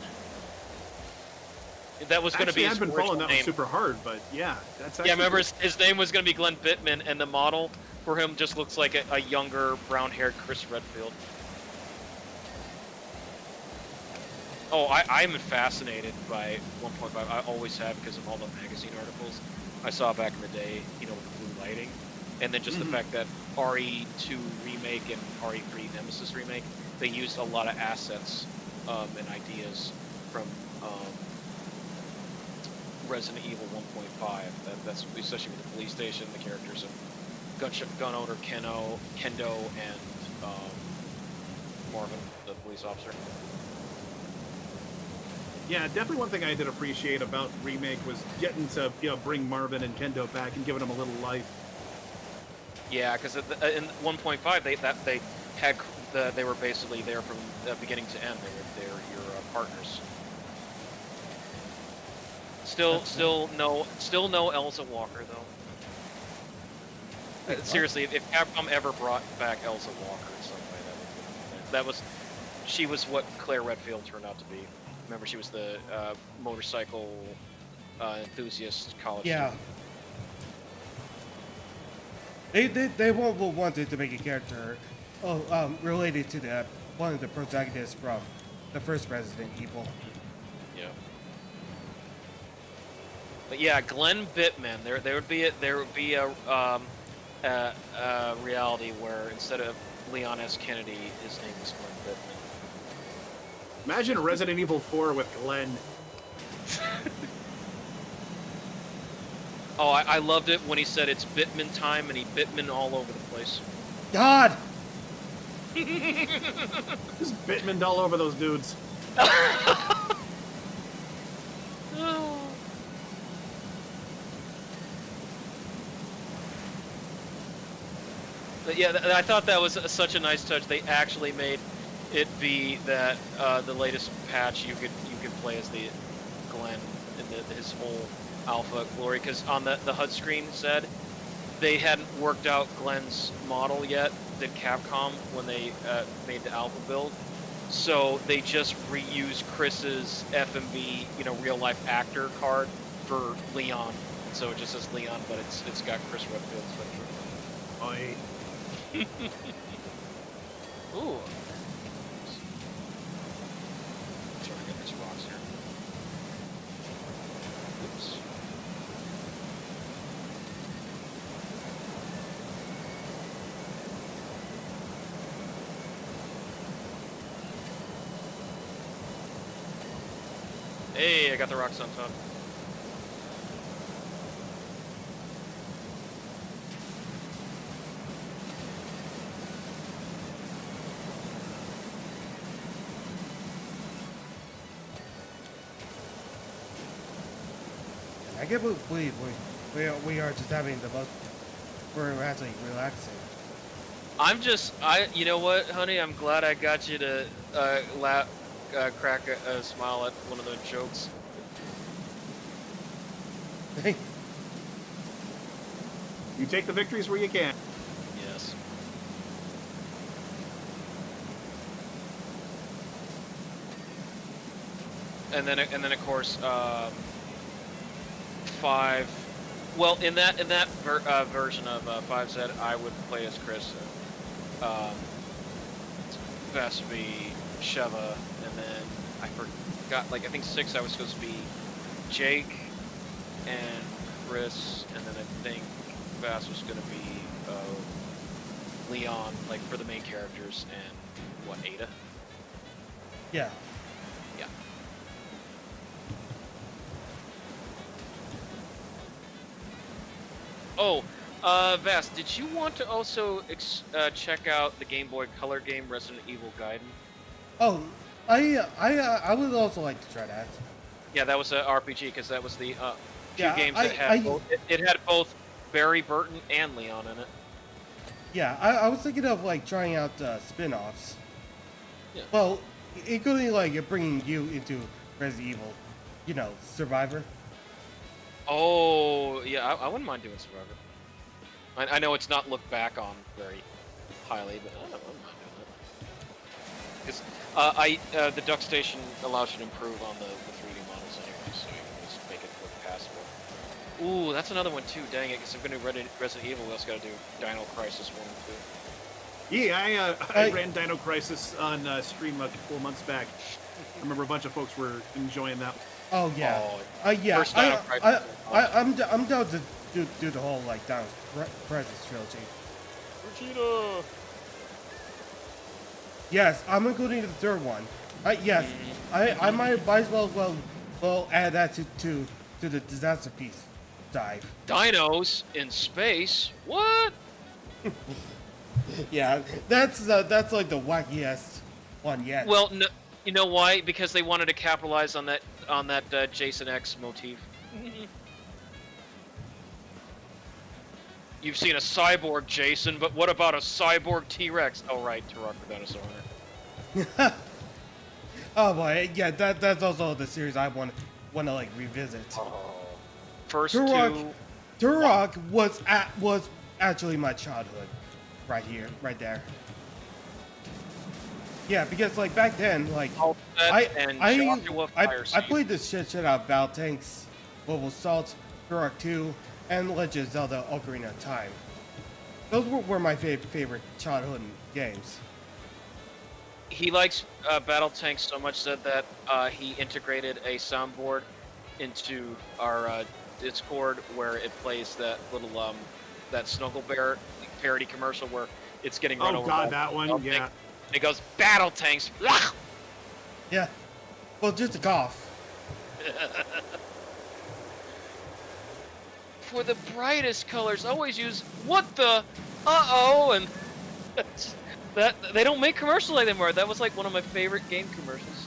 That was going to be his I've been original following that name. one super hard, but yeah, that's Yeah, remember his name was going to be Glenn Bittman, and the model for him just looks like a younger, brown-haired Chris Redfield. Oh, I'm fascinated by 1.5. I always have because of all the magazine articles I saw back in the day, with the blue lighting. And then just the fact that RE2 Remake and RE3 Nemesis Remake, they used a lot of assets and ideas from Resident Evil 1.5. That's especially with the police station, the characters of gun owner Kendo, and Marvin, the police officer. Yeah, definitely one thing I did appreciate about Remake was getting to bring Marvin and Kendo back and giving them a little life. Yeah, because in 1.5 they were basically there from beginning to end. They were your partners. Still no Elsa Walker though. Seriously, if Capcom ever brought back Elsa Walker in some way, she was what Claire Redfield turned out to be. Remember, she was the motorcycle enthusiast college student. They wanted to make a character related to one of the protagonists from the first Resident Evil. Yeah. But yeah, Glenn Bittman. There would be a reality where instead of Leon S. Kennedy, his name is Glenn Bittman. Imagine Resident Evil 4 with Glenn. Oh, I loved it when he said it's Bittman time, and he Bittman all over the place. God! Just Bittman all over those dudes. But yeah, I thought that was such a nice touch. They actually made it be that the latest patch you could play as the Glenn in his whole alpha glory, because on the HUD screen said they hadn't worked out Glenn's model yet, did Capcom, when they made the alpha build. So they just reused Chris's FMV, real life actor card for Leon. So it just says Leon, but it's got Chris Redfield's picture. Oi. Ooh. Hey, I got the rocks on top. I can't believe we are just having the most. We're actually relaxing. You know what, honey? I'm glad I got you to crack a smile at one of those jokes. You take the victories where you can. Yes. And then of course, 5. Well, in that version of 5Z, I would play as Chris. Vest would be Sheva, and then I forgot. Like I think 6, I was supposed to be Jake and Chris, and then I think Vast was gonna be Leon, like for the main characters, and what, Ada? Yeah. Yeah. Oh, Vast, did you want to also check out the Game Boy Color game Resident Evil Gaiden? Oh, I would also like to try that. Yeah, that was a RPG because that was the two Yeah, games that had it had both Barry Burton and Leon in it. Yeah, I was thinking of like trying out spin-offs. Yeah. Well, including like bringing you into Resident Evil, you know, Survivor. Oh, yeah, I wouldn't mind doing Survivor. I know it's not looked back on very highly, but I wouldn't mind doing it. Because the Duck Station allows you to improve on the 3D models anyway, so you can just make it look passable. Ooh, that's another one too, dang it, because if we're going to do Resident Evil, we also got to do Dino Crisis 1 and 2. Yeah, I ran Dino Crisis on stream a couple of months back. I remember a bunch of folks were enjoying that. Oh yeah, yeah. First Dino Crisis. I'm down to do the whole like Dino Crisis trilogy. Vegeta. Yes, I'm including the third one. Yes, I might as well add that to the disaster piece dive. Dinos in space? What? Yeah, that's like the wackiest one yet. Well, no, you know why? Because they wanted to capitalize on that Jason X motif. You've seen a cyborg Jason, but what about a cyborg T-Rex? Oh right, Turok the Dinosaur Hunter. Oh boy, yeah, that's also the series I want to like revisit. Oh. First Turok was actually my childhood, right there. Yeah, because like back then, like I played the shit out of Battle Tanks, Global Assault, Turok 2, and Legend of Zelda: Ocarina of Time. Those were my favorite childhood games. He likes Battle Tanks so much that he integrated a soundboard into our Discord where it plays that little that Snuggle Bear parody commercial where it's getting run over. Oh god, that one, yeah. It goes Battle Tanks. Yeah. Well, just a cough. For the brightest colors, always use what the uh-oh, and that they don't make commercials like that anymore. That was like one of my favorite game commercials.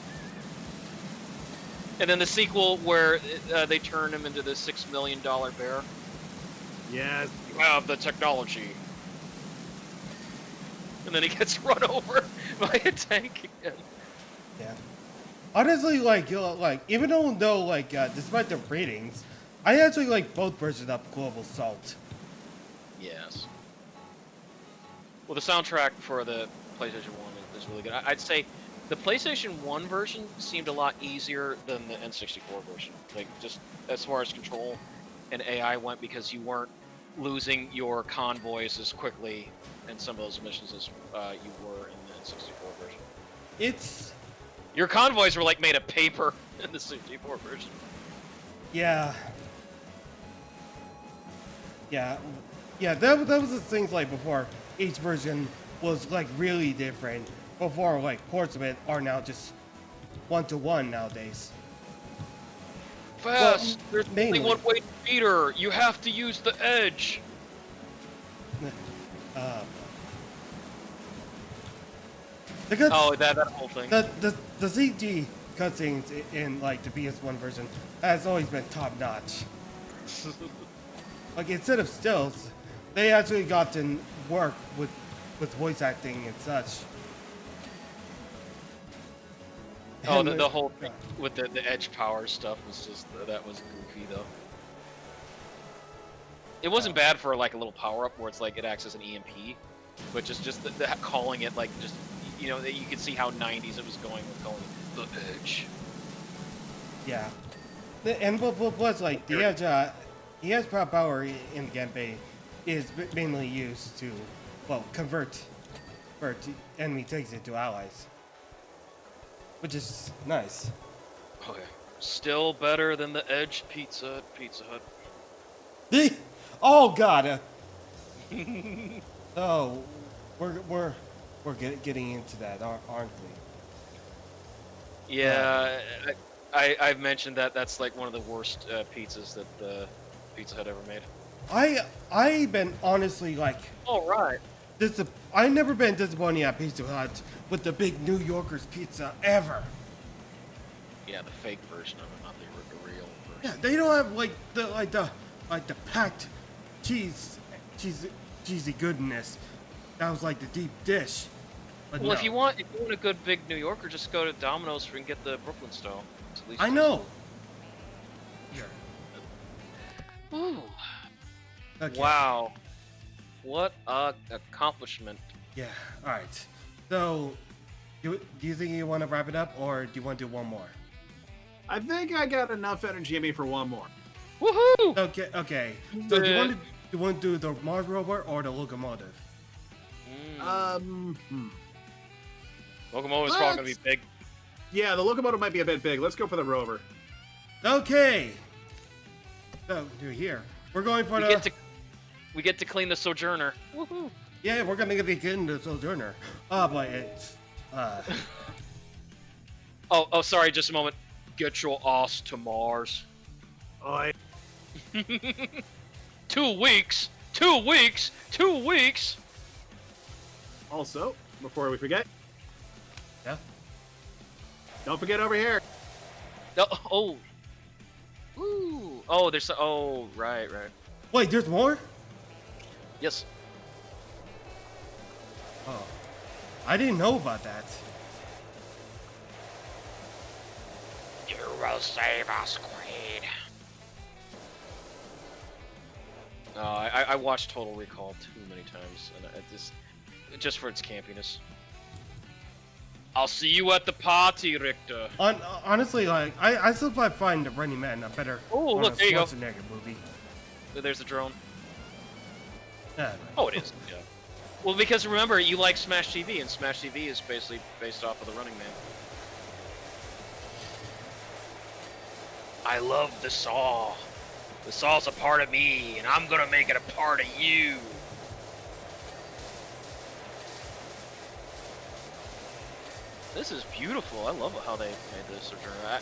And then the sequel where they turn him into the $6 million bear. Yes. You have the technology. And then he gets run over by a tank again. Yeah. Honestly, like even though like despite the ratings, I actually like both versions of Global Assault. Yes. Well, the soundtrack for the PlayStation 1 is really good. I'd say the PlayStation 1 version seemed a lot easier than the N64 version. Like, just as far as control and AI went, because you weren't losing your convoys as quickly in some of those missions as you were in the N64 version. Your convoys were like made of paper in the 64 version. Yeah. That was the things like before each version was like really different. Before like ports of it are now just 1-to-1 nowadays. Fast! There's only mainly. one way to beat her. You have to use the edge. Uh, because Oh, that whole thing. the CG cutscenes in like the PS1 version has always been top notch. Like instead of stills, they actually got to work with voice acting and such. Oh, And the whole thing with the edge power stuff was just that was goofy though. It wasn't bad for like a little power up where it's like it acts as an EMP, but just the calling it like just you know you could see how 90s it was going with calling it the edge. Yeah, and plus like the edge power in Genpei is mainly used to convert enemy tanks into allies, which is nice. Okay. Still better than the edge pizza at Pizza Hut. Oh God. Oh, we're getting into that, aren't we? Yeah, I've mentioned that's like one of the worst pizzas that Pizza Hut ever made. I've been honestly like All right. I've never been disappointed at Pizza Hut with the big New Yorker's pizza ever. Yeah, the fake version of it, not the real version. Yeah, they don't have like the packed cheesy goodness. That was like the deep dish. But Well, no. if you want a good big New Yorker, just go to Domino's and get the Brooklyn style. It's at least I know. Ooh. Okay. Wow. What a accomplishment. Yeah. All right. So, do you think you want to wrap it up, or do you want to do one more? I think I got enough energy in me for one more. Woohoo! Okay. Okay. So, do you want to do the Mars rover or the locomotive? Locomotive's probably gonna be big. Yeah, the locomotive might be a bit big. Let's go for the rover. Okay. So, you're here. We're going for We get to clean the Sojourner. Woohoo! Yeah, we're gonna get into the Sojourner. But it's Oh, sorry, just a moment. Get your ass to Mars. Oi. 2 weeks. 2 weeks. 2 weeks. Also, before we forget, yeah. don't forget over here. Oh. Ooh. Oh, there's. Oh, right. Wait, there's more? Yes. Oh, I didn't know about that. You will save us, Queen. I watched Total Recall too many times, and just for its campiness. I'll see you at the party, Richter. Honestly, like I still find the Running Man a better Look, there you go. Schwarzenegger movie. There's a drone. Yeah. Oh, it is. Yeah. Well, because remember, you like Smash TV, and Smash TV is basically based off of the Running Man. I love the saw. The saw's a part of me, and I'm gonna make it a part of you. This is beautiful. I love how they made this.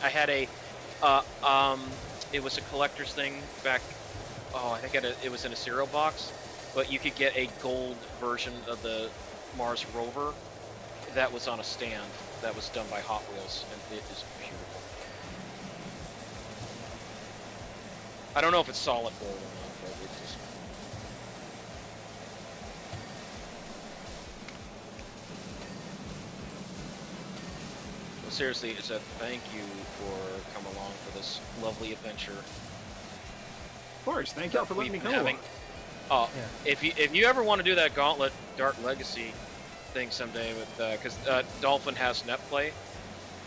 I had a, it was a collector's thing back. Oh, I think it was in a cereal box, but you could get a gold version of the Mars rover that was on a stand that was done by Hot Wheels, and it is beautiful. I don't know if it's solid gold or not, but it's just. Well, seriously, it's a thank you for coming along for this lovely adventure. Of course, thank y'all for letting me come along. Oh, Yeah. if you ever want to do that Gauntlet Dark Legacy thing someday, with because Dolphin has netplay,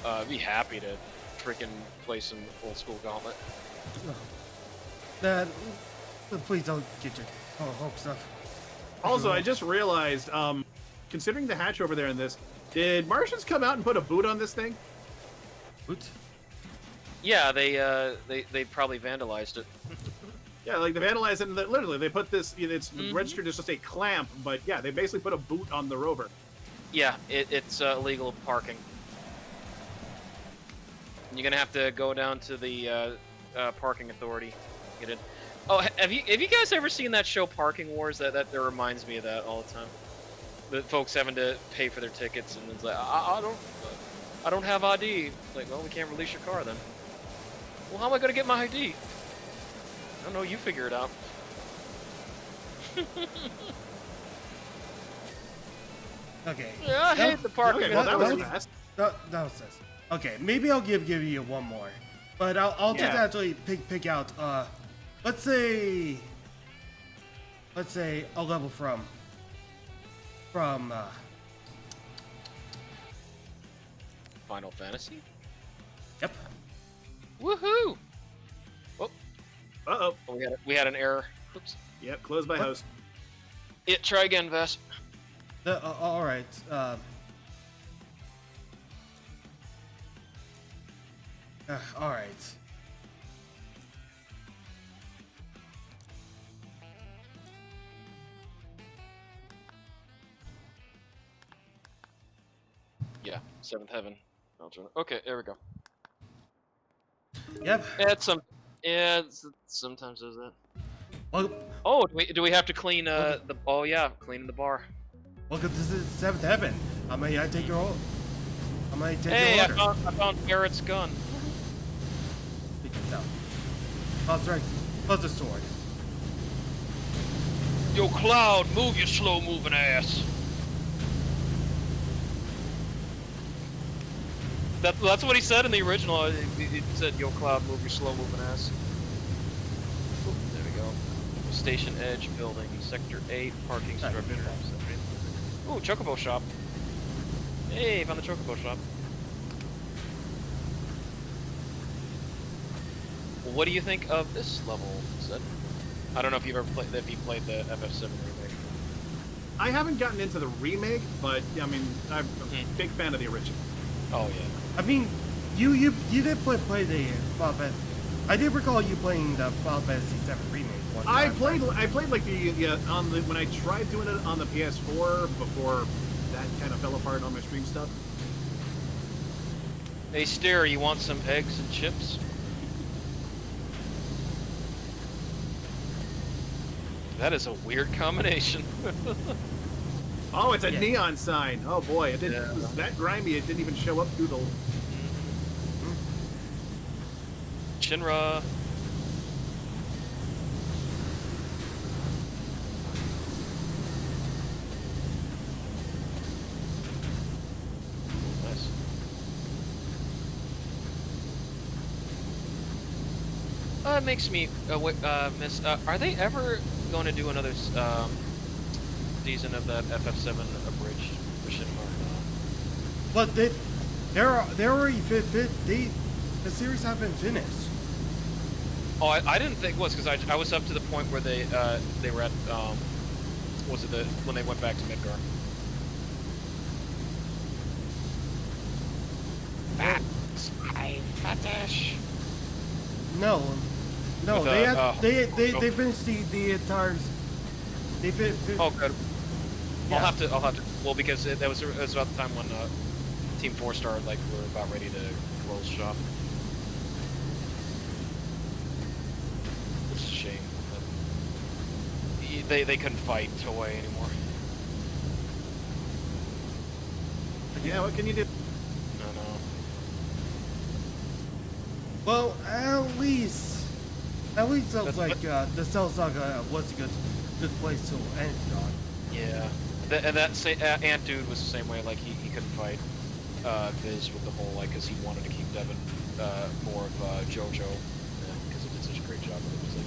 I'd be happy to freaking play some old school Gauntlet. Please don't get your hopes up. Also, I just realized, considering the hatch over there in this, did Martians come out and put a boot on this thing? Boot? Yeah, they probably vandalized it. Yeah, like they vandalized it, and literally they put this. It's registered as just a clamp, but yeah, they basically put a boot on the rover. Yeah, it's illegal parking. You're gonna have to go down to the parking authority. Get in. Oh, have you guys ever seen that show Parking Wars? That reminds me of that all the time. The folks having to pay for their tickets, and it's like, I don't have ID. Like, well, we can't release your car then. Well, how am I gonna get my ID? I don't know. You figure it out. Okay. Yeah, I hate the parking. Okay, well, that was authority. fast. That was this. Okay, maybe I'll give you one more, but I'll just Yeah. actually pick out. Let's say a level from. Final Fantasy. Yep. Woohoo! Uh-oh. Oh, we had an error. Oops. Yep, closed by What? host. Try again, Vess. All right. All right. Yeah, Seventh Heaven. Okay, there we go. Yep. Sometimes does that. Well, Oh, do we have to clean the? Oh yeah, cleaning the bar. welcome to the Seventh Heaven. I take your order. Hey, your I order. found Garrett's gun. Take this out. Oh, sorry. Close the sword. Yo, Cloud, move your slow-moving ass. That's what he said in the original. He said, "Yo, Cloud, move your slow-moving ass." Oop, there we go. Station Edge building, Sector 8, parking structure. Ooh, Chocobo shop. Hey, found the Chocobo shop. Well, what do you think of this level, Zed? I don't know if you've ever played the FF7 remake. I haven't gotten into the remake, but I mean, I'm a big fan of the original. Oh yeah. I mean, you did play the Final Fantasy. I did recall you playing the Final Fantasy VII remake one time. I played like when I tried doing it on the PS4 before that kind of fell apart on my stream stuff. Hey, Stare, you want some eggs and chips? That is a weird combination. Oh, it's a Yeah. neon sign. Oh boy, it Yeah. was that grimy. It didn't even show up through the. Shinra. Nice. It makes me miss. Are they ever going to do another season of that FF7 abridged for Shinra? But they're already the series haven't finished. Oh, I didn't think it was because I was up to the point where they were at was it when they went back to Midgar? That's my fetish. No, With, they finished the entire. They Oh, good. Yeah. I'll have to. Well, because it was about the time when Team 4-Star like were about ready to close shop. Which is a shame. They couldn't fight Toei anymore. Yeah, what can you do? No, no. Well, at least it sounds That's like the Cell Saga was a good place to end it on. Yeah. And that Ant Dude was the same way. Like he couldn't fight Viz with the whole like because he wanted to keep Devin more of JoJo because he did such a great job. But it was like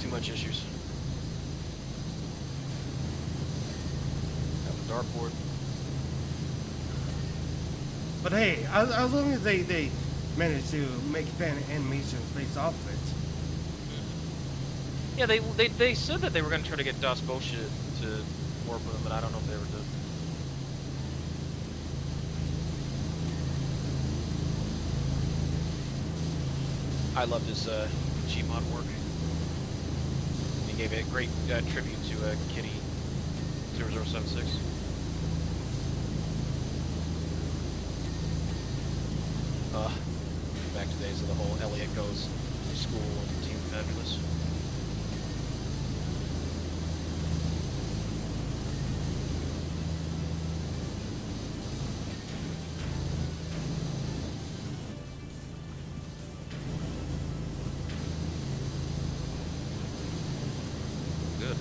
too much issues. Have the dartboard. But hey, as long as they managed to make fan animations based off of it. Yeah, they said that they were going to try to get Das Bosch to work with them, but I don't know if they ever did. I loved his Gmod work. He gave a great tribute to Kitty 0076. back to days of the whole Elliot goes to school and Team Fabulous. Good.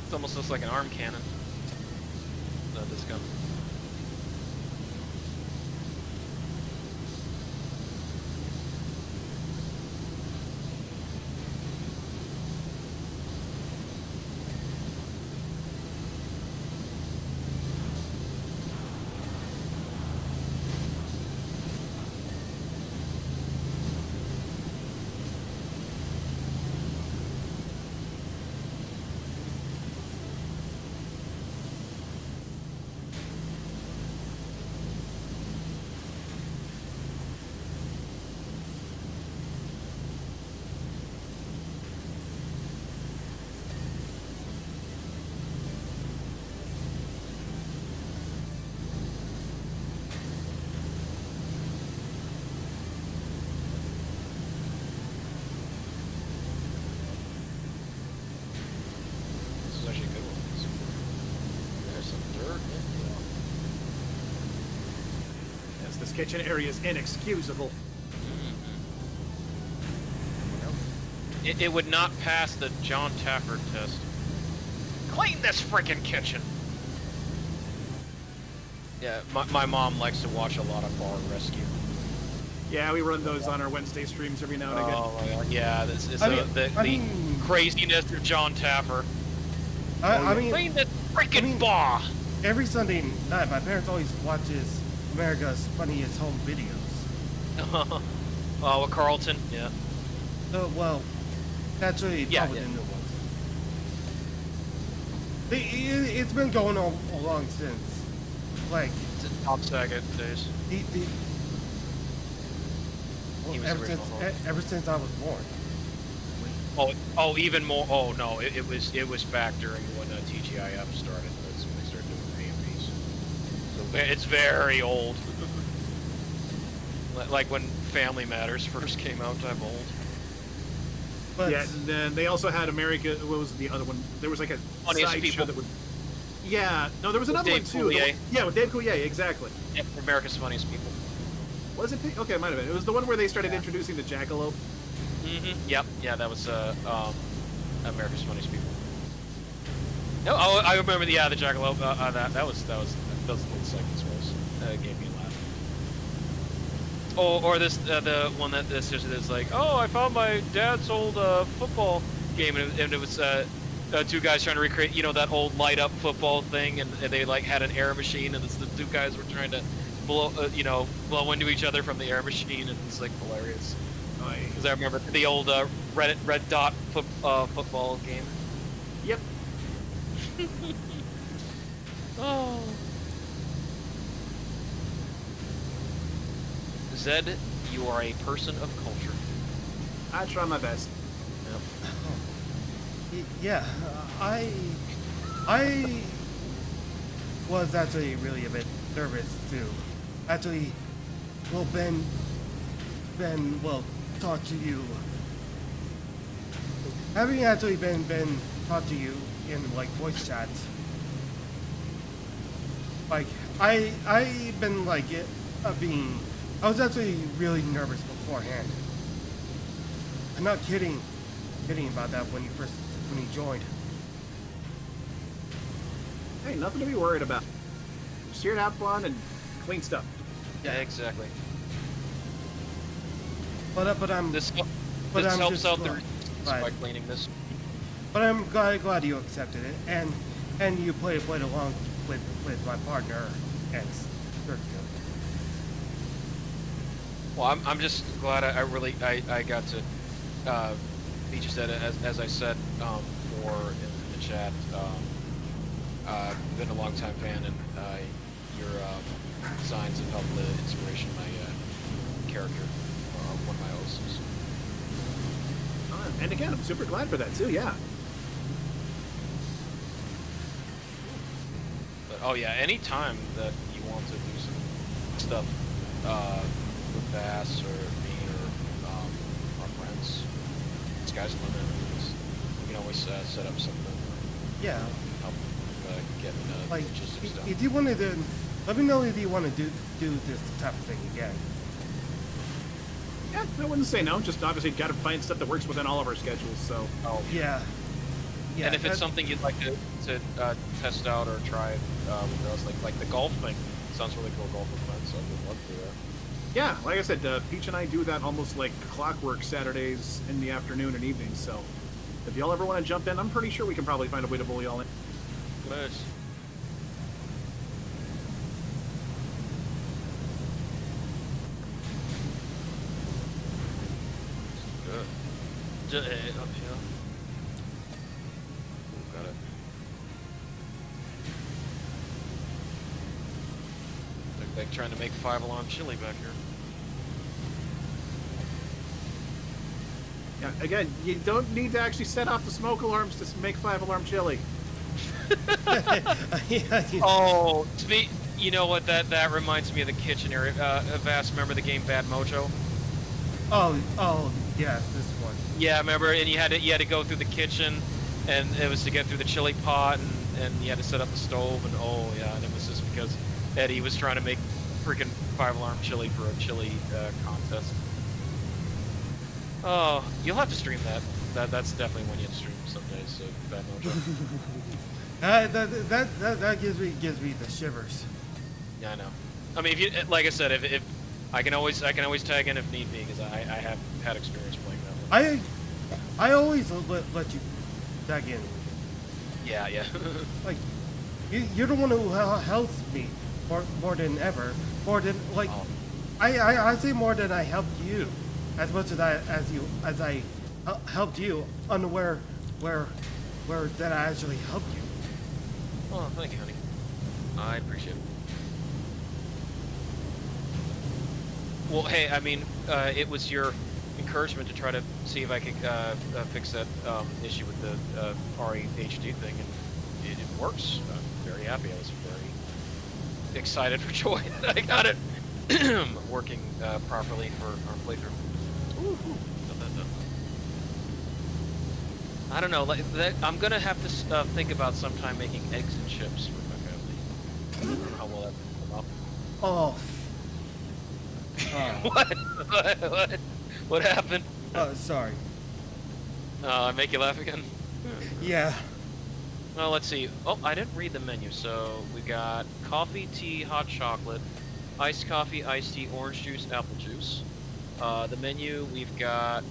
It almost looks like an arm cannon. This gun. This is actually a good one. There's some dirt in Yes, this kitchen area is inexcusable. it. It would not pass the John Tafford test. Clean this freaking kitchen! Yeah, my mom likes to watch a lot of Bar Rescue. Yeah, we run those on our Wednesday streams every now and again. Oh my god, yeah, this is I mean- the I mean- craziness of John Taffer. I mean, Clean this freaking bar! every Sunday night, my parents always watches America's Funniest Home Videos. Oh, with Carlton, yeah. Well, actually, Yeah, probably yeah. the new ones. It's been going on along since, like, It's in top second days. well, He was ever original since home. ever since I was born. Oh, even more. Oh no, it was back during when TGIF started. That's when they started doing AMVs. So it's very old. Like when Family Matters first came out, I'm old. But Yeah, and then they also had America. What was the other one? There was like a Funniest side People. show that would. Yeah, no, there was With another Dave one too. Coulier. Yeah, with Dave Coulier, exactly. America's Funniest People. Was it? Okay, it might have been. It was the one where they started Yeah. introducing the jackalope. Yep. Yeah, that was America's Funniest People. No, oh, I remember the Jackalope. Those little segments was gave me a laugh. Or this the one that this is like, oh, I found my dad's old football game, and it was two guys trying to recreate, that old light up football thing, and they like had an air machine, and the two guys were trying to blow into each other from the air machine, and it's like hilarious. Because I remember the old red dot football game. Yep. Oh. Zed, you are a person of culture. I try my best. yeah, I was actually really a bit nervous too. Actually, well, Ben, well, talk to you. Having actually been talk to you in like voice chats, like I've been like I was actually really nervous beforehand. I'm not kidding about that when you joined. Hey, nothing to be worried about. Just here to have fun and clean stuff. Yeah, exactly. But I'm This but I'm helps just out the glad- resistance right. by cleaning this. But I'm glad you accepted it, and you played along with my partner and Sergio. Well, I'm just glad I really I got to meet you. Said as I said before in the chat. Been a long time fan, and your designs have helped the inspiration of my character, one of my OSs. And again, I'm super glad for that too. Yeah. But oh yeah, anytime that you want to do some stuff with Vass or me or our friends, sky's the limit. We can always set up something. Yeah. Help get Like, logistics done. if you want to do, let me know if you want to do this type of thing again. Yeah, I wouldn't say no. Just obviously got to find stuff that works within all of our schedules. So. Oh Yeah. Yeah. And if it's something you'd like to test out or try with us, like the golf thing, sounds really cool, golf with friends, so I'd love to do that. Yeah, like I said, Peach and I do that almost like clockwork Saturdays in the afternoon and evenings. So if y'all ever want to jump in, I'm pretty sure we can probably find a way to bully y'all in. Nice. Good. Up here. Ooh, got it. Like trying to make 5-alarm chili back here. Yeah, again, you don't need to actually set off the smoke alarms to make 5-alarm chili. Oh, you know what? That reminds me of the kitchen area. Vass, remember the game Bad Mojo? Oh, yes, this one. Yeah, remember? And you had to go through the kitchen, and it was to get through the chili pot, and you had to set up the stove, and oh yeah, and it was just because Eddie was trying to make freaking 5-alarm chili for a chili contest. Oh, you'll have to stream that. That's definitely one you have to stream someday. So Bad Mojo. That gives me the shivers. Yeah, I know. I mean, if you like I said, if I can always tag in if need be, because I have had experience playing that one. I always let you tag in. Yeah. Like, you're the one who helps me more than ever. More than like, Oh. I say more than I helped you, as much as I helped you, unaware where that I actually helped you. Oh, thank you, honey. I appreciate it. Well, hey, I mean, it was your encouragement to try to see if I could fix that issue with the RE HD thing, and it works. I'm very happy. I was very excited for joy that I got it working properly for our playthrough. Ooh. I don't know. Like that, I'm gonna have to think about sometime making eggs and chips for my family. I don't know how well that will come up. Oh. What happened? Oh, sorry. I make you laugh again? Yeah. Well, let's see. Oh, I didn't read the menu. So we got coffee, tea, hot chocolate, iced coffee, iced tea, orange juice, apple juice. The menu, we've got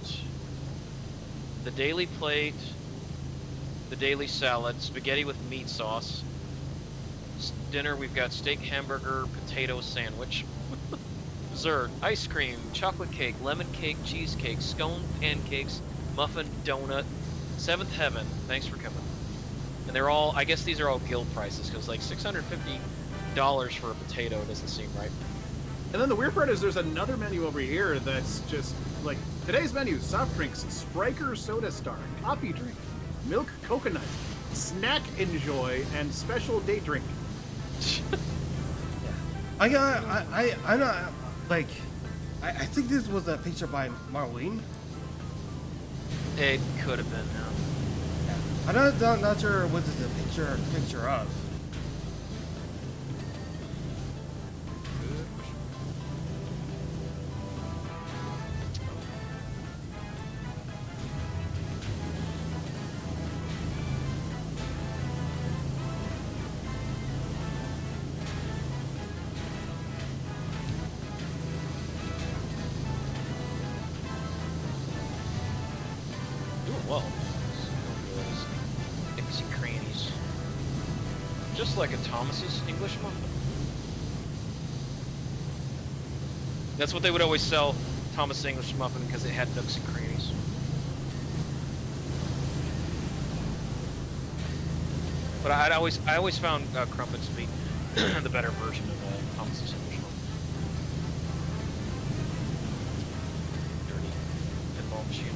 the daily plate, the daily salad, spaghetti with meat sauce. Dinner, we've got steak, hamburger, potato sandwich. Dessert, ice cream, chocolate cake, lemon cake, cheesecake, scone, pancakes, muffin, donut, Seventh Heaven. Thanks for coming. And they're all, I guess these are all guild prices, because like $650 for a potato doesn't seem right. And then the weird part is there's another menu over here that's just like today's menu: soft drinks, Spriker Soda Star, coffee drink, milk coconut, snack enjoy, and special day drink. I'm not like. I think this was a picture by Marlene. It could have been, yeah. I'm not sure what is the picture of. Doing well. Ipsy crannies. Just like a Thomas's English muffin. That's what they would always sell Thomas English muffin because it had nooks and crannies. But I always found crumpets to be the better version of Thomas's English muffin. Dirty pinball machine.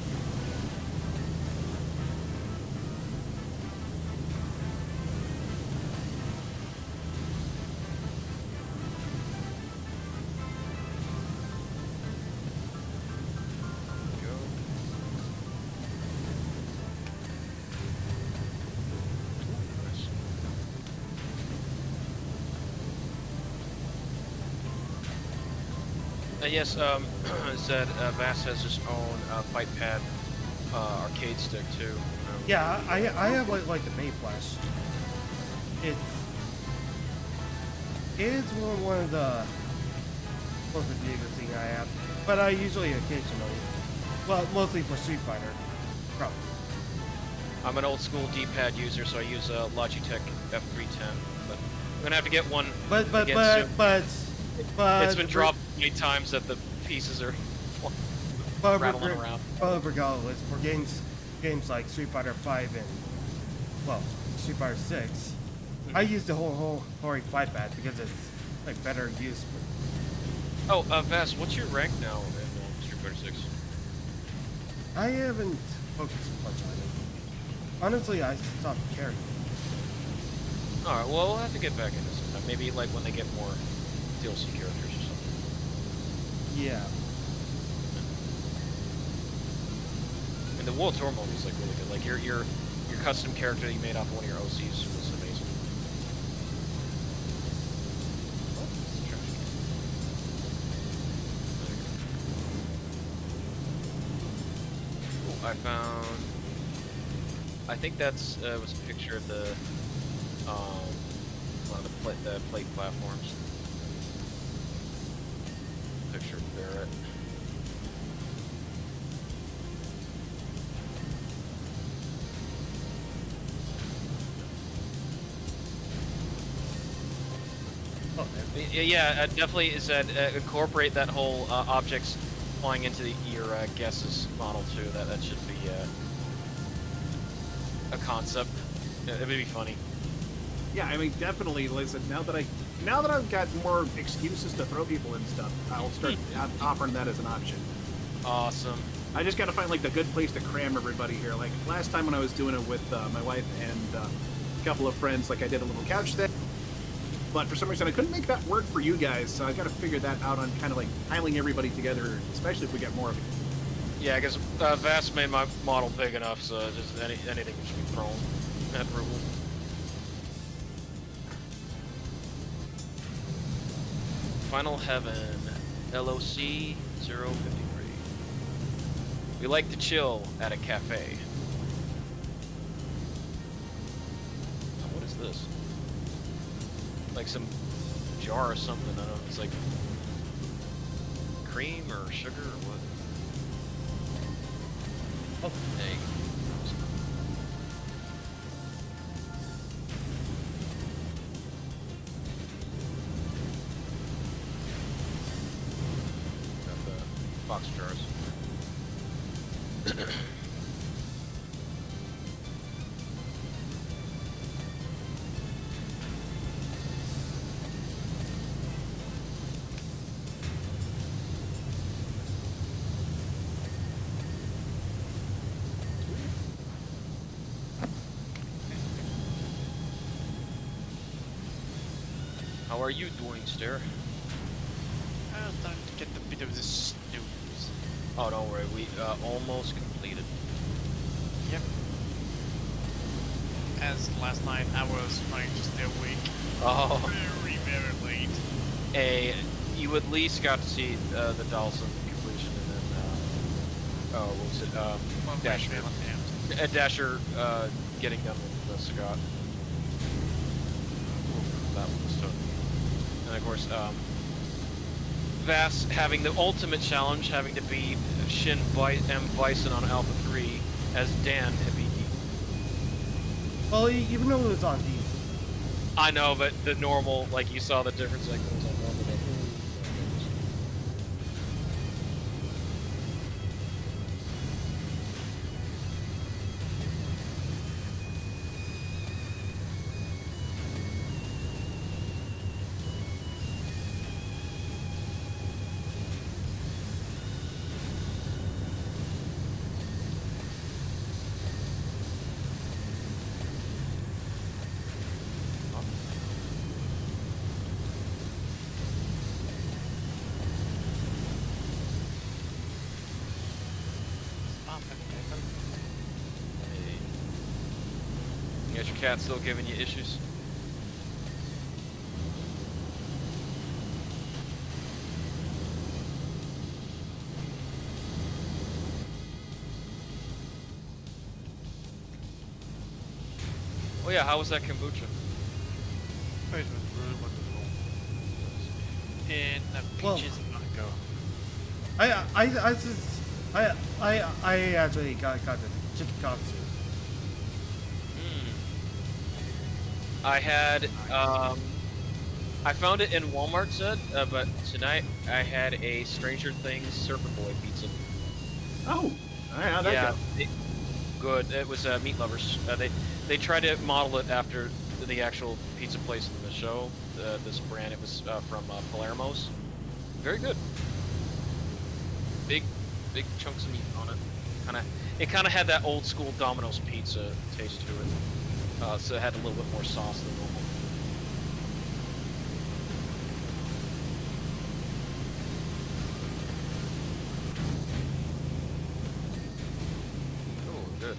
Yes, it said Vass has his own fight pad arcade stick too. Yeah, I have like the Mayflash. It's one of the most ridiculous thing I have, but I usually occasionally, well, mostly for Street Fighter, probably. I'm an old school D-pad user, so I use a Logitech F310. But I'm gonna have to get one. But it's been dropped many times that the pieces are rattling around. But regardless, for games like Street Fighter 5 and, well, Street Fighter 6, I use the whole Hori fight pad because it's like better use. Oh, Vass, what's your rank now in Street Fighter 6? I haven't focused much on it. Honestly, I stopped caring. Alright, well, we'll have to get back into sometime. Maybe like when they get more DLC characters or something. Yeah. And the World Tour mode was like really good. Like your custom character that you made off one of your OCs was amazing. Oh, I found. I think that's was a picture of the one of the plate platforms. Picture of Barrett. Oh, yeah, definitely is that incorporate that whole objects flying into your guesses model too. That should be a concept. It would be funny. Yeah, I mean, definitely. Listen, now that I've got more excuses to throw people and stuff, I'll start offering that as an option. Awesome. I just got to find like the good place to cram everybody here. Like last time when I was doing it with my wife and a couple of friends, like I did a little couch thing. But for some reason, I couldn't make that work for you guys, so I got to figure that out on kind of like piling everybody together, especially if we get more of it. Yeah, because Vass made my model big enough, so just anything should be thrown at Rugal. Final Heaven, LOC 053. We like to chill at a cafe. Now, what is this? Like some jar or something. I don't know. It's like cream or sugar or what? Oh, egg. Got the box jars. How are you doing, Stair? I was starting to get a bit of the snooze. Oh, don't worry, we almost completed. Yep. As last night I was trying to stay awake. Oh. Very, very late. You at least got to see the Dawson completion, and then what was it? Well, Dasher. Dasher getting done with Sagat. That one was tough. And of course, Vass having the ultimate challenge, having to beat Shin M. Bison on Alpha 3 as Dan Hibiki. well, even though it was on D. I know, but the normal, like you saw the difference, like it was on normal. Hey. You got your cat still giving you issues? Oh yeah, how was that kombucha? It was really wonderful. In Well- peaches and mango. I actually got the chicken cocktail. I had I found it in Walmart set, but tonight I had a Stranger Things Surfer Boy pizza. Oh, all right, how'd that Yeah, go? good. It was Meat Lovers. They tried to model it after the actual pizza place in the show. This brand, it was from Palermo's. Very good. Big chunks of meat on it. It kind of had that old school Domino's pizza taste to it. So it had a little bit more sauce than normal. Oh, good.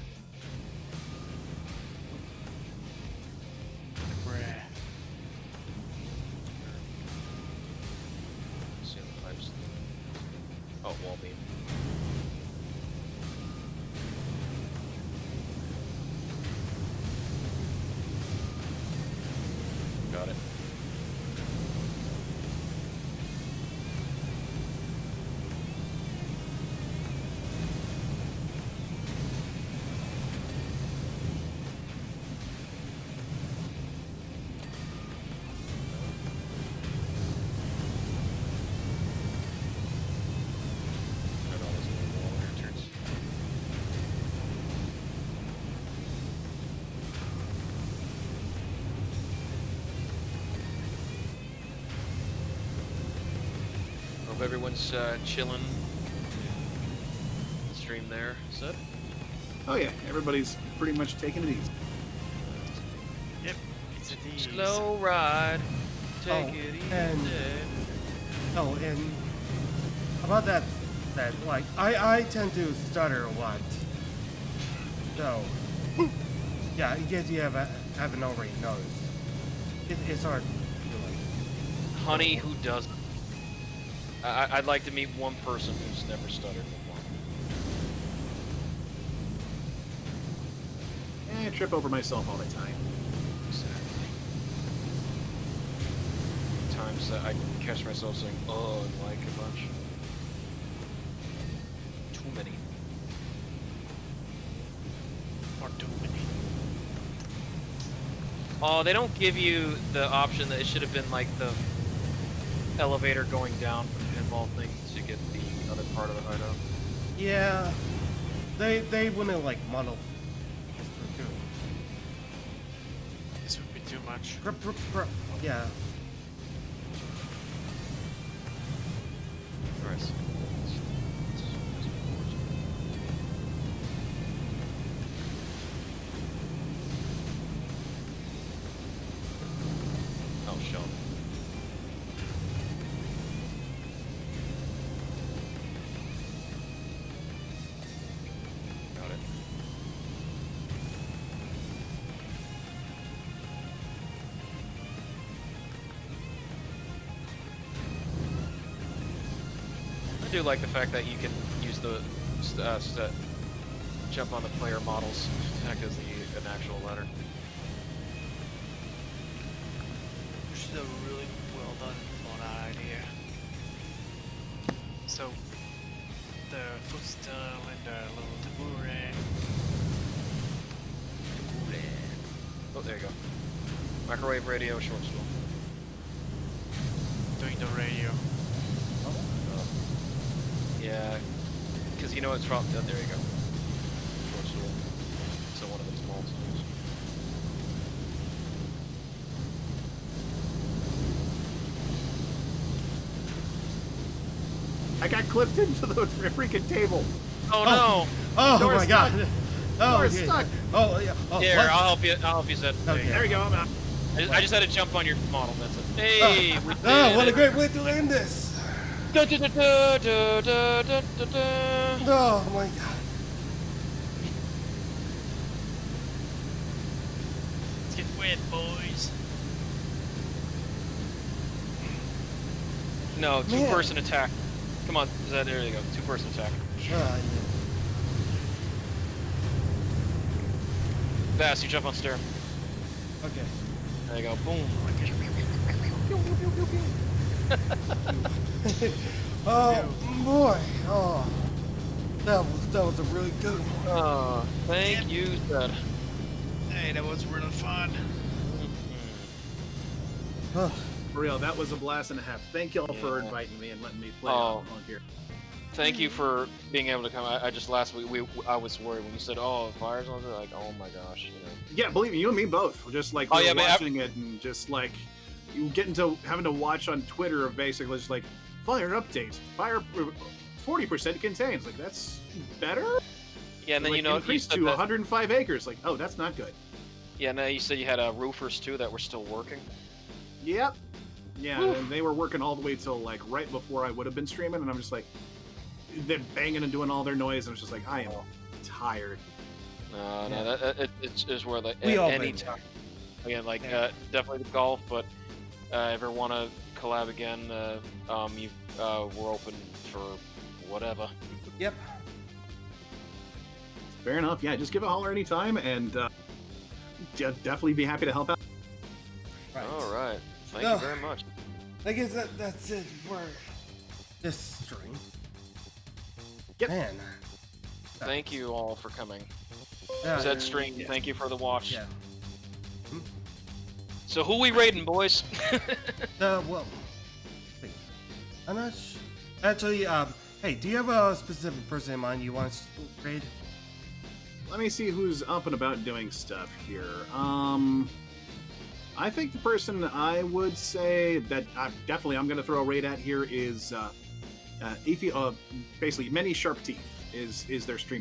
Bruh. See the pipes. Oh, wall beam. Got it. Got all those little wall lanterns. Hope everyone's chilling. Stream there, Sid. Oh yeah, everybody's pretty much taking it easy. Yep, it's a these. Slow ride. Take Oh, it easy. and- Oh, and about that like I tend to stutter a lot. So yeah, in case you haven't already noticed, it's hard to like. Honey, who doesn't? I'd like to meet one person who's never stuttered before. I trip over myself all the time. Exactly. Times that I catch myself saying, "Oh," and like a bunch. Too many. Or too many. Oh, they don't give you the option that it should have been like the elevator going down from the pinball thing to get the other part of the hideout. Yeah, they wouldn't like model. This would be too much. Yeah. Alright. Oh, Sean. Got it. I do like the fact that you can use the jump on the player models act as an actual ladder. Which is a really well done and fun idea. So, the footstool and the little tabouret. Oh, there you go. Microwave radio, short stool. Doing the radio. Yeah, because you know it's from. Oh, there you go. Short stool. So one of the small stools. I got clipped into the freaking table. Oh no! Oh Door's my god. stuck. Oh, Door's yeah. stuck. Oh yeah. Oh, Here, what? I'll help you. I'll help you, Zed. There you Okay. go. There we go. I'm out. I just had to jump on your model. That's it. Hey, we did Oh, what a it. great way to end this. Da, da, da, da, da, da, da, da, da. Oh my god. it, boys. No, Man. two-person attack. Come on, there you go. Two-person attack. Yeah. Vass, you jump on stair. Okay. There you go. Boom. Oh boy. Oh. That was a really good one. Oh, thank you, Seth. Hey, that was really fun. Huh. For real, that was a blast and a half. Thank y'all for Yeah. inviting me and letting me play Oh. on here. Thank you for being able to come. I just last week I was worried when you said, "Oh, fires on it." Like, oh my gosh, you know. Yeah, believe me, you and me both. We're just like Oh, we were yeah, man, watching it and just like you get into having to watch on Twitter of basically just like fire updates, fire 40% contains. Like that's better. Yeah, and then like, you know you increased said to that, 105 acres. Like, oh, that's not good. Yeah, now you said you had roofers too that were still working. Yep. Yeah, Woo. and they were working all the way till like right before I would have been streaming, and I'm just like, they're banging and doing all their noise, and it's just like I am tired. No, Yeah. it's where like We all any been time. Again, like Yeah. definitely the golf, but ever want to collab again? We're open for whatever. Yep. Fair enough. Yeah, just give a holler anytime, and definitely be happy to help out. Right. All right, thank No. you very much. I guess that's it for this stream. Yep. Man. Thank you all for coming. Yeah, Zed Stream, yeah. thank you for the watch. Yeah. So who we raiding, boys? Well, wait. I'm not actually, hey, do you have a specific person in mind you want to raid? Let me see who's up and about doing stuff here. I think the person I would say that I'm going to throw a raid at here is basically Many Sharp Teeth is their stream.